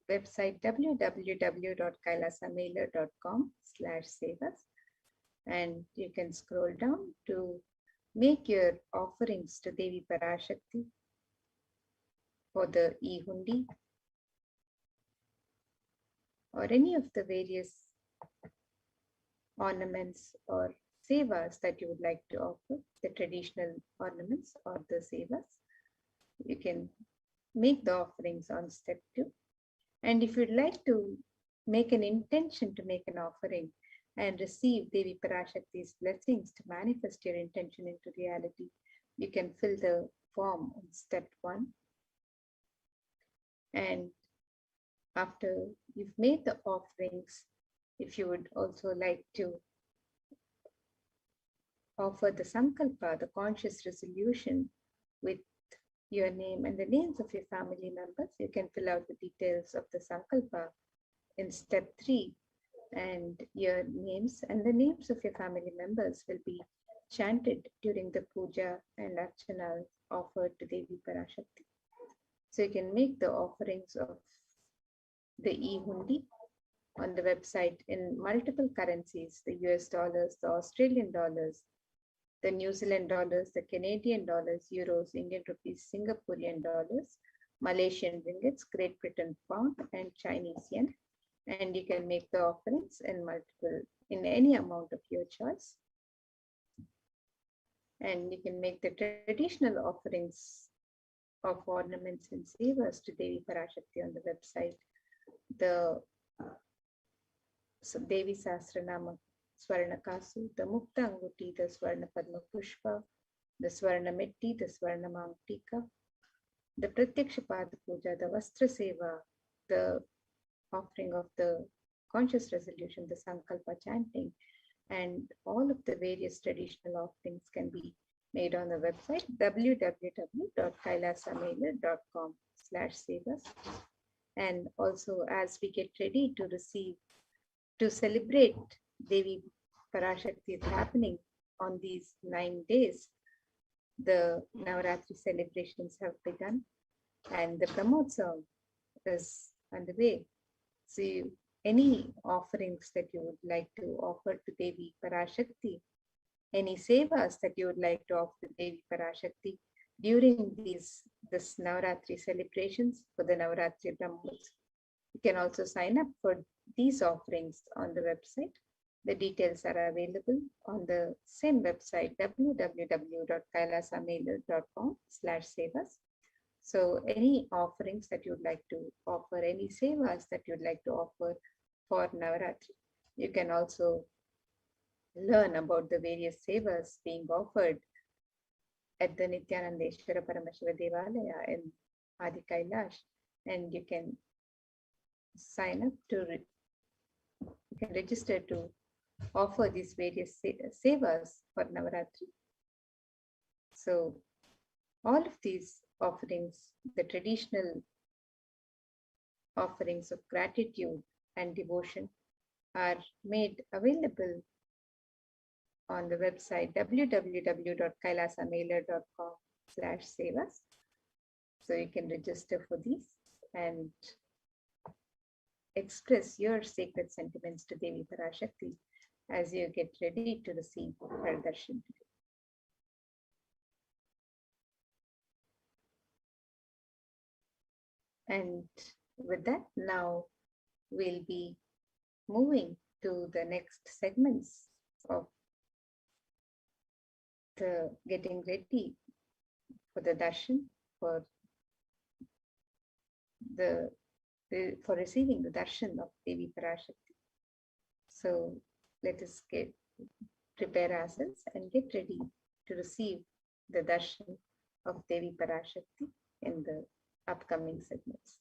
website www.kailasamailer.com/sevas, and you can scroll down to make your offerings to Devi Parashakti for the e-hundi or any of the various ornaments or sevas that you would like to offer, the traditional ornaments or the sevas. You can make the offerings on step 2. And if you'd like to make an intention to make an offering and receive Devi Parashakti's blessings to manifest your intention into reality, you can fill the form on step 1. And after you've made the offerings, if you would also like to offer the Sankalpa, the conscious resolution, with your name and the names of your family members, you can fill out the details of the Sankalpa in step 3, and your names and the names of your family members will be chanted during the puja and archana offered to Devi Parashakti. So you can make the offerings of the e-hundi on the website in multiple currencies, the US dollars, the Australian dollars, the New Zealand dollars, the Canadian dollars, euros, Indian rupees, Singaporean dollars, Malaysian ringgits, Great Britain pound, and Chinese yen. And you can make the offerings in any amount of your choice. And you can make the traditional offerings of ornaments and savers to Devi Parashakti on the website. The Devi Sahasranama Swarna Kasu, the Mukta Anguti, the Swarna Padma Pushpa, the Swarna Metti, the Swarna Mangtika, the Pratyaksha Pada Puja, the Vastra Seva, the offering of the conscious resolution, the Sankalpa chanting, and all of the various traditional offerings can be made on the website www.kailasamailer.com/savas. And also, as we get ready to celebrate Devi Parashakti is happening on these 9 days, the Navaratri celebrations have begun and the Brahmotsvam is underway. So any offerings that you would like to offer to Devi Parashakti, any sevas that you would like to offer to Devi Parashakti during this Navaratri celebrations for the Navaratri Brahmotsvam, you can also sign up for these offerings on the website. The details are available on the same website, www.kailasamailer.com/sevas. So any offerings that you'd like to offer, any sevas that you'd like to offer for Navaratri, you can also learn about the various sevas being offered at the Nityanandeshwara Paramashiva Devalaya in Adi Kailash, and you can sign up you can register to offer these various sevas for Navaratri. So all of these offerings, the traditional offerings of gratitude and devotion, are made available on the website www.kailasamailer.com/sevas. So you can register for these and express your sacred sentiments to Devi Parashakti as you get ready to receive her darshan today. And with that, now we'll be moving to the next segments of the getting ready for the darshan, for receiving the darshan of Devi Parashakti. So let us prepare ourselves and get ready to receive the darshan of Devi Parashakti in the upcoming segments.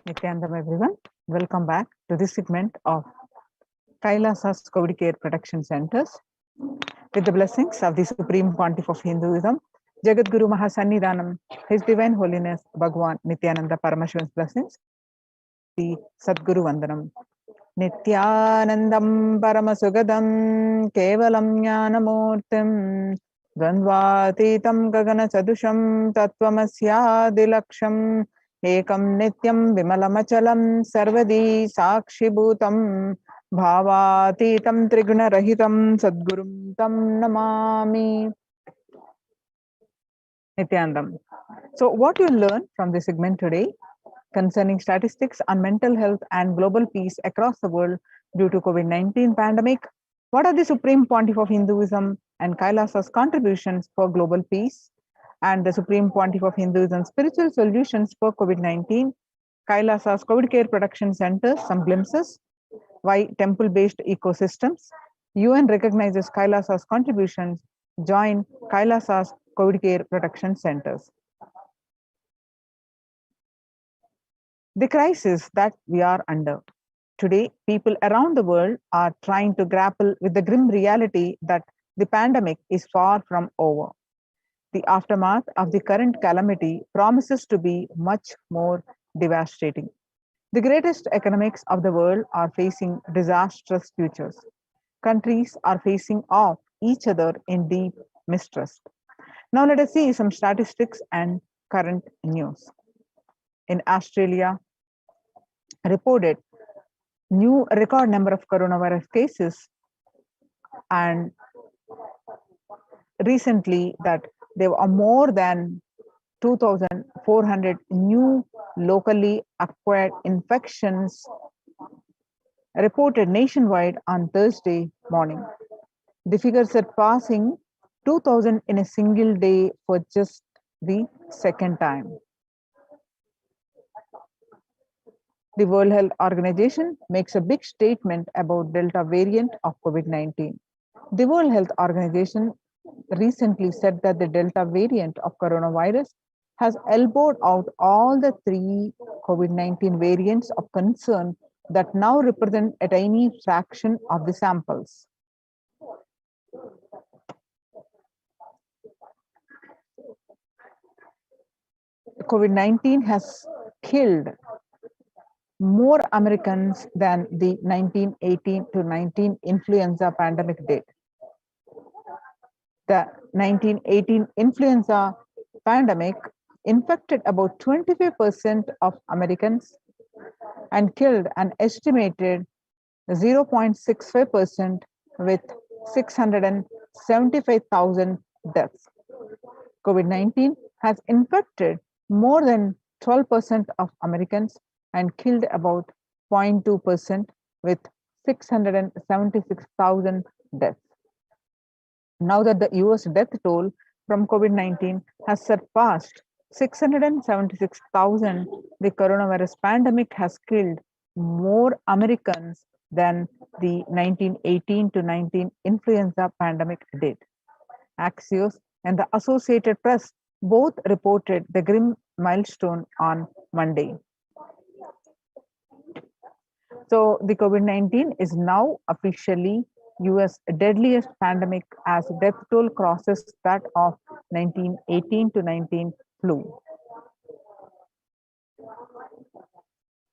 Nityanandam everyone. Welcome back to this segment of Kailasa's COVID Care Protection Centers. With the blessings of the Supreme Pontiff of Hinduism, Jagat Guru Mahasannidhanam, His Divine Holiness Bhagwan Nityananda Paramashiva's blessings, the Sadguru Vandanam. Nityanandam Paramasugadam Kevalam Jnanamurtim Dvandvatitam Gagana Chadusham Tattvamasya Dilaksham Ekam Nityam Vimalamachalam Sarvadi Sakshibhutam Bhavatitam Triguna Rahitam Sadgurum Tam Namami. Nityanandam. So what you learn from this segment today concerning statistics on mental health and global peace across the world due to COVID-19 pandemic? What are the Supreme Pontiff of Hinduism and Kailasa's contributions for global peace? And the Supreme Pontiff of Hinduism spiritual solutions for COVID-19? Kailasa's COVID Care Protection Centers, some glimpses. Why temple-based ecosystems? UN recognizes Kailasa's contributions. Join Kailasa's COVID Care Protection Centers. The crisis that we are under. Today, people around the world are trying to grapple with the grim reality that the pandemic is far from over. The aftermath of the current calamity promises to be much more devastating. The greatest economics of the world are facing disastrous futures. Countries are facing off each other in deep mistrust. Now let us see some statistics and current news. In Australia, reported new record number of coronavirus cases, and recently that there are more than 2,400 new locally acquired infections reported nationwide on Thursday morning. The figure surpassing 2,000 in a single day for just the second time. The World Health Organization makes a big statement about Delta variant of COVID-19. The World Health Organization recently said that the Delta variant of coronavirus has elbowed out all the three COVID-19 variants of concern that now represent a tiny fraction of the samples. COVID-19 has killed more Americans than the 1918 to 19 influenza pandemic did. The 1918 influenza pandemic infected about 25% of Americans and killed an estimated 0.65% with 675,000 deaths. COVID-19 has infected more than 12% of Americans and killed about 0.2% with 676,000 deaths. Now that the US death toll from COVID-19 has surpassed 676,000, the coronavirus pandemic has killed more Americans than the 1918 to 19 influenza pandemic did. Axios and the Associated Press both reported the grim milestone on Monday. So the COVID-19 is now officially US deadliest pandemic as death toll crosses that of 1918 to 19 flu.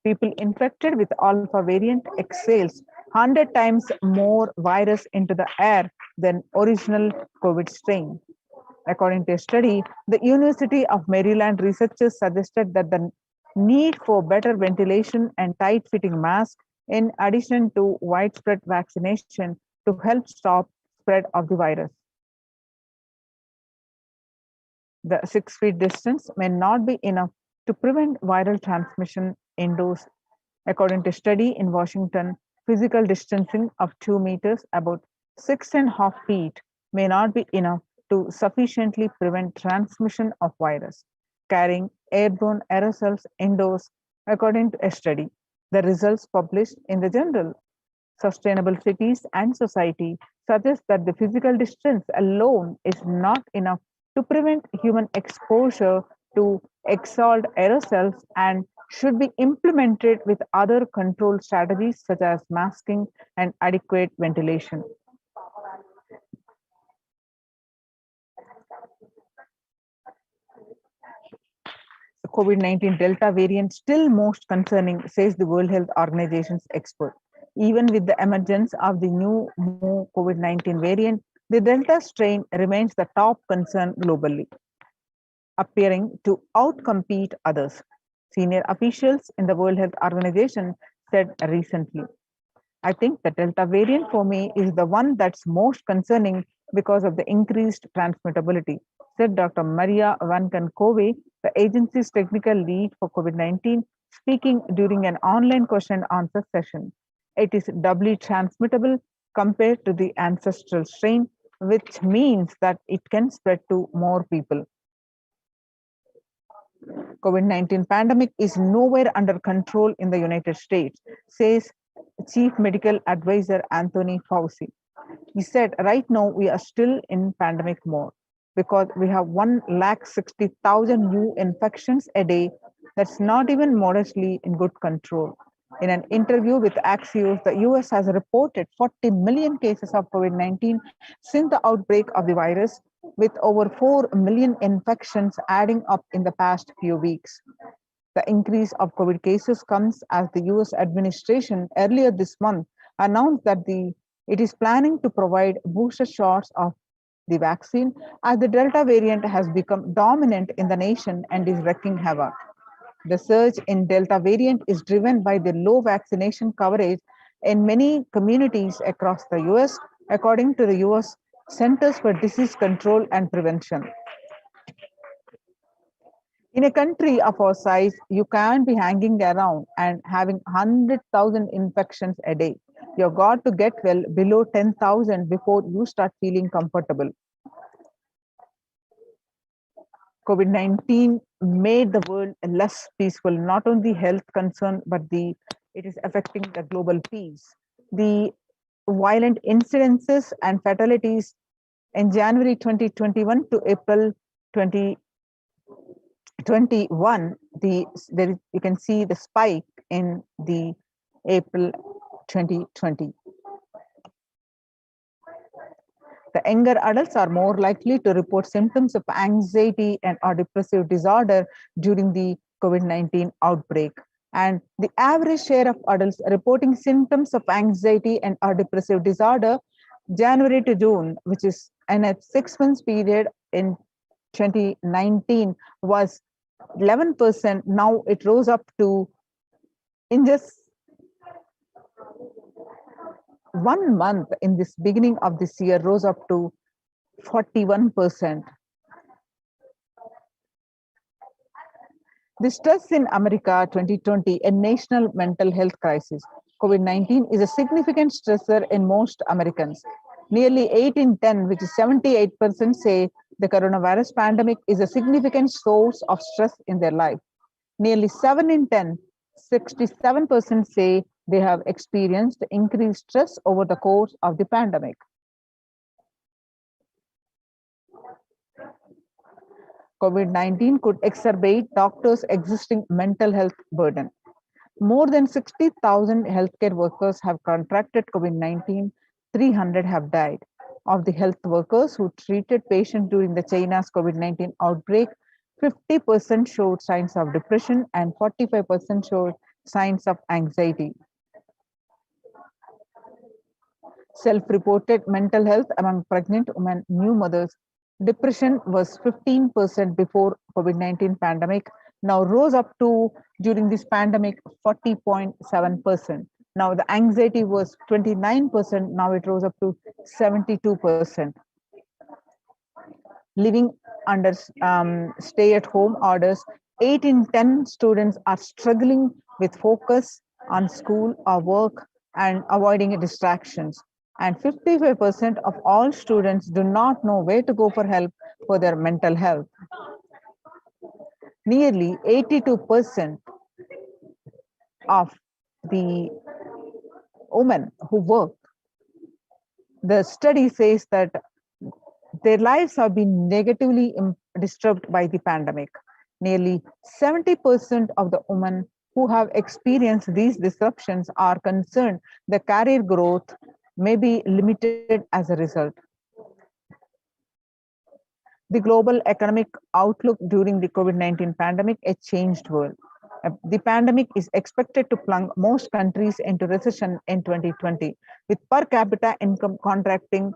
People infected with alpha variant exhales 100 times more virus into the air than original COVID strain. According to a study, the University of Maryland researchers suggested that the need for better ventilation and tight-fitting masks, in addition to widespread vaccination, to help stop spread of the virus. The 6 feet distance may not be enough to prevent viral transmission indoors. According to a study in Washington, physical distancing of 2 meters, about 6.5 feet, may not be enough to sufficiently prevent transmission of virus carrying airborne aerosols indoors, according to a study. The results published in the journal Sustainable Cities and Society suggest that the physical distance alone is not enough to prevent human exposure to exhaled aerosols and should be implemented with other control strategies such as masking and adequate ventilation. The COVID-19 Delta variant still most concerning, says the World Health Organization's expert. Even with the emergence of the new COVID-19 variant, the Delta strain remains the top concern globally, appearing to outcompete others, senior officials in the World Health Organization said recently. I think the Delta variant for me is the one that's most concerning because of the increased transmittability, said Dr. Maria Vankankove, the agency's technical lead for COVID-19, speaking during an online question and answer session. It is doubly transmittable compared to the ancestral strain, which means that it can spread to more people. COVID-19 pandemic is nowhere under control in the United States, says Chief Medical Advisor Anthony Fauci. He said, right now we are still in pandemic mode because we have 160,000 new infections a day. That's not even modestly in good control. In an interview with Axios, the US has reported 40 million cases of COVID-19 since the outbreak of the virus, with over 4 million infections adding up in the past few weeks. The increase of COVID cases comes as the US administration earlier this month announced that it is planning to provide booster shots of the vaccine as the Delta variant has become dominant in the nation and is wreaking havoc. The surge in Delta variant is driven by the low vaccination coverage in many communities across the US, according to the US Centers for Disease Control and Prevention. In a country of our size, you can't be hanging around and having 100,000 infections a day. You've got to get well below 10,000 before you start feeling comfortable. COVID-19 made the world less peaceful, not only health concern, but it is affecting the global peace. The violent incidences and fatalities in January 2021 to April 2021, you can see the spike in the April 2020. The younger adults are more likely to report symptoms of anxiety and or depressive disorder during the COVID-19 outbreak. And the average share of adults reporting symptoms of anxiety and or depressive disorder January to June, which is in a 6 months period in 2019, was 11%. Now it rose up to, in just 1 month in this beginning of this year, rose up to 41%. The stress in America 2020, a national mental health crisis. COVID-19 is a significant stressor in most Americans. Nearly 8 in 10, which is 78%, say the coronavirus pandemic is a significant source of stress in their life. Nearly 7 in 10, 67% say they have experienced increased stress over the course of the pandemic. COVID-19 could exacerbate doctors' existing mental health burden. More than 60,000 healthcare workers have contracted COVID-19, 300 have died. Of the health workers who treated patients during the China's COVID-19 outbreak, 50% showed signs of depression and 45% showed signs of anxiety. Self-reported mental health among pregnant women, new mothers. Depression was 15% before COVID-19 pandemic, now rose up to, during this pandemic, 40.7%. Now the anxiety was 29%, now it rose up to 72%. Living under stay-at-home orders, 8 in 10 students are struggling with focus on school or work and avoiding distractions. And 55% of all students do not know where to go for help for their mental health. Nearly 82% of the women who work, the study says that their lives have been negatively disturbed by the pandemic. Nearly 70% of the women who have experienced these disruptions are concerned the career growth may be limited as a result. The global economic outlook during the COVID-19 pandemic, a changed world. The pandemic is expected to plunge most countries into recession in 2020, with per capita income contracting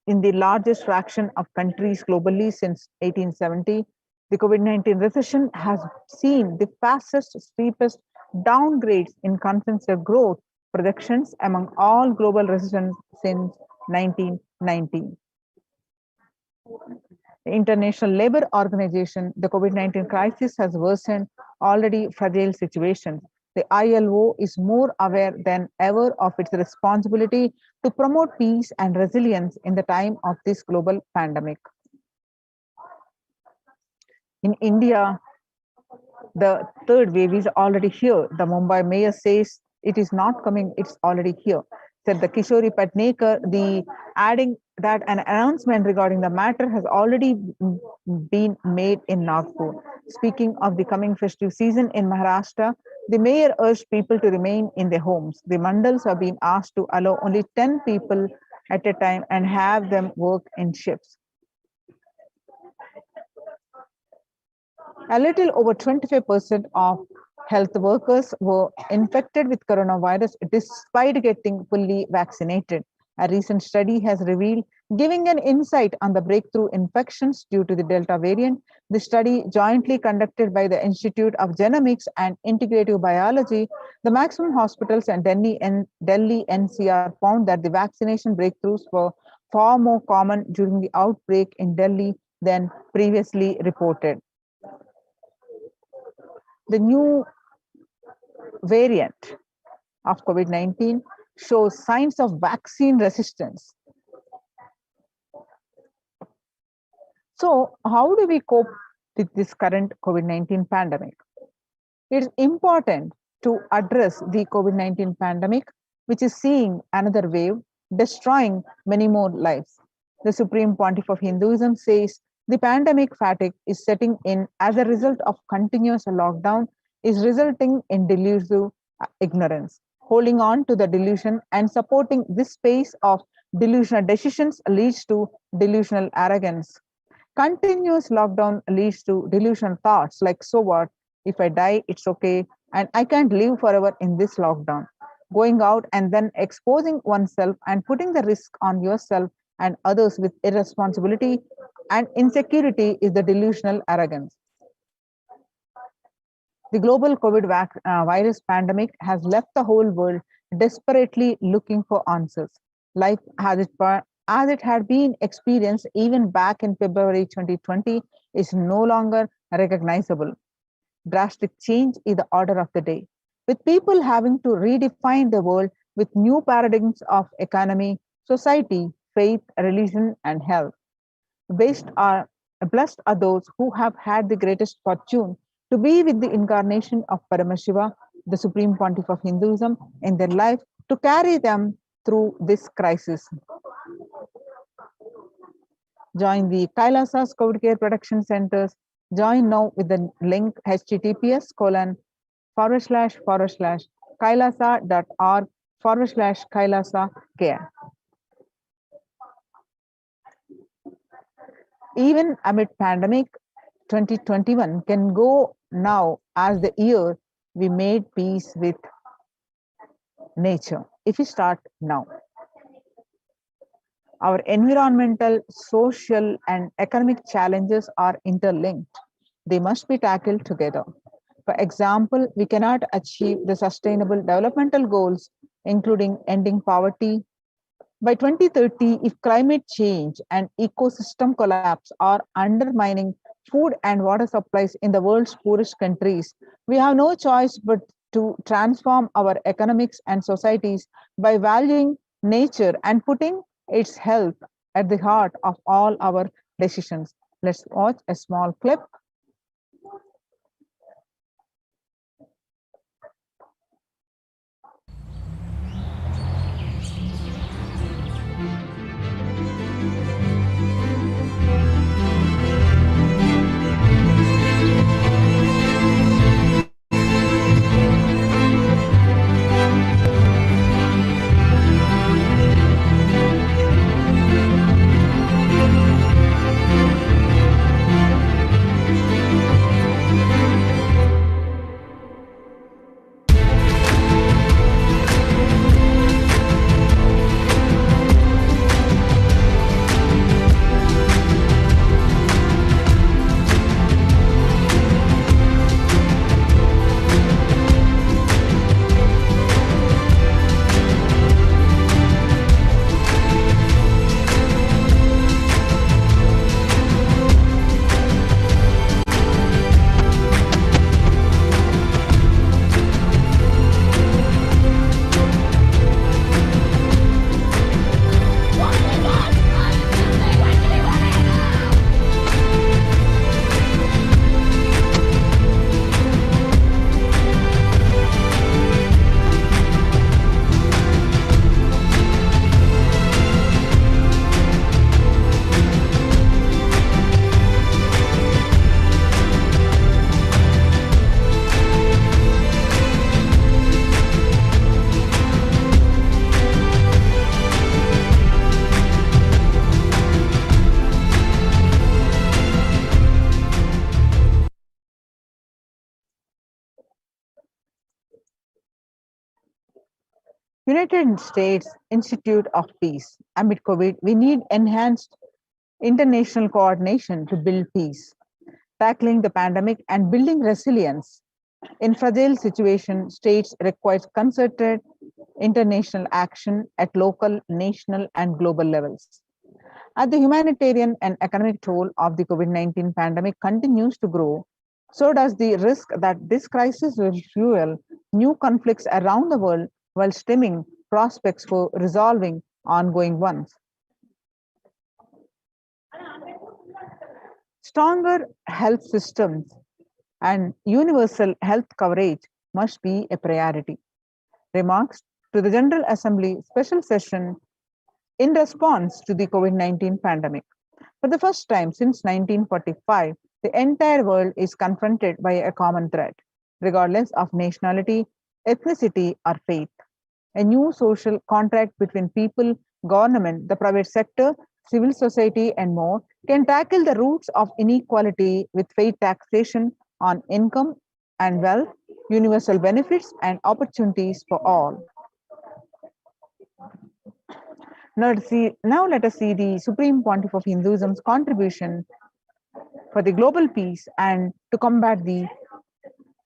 in the largest fraction of countries globally since 1870. The COVID-19 recession has seen the fastest, steepest downgrades in consensus growth projections among all global recessions since 1990. The International Labour Organization, the COVID-19 crisis has worsened already fragile situations. The ILO is more aware than ever of its responsibility to promote peace and resilience in the time of this global pandemic. In India, the third wave is already here. The Mumbai mayor says it is not coming, it's already here. Said the Kishori Patnekar, adding that an announcement regarding the matter has already been made in Nagpur. Speaking of the coming festive season in Maharashtra, the mayor urged people to remain in their homes. The mandals have been asked to allow only 10 people at a time and have them work in shifts. A little over 25% of health workers were infected with coronavirus despite getting fully vaccinated. A recent study has revealed, giving an insight on the breakthrough infections due to the Delta variant. The study, jointly conducted by the Institute of Genomics and Integrative Biology, the maximum hospitals and Delhi NCR found that the vaccination breakthroughs were far more common during the outbreak in Delhi than previously reported. The new variant of COVID-19 shows signs of vaccine resistance. So, how do we cope with this current COVID-19 pandemic? It is important to address the COVID-19 pandemic, which is seeing another wave, destroying many more lives. The Supreme Pontiff of Hinduism says the pandemic fatigue is setting in as a result of continuous lockdown is resulting in delusive ignorance. Holding on to the delusion and supporting this space of delusional decisions leads to delusional arrogance. Continuous lockdown leads to delusional thoughts like, so what? If I die, it's okay, and I can't live forever in this lockdown. Going out and then exposing oneself and putting the risk on yourself and others with irresponsibility and insecurity is the delusional arrogance. The global COVID virus pandemic has left the whole world desperately looking for answers. Life as it had been experienced even back in February 2020 is no longer recognizable. Drastic change is the order of the day, with people having to redefine the world with new paradigms of economy, society, faith, religion, and health. Blessed are those who have had the greatest fortune to be with the incarnation of Paramashiva, the Supreme Pontiff of Hinduism, in their life to carry them through this crisis. Join the Kailasa's COVID Care Protection Centers. Join now with the link https://kailasa.org/Kailasa care. Even amid pandemic, 2021 can go now as the year we made peace with nature. If we start now, our environmental, social, and economic challenges are interlinked. They must be tackled together. For example, we cannot achieve the sustainable developmental goals, including ending poverty, by 2030, if climate change and ecosystem collapse are undermining food and water supplies in the world's poorest countries, we have no choice but to transform our economics and societies by valuing nature and putting its health at the heart of all our decisions. Let's watch a small clip. United States Institute of Peace. Amid COVID, we need enhanced international coordination to build peace, tackling the pandemic and building resilience. In fragile situations, states require concerted international action at local, national, and global levels. As the humanitarian and economic toll of the COVID-19 pandemic continues to grow, so does the risk that this crisis will fuel new conflicts around the world while stemming prospects for resolving ongoing ones. Stronger health systems and universal health coverage must be a priority. Remarks to the General Assembly special session in response to the COVID-19 pandemic. For the first time since 1945, the entire world is confronted by a common threat, regardless of nationality, ethnicity, or faith. A new social contract between people, government, the private sector, civil society, and more can tackle the roots of inequality with fair taxation on income and wealth, universal benefits, and opportunities for all. Now let us see the Supreme Pontiff of Hinduism's contribution for the global peace and to combat the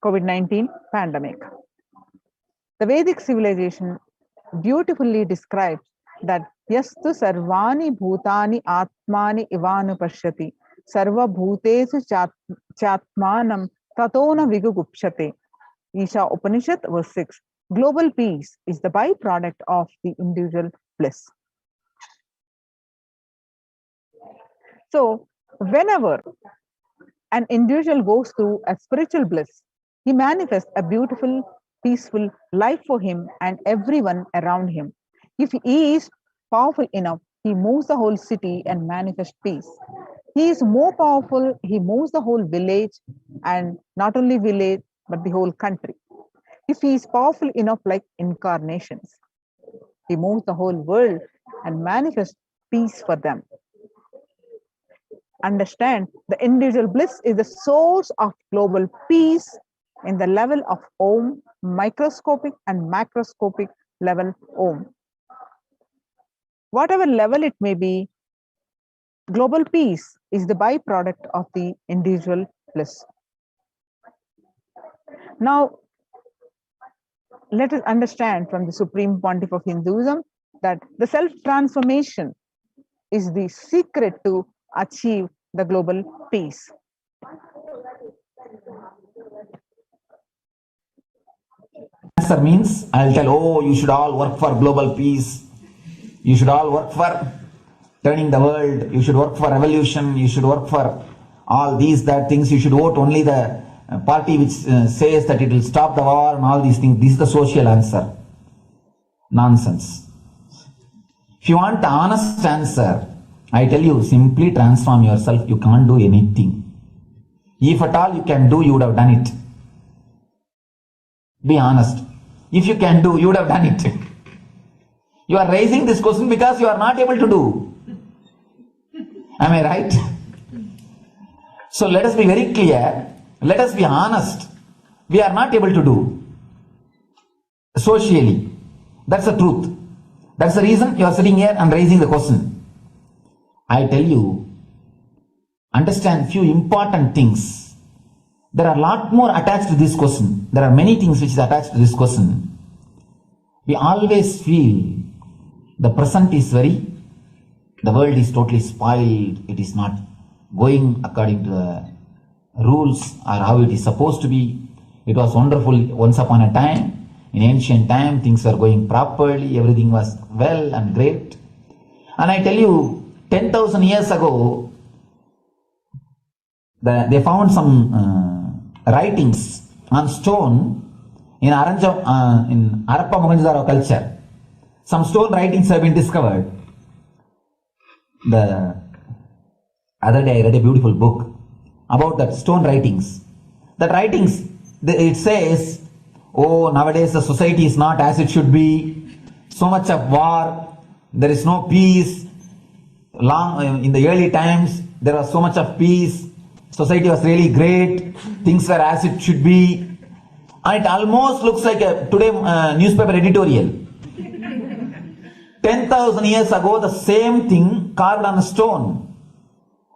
COVID-19 pandemic. The Vedic civilization beautifully describes that yastu sarvani bhutani atmani ivanu pashyati sarva bhutesu chatmanam tatona vigugupshate. Isha Upanishad verse 6. Global peace is the byproduct of the individual bliss. So, whenever an individual goes through a spiritual bliss, he manifests a beautiful, peaceful life for him and everyone around him. If he is powerful enough, he moves the whole city and manifests peace. He is more powerful, he moves the whole village, and not only village, but the whole country. If he is powerful enough like incarnations, he moves the whole world and manifests peace for them. Understand, the individual bliss is the source of global peace in the level of Om, microscopic and macroscopic level Om. Whatever level it may be, global peace is the byproduct of the individual bliss. Now, let us understand from the Supreme Pontiff of Hinduism that the self-transformation is the secret to achieve the global peace. Answer means I'll tell, oh, you should all work for global peace. You should all work for turning the world. You should work for revolution. You should work for all these, that things. You should vote only the party which says that it will stop the war and all these things. This is the social answer. Nonsense. If you want the honest answer, I tell you, simply transform yourself. You can't do anything. If at all you can do, you would have done it. Be honest. If you can do, you would have done it. You are raising this question because you are not able to do. Am I right? So let us be very clear. Let us be honest. We are not able to do. Socially. That's the truth. That's the reason you are sitting here and raising the question. I tell you, understand few important things. There are a lot more attached to this question. There are many things which is attached to this question. We always feel the present is the world is totally spoiled. It is not going according to the rules or how it is supposed to be. It was wonderful once upon a time. In ancient time, things were going properly. Everything was well and great. And I tell you, 10,000 years ago, they found some writings on stone in Harappa Mohenjo-daro culture. Some stone writings have been discovered. The other day I read a beautiful book about that stone writings. That writings, it says, oh, nowadays the society is not as it should be. So much of war, there is no peace. In the early times, there was so much of peace. Society was really great. Things were as it should be. And it almost looks like a today newspaper editorial. 10,000 years ago, the same thing carved on a stone.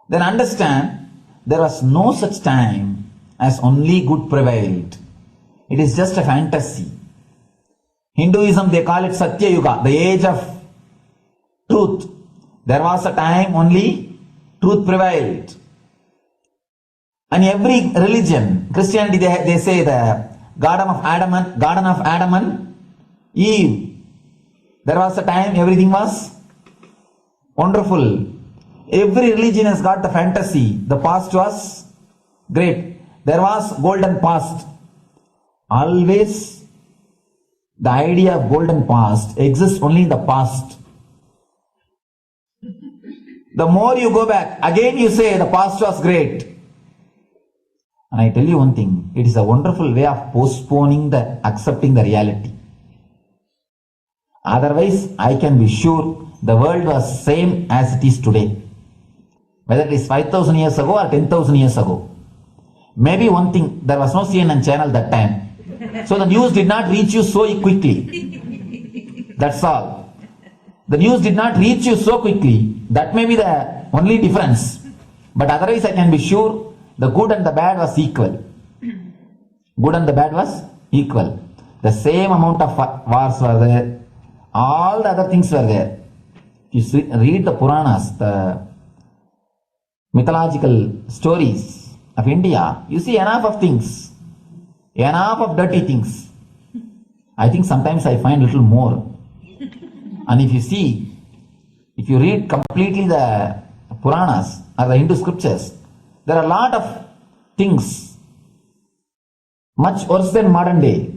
Then understand, there was no such time as only good prevailed. It is just a fantasy. Hinduism, they call it Satya Yuga, the age of truth. There was a time only truth prevailed. And every religion, Christianity, they say the Garden of Adam and Eve. There was a time everything was wonderful. Every religion has got the fantasy. The past was great. There was golden past. Always the idea of golden past exists only in the past. The more you go back, again you say the past was great. And I tell you one thing, it is a wonderful way of postponing accepting the reality. Otherwise, I can be sure the world was same as it is today. Whether it is 5,000 years ago or 10,000 years ago. Maybe one thing, there was no CNN channel that time. So the news did not reach you so quickly. That's all. The news did not reach you so quickly. That may be the only difference. But otherwise, I can be sure the good and the bad was equal. Good and the bad was equal. The same amount of wars were there. All the other things were there. You read the Puranas, the mythological stories of India, you see enough of things. Enough of dirty things. I think sometimes I find a little more. And if you read completely the Puranas or the Hindu scriptures, there are a lot of things much worse than modern day.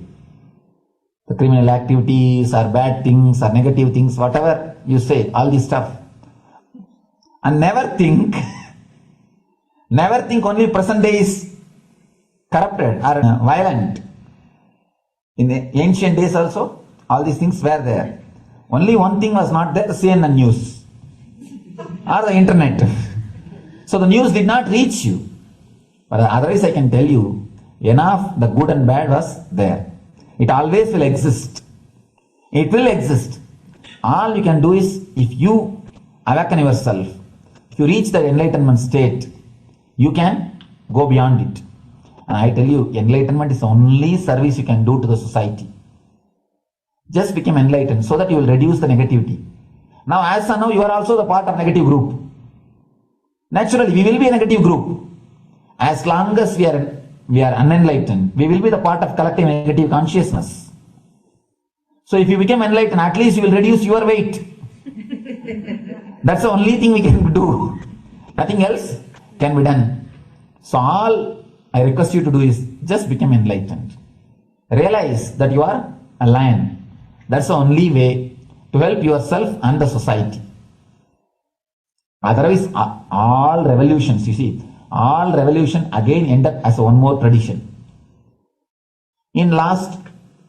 The criminal activities or bad things or negative things, whatever you say, all this stuff. And never think only present day is corrupted or violent. In the ancient days also, all these things were there. Only one thing was not there, the CNN news or the internet. So the news did not reach you. But otherwise I can tell you, enough the good and bad was there. It always will exist. It will exist. All you can do is, if you awaken yourself, if you reach the enlightenment state, you can go beyond it. And I tell you, enlightenment is the only service you can do to the society. Just become enlightened so that you will reduce the negativity. Now, as of now, you are also the part of negative group. Naturally, we will be a negative group. As long as we are unenlightened, we will be the part of collective negative consciousness. So if you become enlightened, at least you will reduce your weight. That's the only thing we can do. Nothing else can be done. So all I request you to do is just become enlightened. Realize that you are a lion. That's the only way to help yourself and the society. Otherwise, all revolutions, you see, all revolution again end up as one more tradition. In last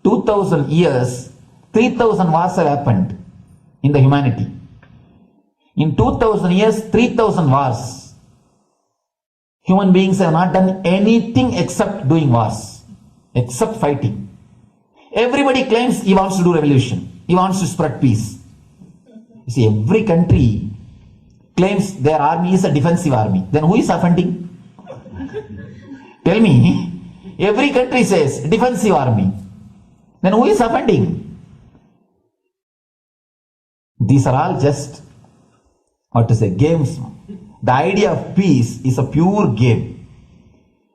2000 years, 3000 wars have happened in the humanity. In 2000 years, 3000 wars. Human beings have not done anything except doing wars, except fighting. Everybody claims he wants to do revolution. He wants to spread peace. You see, every country claims their army is a defensive army. Then who is offending? Tell me. Every country says defensive army. Then who is offending? These are all just, games. The idea of peace is a pure game.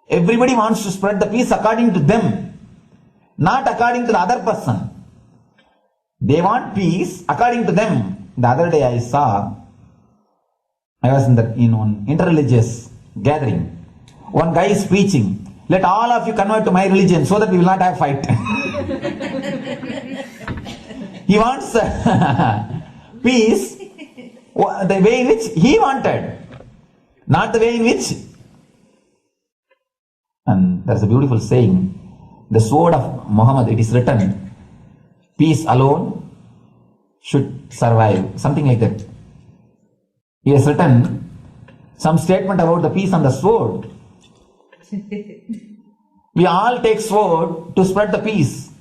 Everybody wants to spread the peace according to them, not according to the other person. They want peace according to them. The other day I was in one interreligious gathering. One guy is preaching, let all of you convert to my religion so that we will not have fight. He wants peace the way in which he wanted, not the way in which. And there's a beautiful saying, the sword of Muhammad, it is written, peace alone should survive, something like that. He has written some statement about the peace on the sword. We all take sword to spread the peace.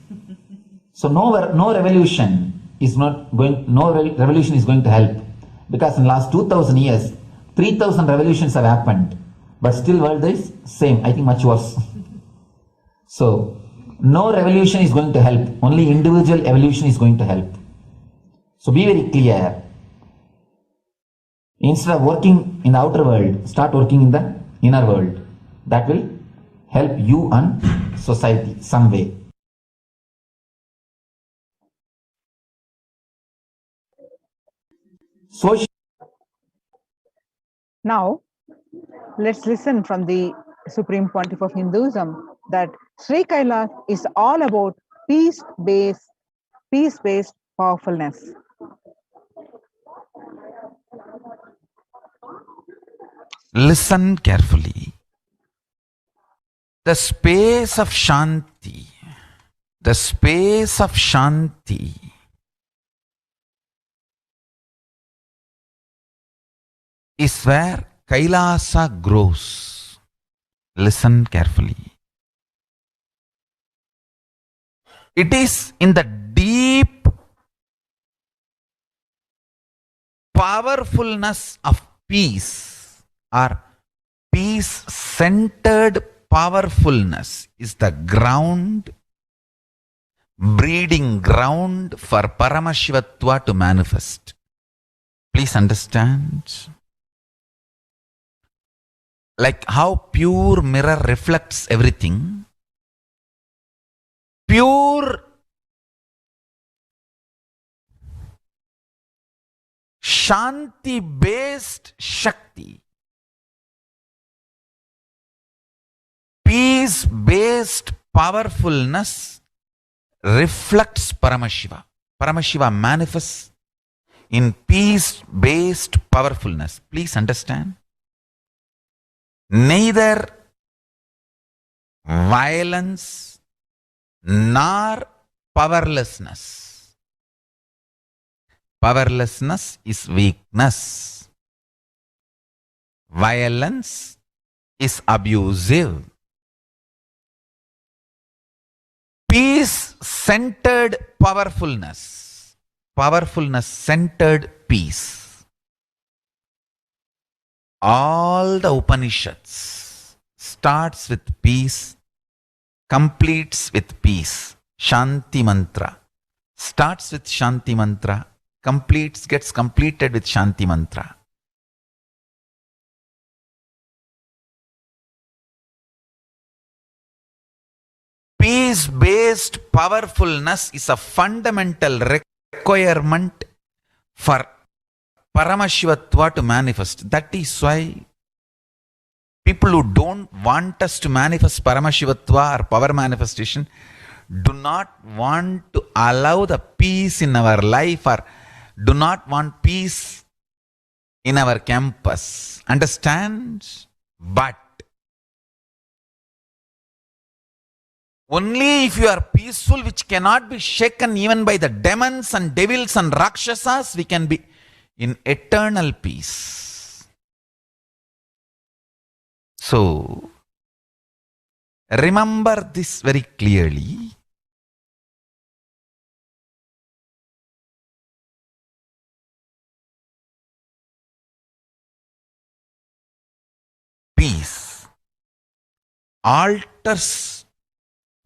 So no revolution, is not going, no revolution is going to help. Because in the last 2000 years, 3000 revolutions have happened. But still world is same, I think much worse. So, no revolution is going to help. Only individual evolution is going to help. So be very clear. Instead of working in the outer world, start working in the inner world. That will help you and society some way. Social. Now, let's listen from the Supreme Pontiff of Hinduism that Sri Kailash is all about peace-based powerfulness. Listen carefully. The space of Shanti, is where Kailasa grows. Listen carefully. It is in the deep powerfulness of peace, or peace-centered powerfulness is the ground, breeding ground for Paramashivatva to manifest. Please understand. Like how pure mirror reflects everything, pure Shanti-based Shakti, peace-based powerfulness reflects Paramashiva. Paramashiva manifests in peace-based powerfulness. Please understand. Neither violence nor powerlessness. Powerlessness is weakness. Violence is abusive. Peace-centered powerfulness. Powerfulness-centered peace. All the Upanishads starts with peace, completes with peace. Shanti mantra starts with Shanti mantra, gets completed with Shanti mantra. Peace-based powerfulness is a fundamental requirement for Paramashivatva to manifest. That is why people who don't want us to manifest Paramashivatva or power manifestation do not want to allow the peace in our life, or do not want peace in our campus. Understand? But only if you are peaceful, which cannot be shaken even by the demons and devils and rakshasas, we can be in eternal peace. So, remember this very clearly. Peace alters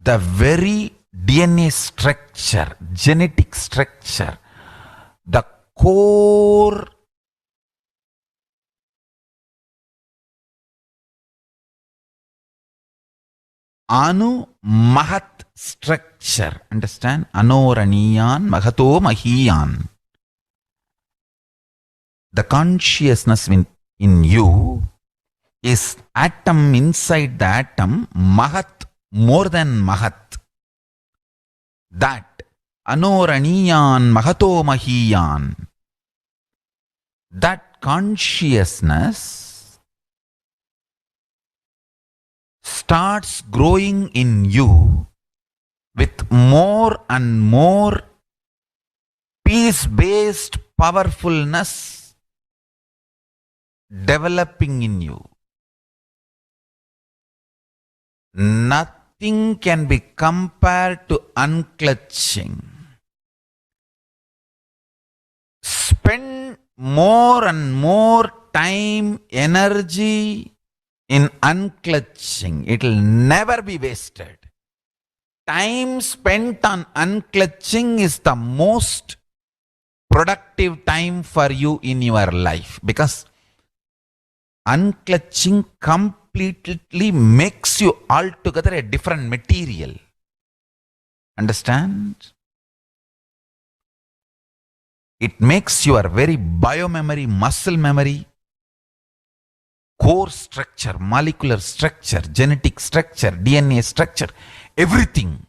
the very DNA structure, genetic structure, the core Anu Mahat structure. Understand? Anoraniyan Mahato Mahiyan. The consciousness in you is atom inside the atom, Mahat, more than Mahat. That Anoraniyan Mahato Mahiyan. That consciousness starts growing in you with more and more peace-based powerfulness developing in you. Nothing can be compared to unclutching. more and more time, energy in unclutching. It will never be wasted. Time spent on unclutching is the most productive time for you in your life, because unclutching completely makes you altogether a different material. Understand? It makes your very biomemory, muscle memory, core structure, molecular structure, genetic structure, DNA structure, everything.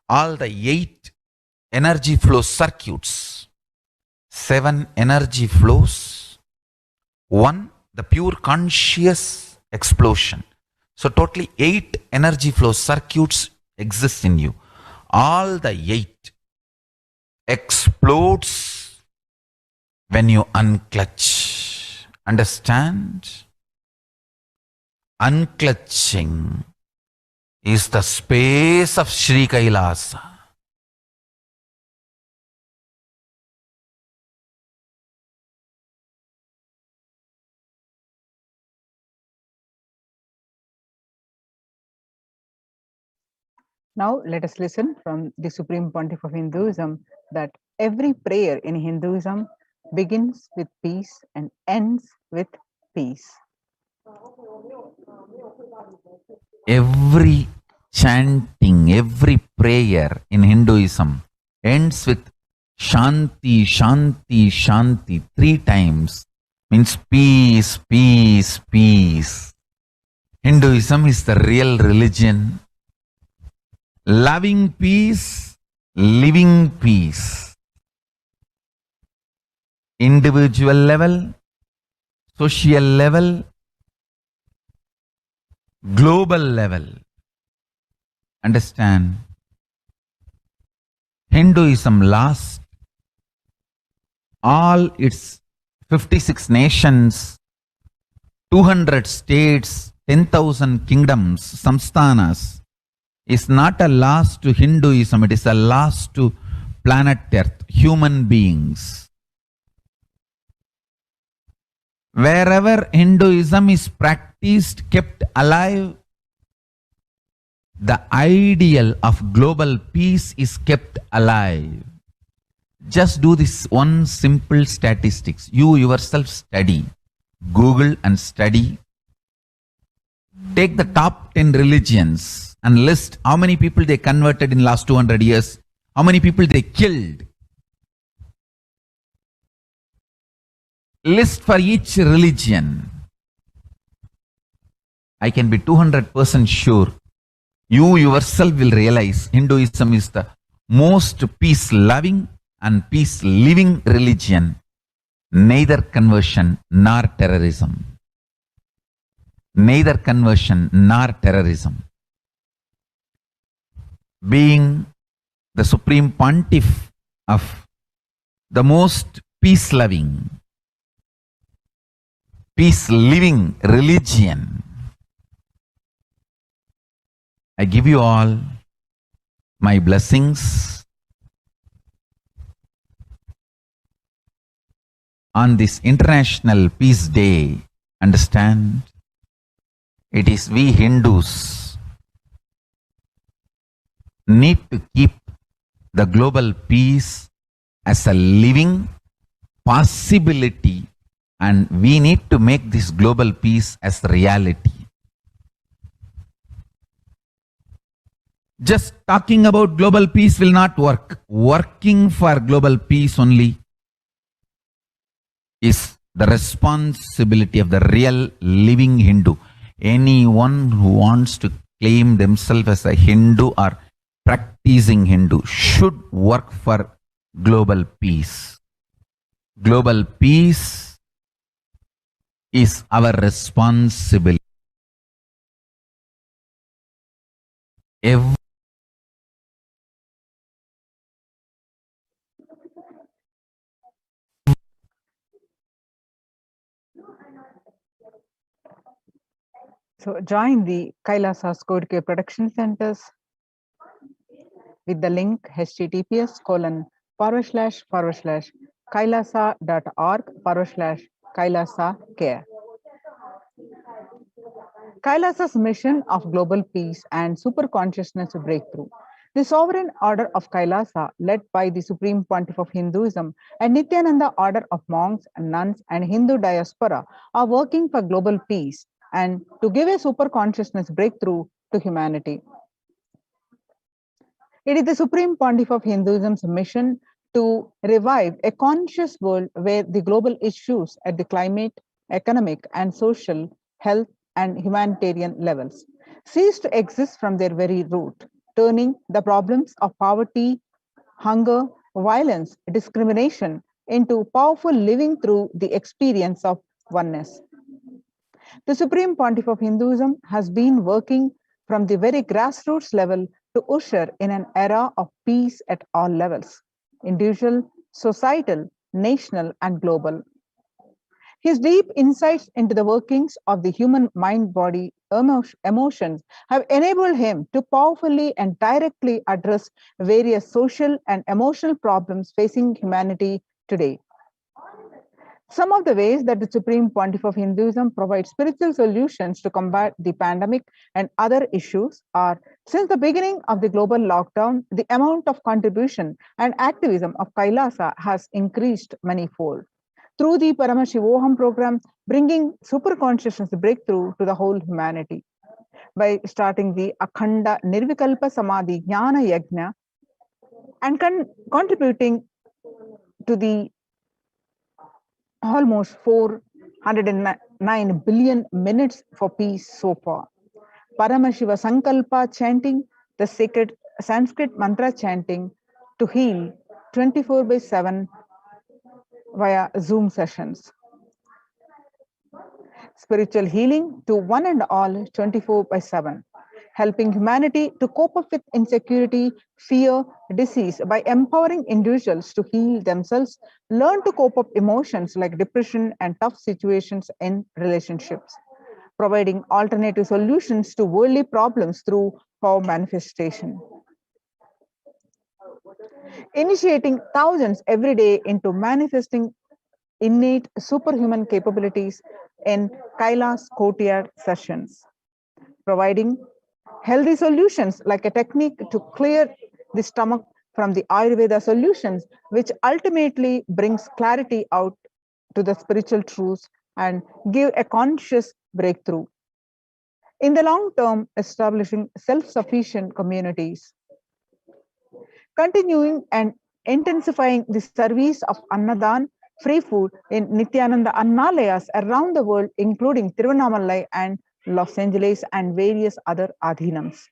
All the 8 energy flow circuits, 7 energy flows, 1 the pure conscious explosion. So totally 8 energy flow circuits exist in you. All the 8 explodes when you unclutch. Understand? Unclutching is the space of Sri Kailasa. Now let us listen from the Supreme Pontiff of Hinduism that every prayer in Hinduism begins with peace and ends with peace. Every chanting, every prayer in Hinduism ends with Shanti, Shanti, Shanti 3 times. Means peace, peace, peace. Hinduism is the real religion. Loving peace, living peace. Individual level, social level, global level. Understand? Hinduism lost all its 56 nations, 200 states, 10,000 kingdoms, samsthanas, is not a loss to Hinduism, it is a loss to planet Earth, human beings. Wherever Hinduism is practiced, kept alive, the ideal of global peace is kept alive. Just do this one simple statistics. You yourself study. Google and study. Take the top 10 religions and list how many people they converted in last 200 years, how many people they killed. List for each religion. I can be 200% sure you yourself will realize Hinduism is the most peace-loving and peace-living religion, neither conversion nor terrorism. Neither conversion nor terrorism. Being the Supreme Pontiff of the most peace-loving, peace-living religion, I give you all my blessings on this International Peace Day. Understand? It is we Hindus need to keep the global peace as a living possibility, and we need to make this global peace as reality. Just talking about global peace will not work. Working for global peace only is the responsibility of the real living Hindu. Anyone who wants to claim themselves as a Hindu or practicing Hindu should work for global peace. Global peace is our responsibility. So join the Kailasa's Code Care Production Centers with the link https:// kailasa.org/kailasa care. Kailasa's mission of global peace and super consciousness breakthrough. The sovereign order of Kailasa, led by the Supreme Pontiff of Hinduism and Nityananda order of monks, nuns, and Hindu diaspora, are working for global peace and to give a super consciousness breakthrough to humanity. It is the Supreme Pontiff of Hinduism's mission to revive a conscious world where the global issues at the climate, economic, and social, health, and humanitarian levels cease to exist from their very root, turning the problems of poverty, hunger, violence, discrimination into powerful living through the experience of oneness. The Supreme Pontiff of Hinduism has been working from the very grassroots level to usher in an era of peace at all levels, individual, societal, national, and global. His deep insights into the workings of the human mind, body, emotions have enabled him to powerfully and directly address various social and emotional problems facing humanity today. Some of the ways that the Supreme Pontiff of Hinduism provides spiritual solutions to combat the pandemic and other issues are: since the beginning of the global lockdown, the amount of contribution and activism of Kailasa has increased manifold. Through the Paramashiva program, bringing super consciousness breakthrough to the whole humanity. By starting the Akhanda Nirvikalpa Samadhi Jnana Yajna and contributing to the almost 409 billion minutes for peace so far. Paramashiva Sankalpa chanting, the sacred Sanskrit mantra chanting to heal 24/7 via Zoom sessions. Spiritual healing to one and all 24/7. Helping humanity to cope up with insecurity, fear, disease by empowering individuals to heal themselves, learn to cope up emotions like depression and tough situations in relationships. Providing alternative solutions to worldly problems through power manifestation. Initiating thousands every day into manifesting innate superhuman capabilities in Kailas Courtyard sessions. Providing healthy solutions like a technique to clear the stomach from the Ayurveda solutions, which ultimately brings clarity out to the spiritual truths and give a conscious breakthrough. In the long term, establishing self-sufficient communities. Continuing and intensifying the service of Annadan, free food in Nityananda Annalayas around the world, including Tiruvannamalai and Los Angeles and various other adhinams.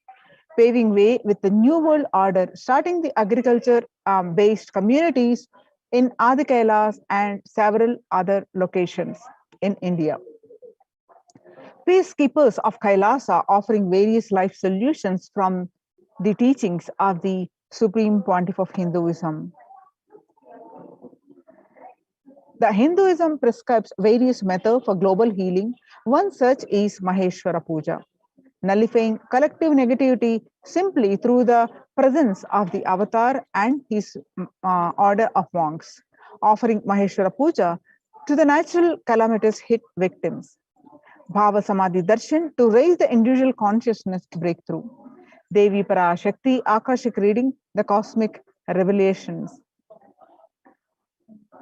Paving way with the New World Order, starting the agriculture-based communities in Adi Kailas and several other locations in India. Peacekeepers of Kailasa offering various life solutions from the teachings of the Supreme Pontiff of Hinduism. The Hinduism prescribes various methods for global healing. One such is Maheshwara Puja, nullifying collective negativity simply through the presence of the avatar and his order of monks, offering Maheshwara Puja to the natural calamitous hit victims. Bhava Samadhi Darshan to raise the individual consciousness breakthrough. Devi Parashakti Akashic reading, the cosmic revelations.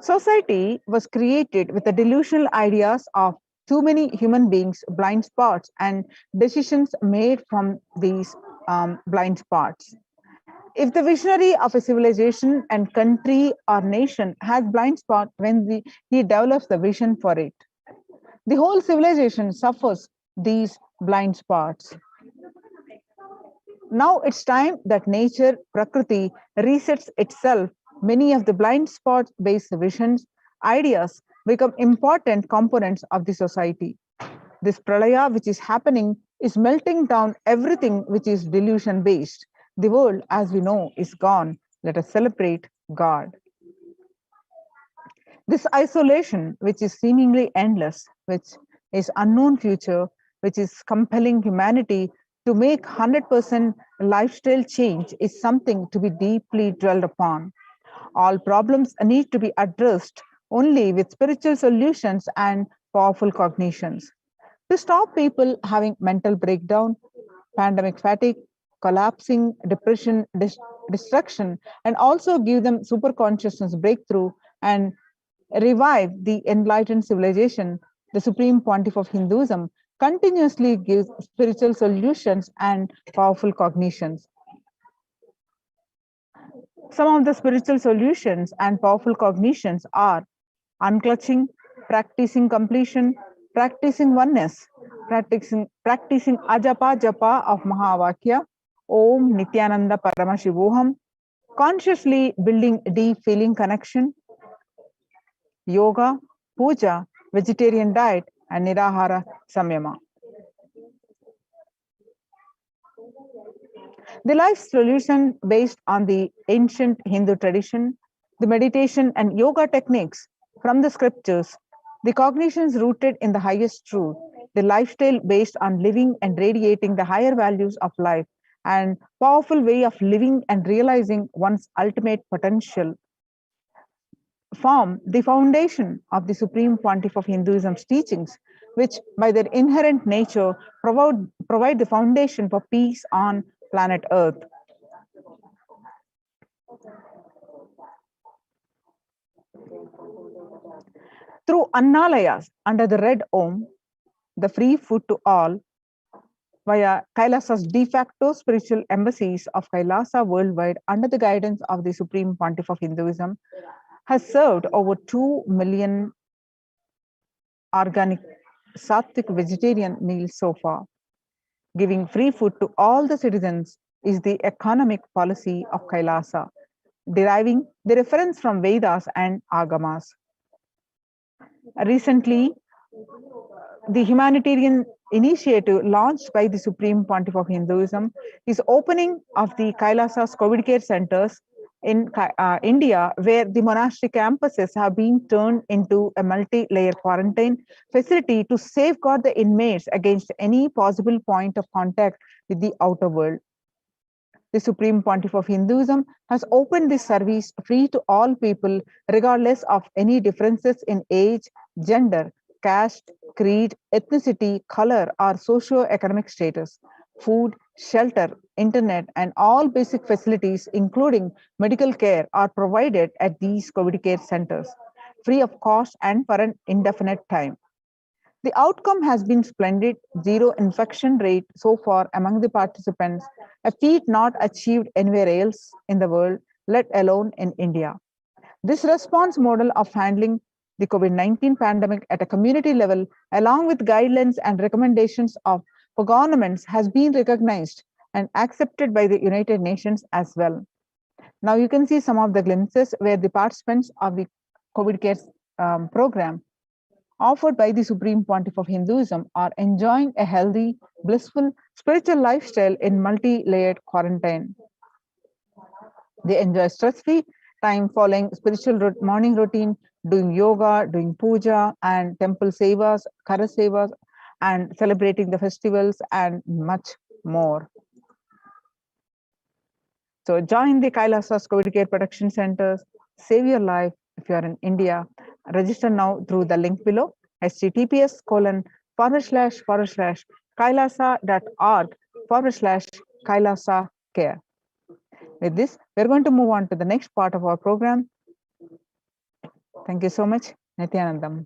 Society was created with the delusional ideas of too many human beings, blind spots, and decisions made from these blind spots. If the visionary of a civilization and country or nation has blind spot when he develops the vision for it, the whole civilization suffers these blind spots. Now it's time that nature, Prakriti, resets itself. Many of the blind spot-based visions, ideas become important components of the society. This pralaya which is happening is melting down everything which is delusion-based. The world, as we know, is gone. Let us celebrate God. This isolation, which is seemingly endless, which is unknown future, which is compelling humanity to make 100% lifestyle change, is something to be deeply dwelled upon. All problems need to be addressed only with spiritual solutions and powerful cognitions. To stop people having mental breakdown, pandemic fatigue, collapsing, depression, destruction, and also give them super consciousness breakthrough and revive the enlightened civilization, the Supreme Pontiff of Hinduism continuously gives spiritual solutions and powerful cognitions. Some of the spiritual solutions and powerful cognitions are unclutching, practicing completion, practicing oneness, practicing ajapa japa of Mahavakya, Om Nityananda Paramashivoham, consciously building deep feeling connection, yoga, puja, vegetarian diet, and nirahara samyama. The life solution based on the ancient Hindu tradition, the meditation and yoga techniques from the scriptures, the cognitions rooted in the highest truth, the lifestyle based on living and radiating the higher values of life, and powerful way of living and realizing one's ultimate potential form the foundation of the Supreme Pontiff of Hinduism's teachings, which by their inherent nature provide the foundation for peace on planet Earth. Through Annalayas under the red Om, the free food to all, via Kailasa's de facto spiritual embassies of Kailasa worldwide under the guidance of the Supreme Pontiff of Hinduism, has served over 2 million organic sattvic vegetarian meals so far. Giving free food to all the citizens is the economic policy of Kailasa, deriving the reference from Vedas and Agamas. Recently, the humanitarian initiative launched by the Supreme Pontiff of Hinduism is opening of the Kailasa's COVID care centers in India, where the monastery campuses have been turned into a multi-layer quarantine facility to safeguard the inmates against any possible point of contact with the outer world. The Supreme Pontiff of Hinduism has opened this service free to all people, regardless of any differences in age, gender, caste, creed, ethnicity, color, or socio-economic status. Food, shelter, internet, and all basic facilities, including medical care, are provided at these COVID care centers, free of cost and for an indefinite time. The outcome has been splendid, zero infection rate so far among the participants, a feat not achieved anywhere else in the world, let alone in India. This response model of handling the COVID-19 pandemic at a community level, along with guidelines and recommendations for governments, has been recognized and accepted by the United Nations as well. Now you can see some of the glimpses where the participants of the COVID care program offered by the Supreme Pontiff of Hinduism are enjoying a healthy, blissful, spiritual lifestyle in multi-layered quarantine. They enjoy stress-free time following spiritual morning routine, doing yoga, doing puja, and temple sevas, kara sevas, and celebrating the festivals, and much more. So join the Kailasa's COVID Care Protection Centers, save your life if you are in India. Register now through the link below, https://kailasa.org/kailasa care. With this, we're going to move on to the next part of our program. Thank you so much. Nityanandam.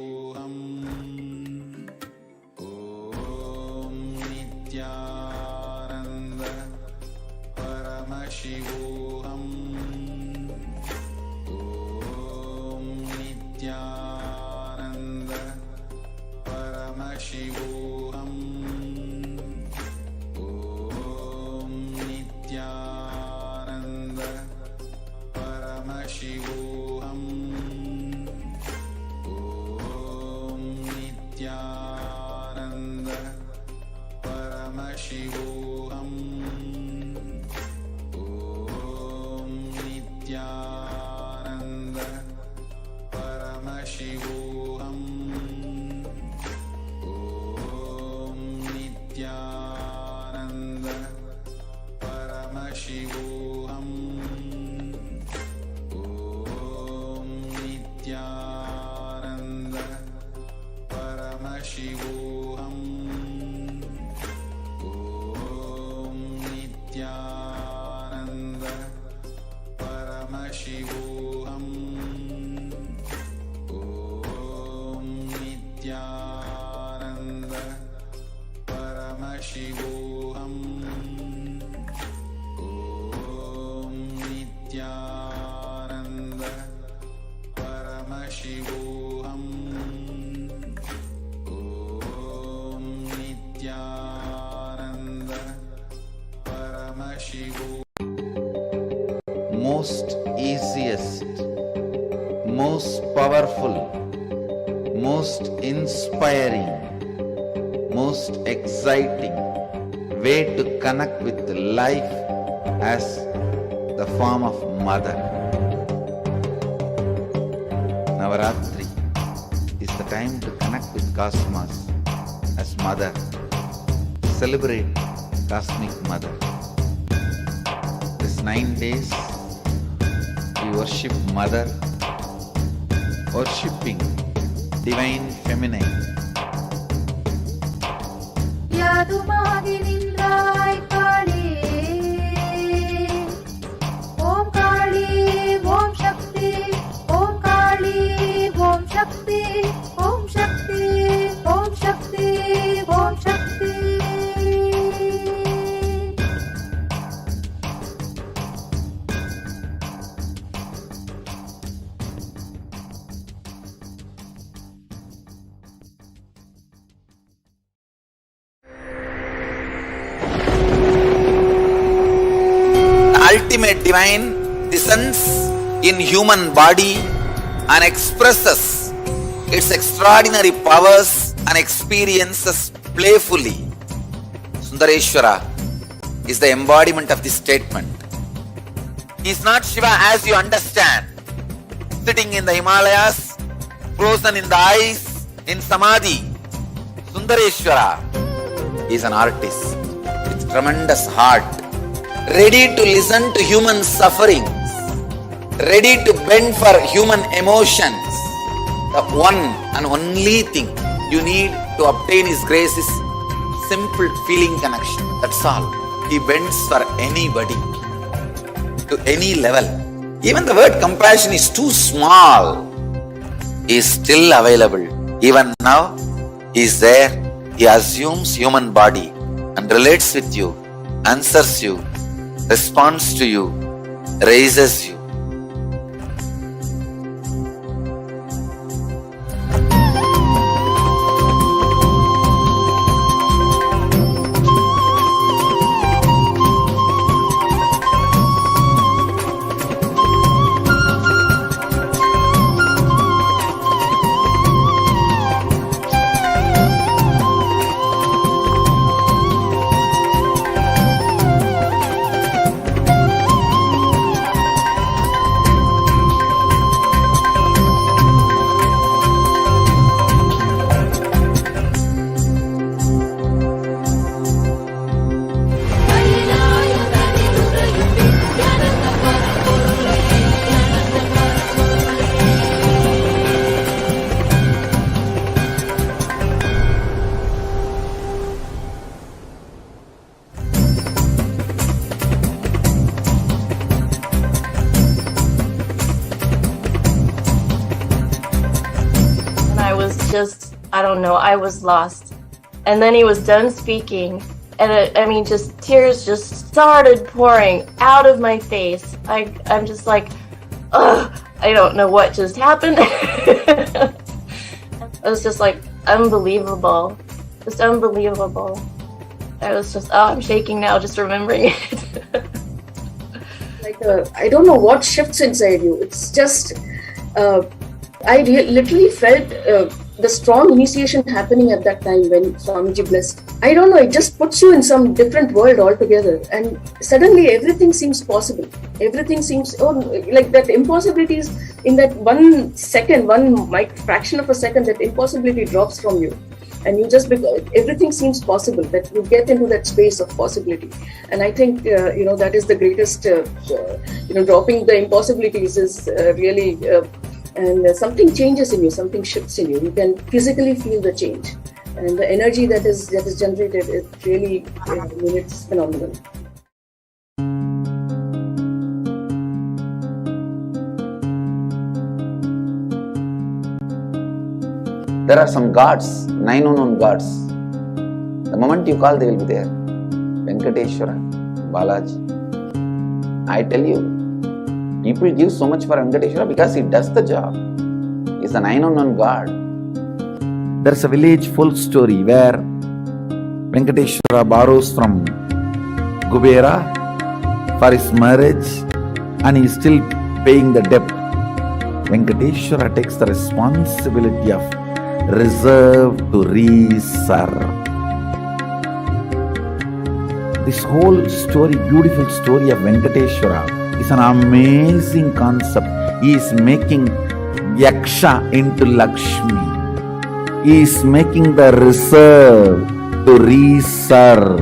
Paramashivoham. Om Nityananda Paramashivoham. Om Nityananda Paramashivoham. Om Nityananda Paramashivoham. Om Nityananda Paramashivoham. Om Nityananda Paramashivoham. Om Nityananda Paramashivoham. Om Nityananda Paramashivoham. Om Nityananda Paramashivoham. Om Nityananda Paramashivoham. Om Nityananda Paramashivoham. Om Nityananda Paramashivoham. Most easiest, most powerful, most inspiring, most exciting way to connect with life as the form of mother. Navaratri is the time to connect with cosmos as mother. Celebrate cosmic mother. This 9 days we worship mother, worshipping divine feminine. யாதுமாகி நின்றாய் காளி, ஓம் காளி ஓம் சக்தி, ஓம் காளி ஓம் சக்தி, ஓம் சக்தி ஓம் சக்தி ஓம் சக்தி. Ultimate divine descends in human body and expresses its extraordinary powers and experiences playfully. Sundareshwara is the embodiment of this statement. He is not Shiva as you understand, sitting in the Himalayas, frozen in the ice, in Samadhi. Sundareshwara is an artist with tremendous heart, ready to listen to human sufferings, ready to bend for human emotions. The one and only thing you need to obtain His grace is simple feeling connection. That's all. He bends for anybody, to any level. Even the word compassion is too small. He is still available. Even now, He is there. He assumes human body and relates with you, answers you, responds to you, raises you. just, I don't know, I was lost. And then he was done speaking, and I mean, just tears just started pouring out of my face. I'm just like, ugh, I don't know what just happened. It was just like unbelievable, just unbelievable. I was just, oh, I'm shaking now just remembering it. Like, I don't know what shifts inside you. It's just, I literally felt the strong initiation happening at that time when Swamiji blessed. I don't know, it just puts you in some different world altogether, and suddenly everything seems possible. Everything seems, like that impossibilities in that 1 second, fraction of a second, that impossibility drops from you. And you just, everything seems possible, that you get into that space of possibility. And I think, that is the greatest, dropping the impossibilities is really, and something changes in you, something shifts in you. You can physically feel the change. And the energy that is generated, it really, it's phenomenal. There are some gods, 9 unknown gods. The moment you call, they will be there. Venkateshwara, Balaji. I tell you, people give so much for Venkateshwara because he does the job. He's the 9 unknown god. There's a village full story where Venkateshwara borrows from Kubera for his marriage and he is still paying the debt. Venkateshwara takes the responsibility of reserve to reserve. This whole story, beautiful story of Venkateshwara is an amazing concept. He is making Yaksha into Lakshmi. He is making the reserve to reserve.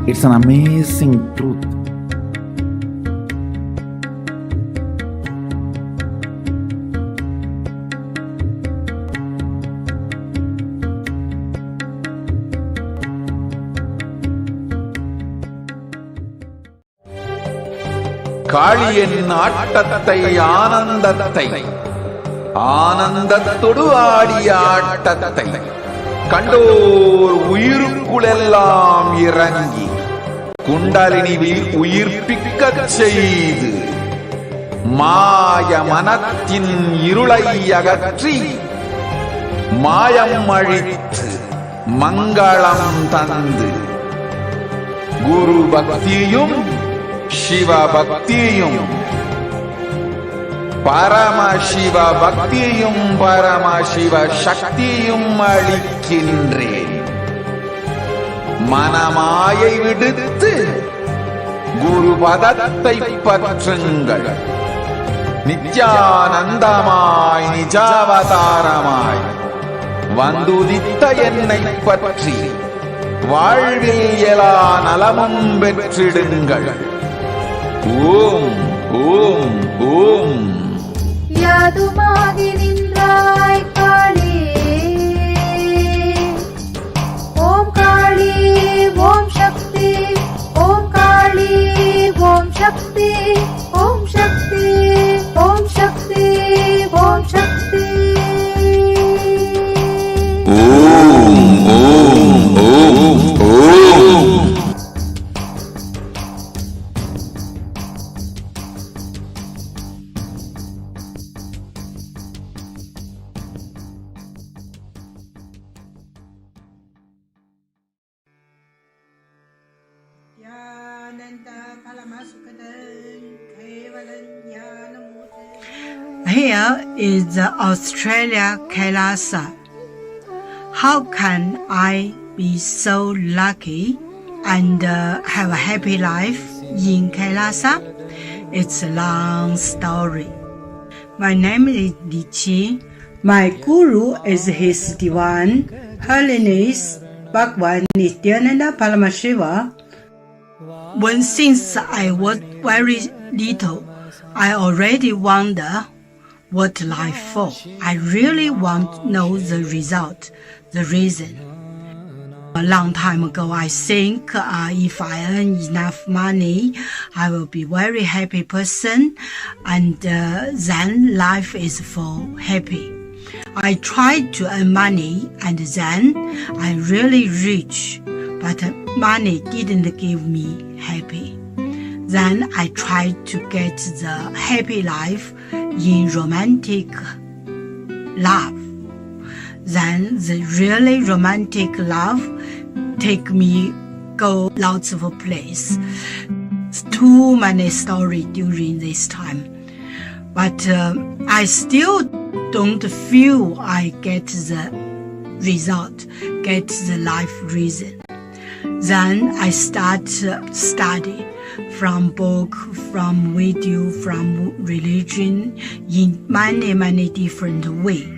It's an amazing truth. காளியின் ஆட்டத்தை ஆனந்தத்தை ஆனந்தத்தொடு ஆடிய ஆட்டத்தை கண்டோர் உயிருக்குளெல்லாம் இறங்கி குண்டலினிவில் உயிர்ப்பிக்கச் செய்து மாய மனத்தின் இருளை அகற்றி மாயம் அழித்து மங்களம் தந்து குரு பக்தியும் சிவ பக்தியும் பரமசிவ பக்தியும் பரமசிவ சக்தியும் அளிக்கின்றேன். மனமாயை விடுத்து குரு பதத்தை பற்றுங்கள். நித்யானந்தமாய் நிஜாவதாரமாய் வந்துதித்த என்னை பற்றி வாழ்வில் எல்லா நலமும் பெற்றிடுங்கள். ஓம் ஓம் ஓம். யாதுமாகி நின்றாய் காளி, ஓம் காளி ஓம் சக்தி, ஓம் காளி ஓம் சக்தி, ஓம் சக்தி ஓம் சக்தி ஓம் சக்தி. ஓம் ஓம் ஓம் ஓம். Here is the Australia Kailasa. How can I be so lucky and have a happy life in Kailasa? It's a long story. My name is Li Qi. My guru is His Divine Holiness Bhagwan Nityananda Paramashiva. Since I was very little, I already wonder what life for. I really want to know the result, the reason. A long time ago, I think if I earn enough money, I will be very happy person, and then life is for happy. I tried to earn money and then I really rich, but money didn't give me happy. Then I tried to get the happy life in romantic love. Then the really romantic love take me go lots of place. Too many stories during this time. But I still don't feel I get the result, get the life reason. Then I start study from book, from video, from religion in many different ways.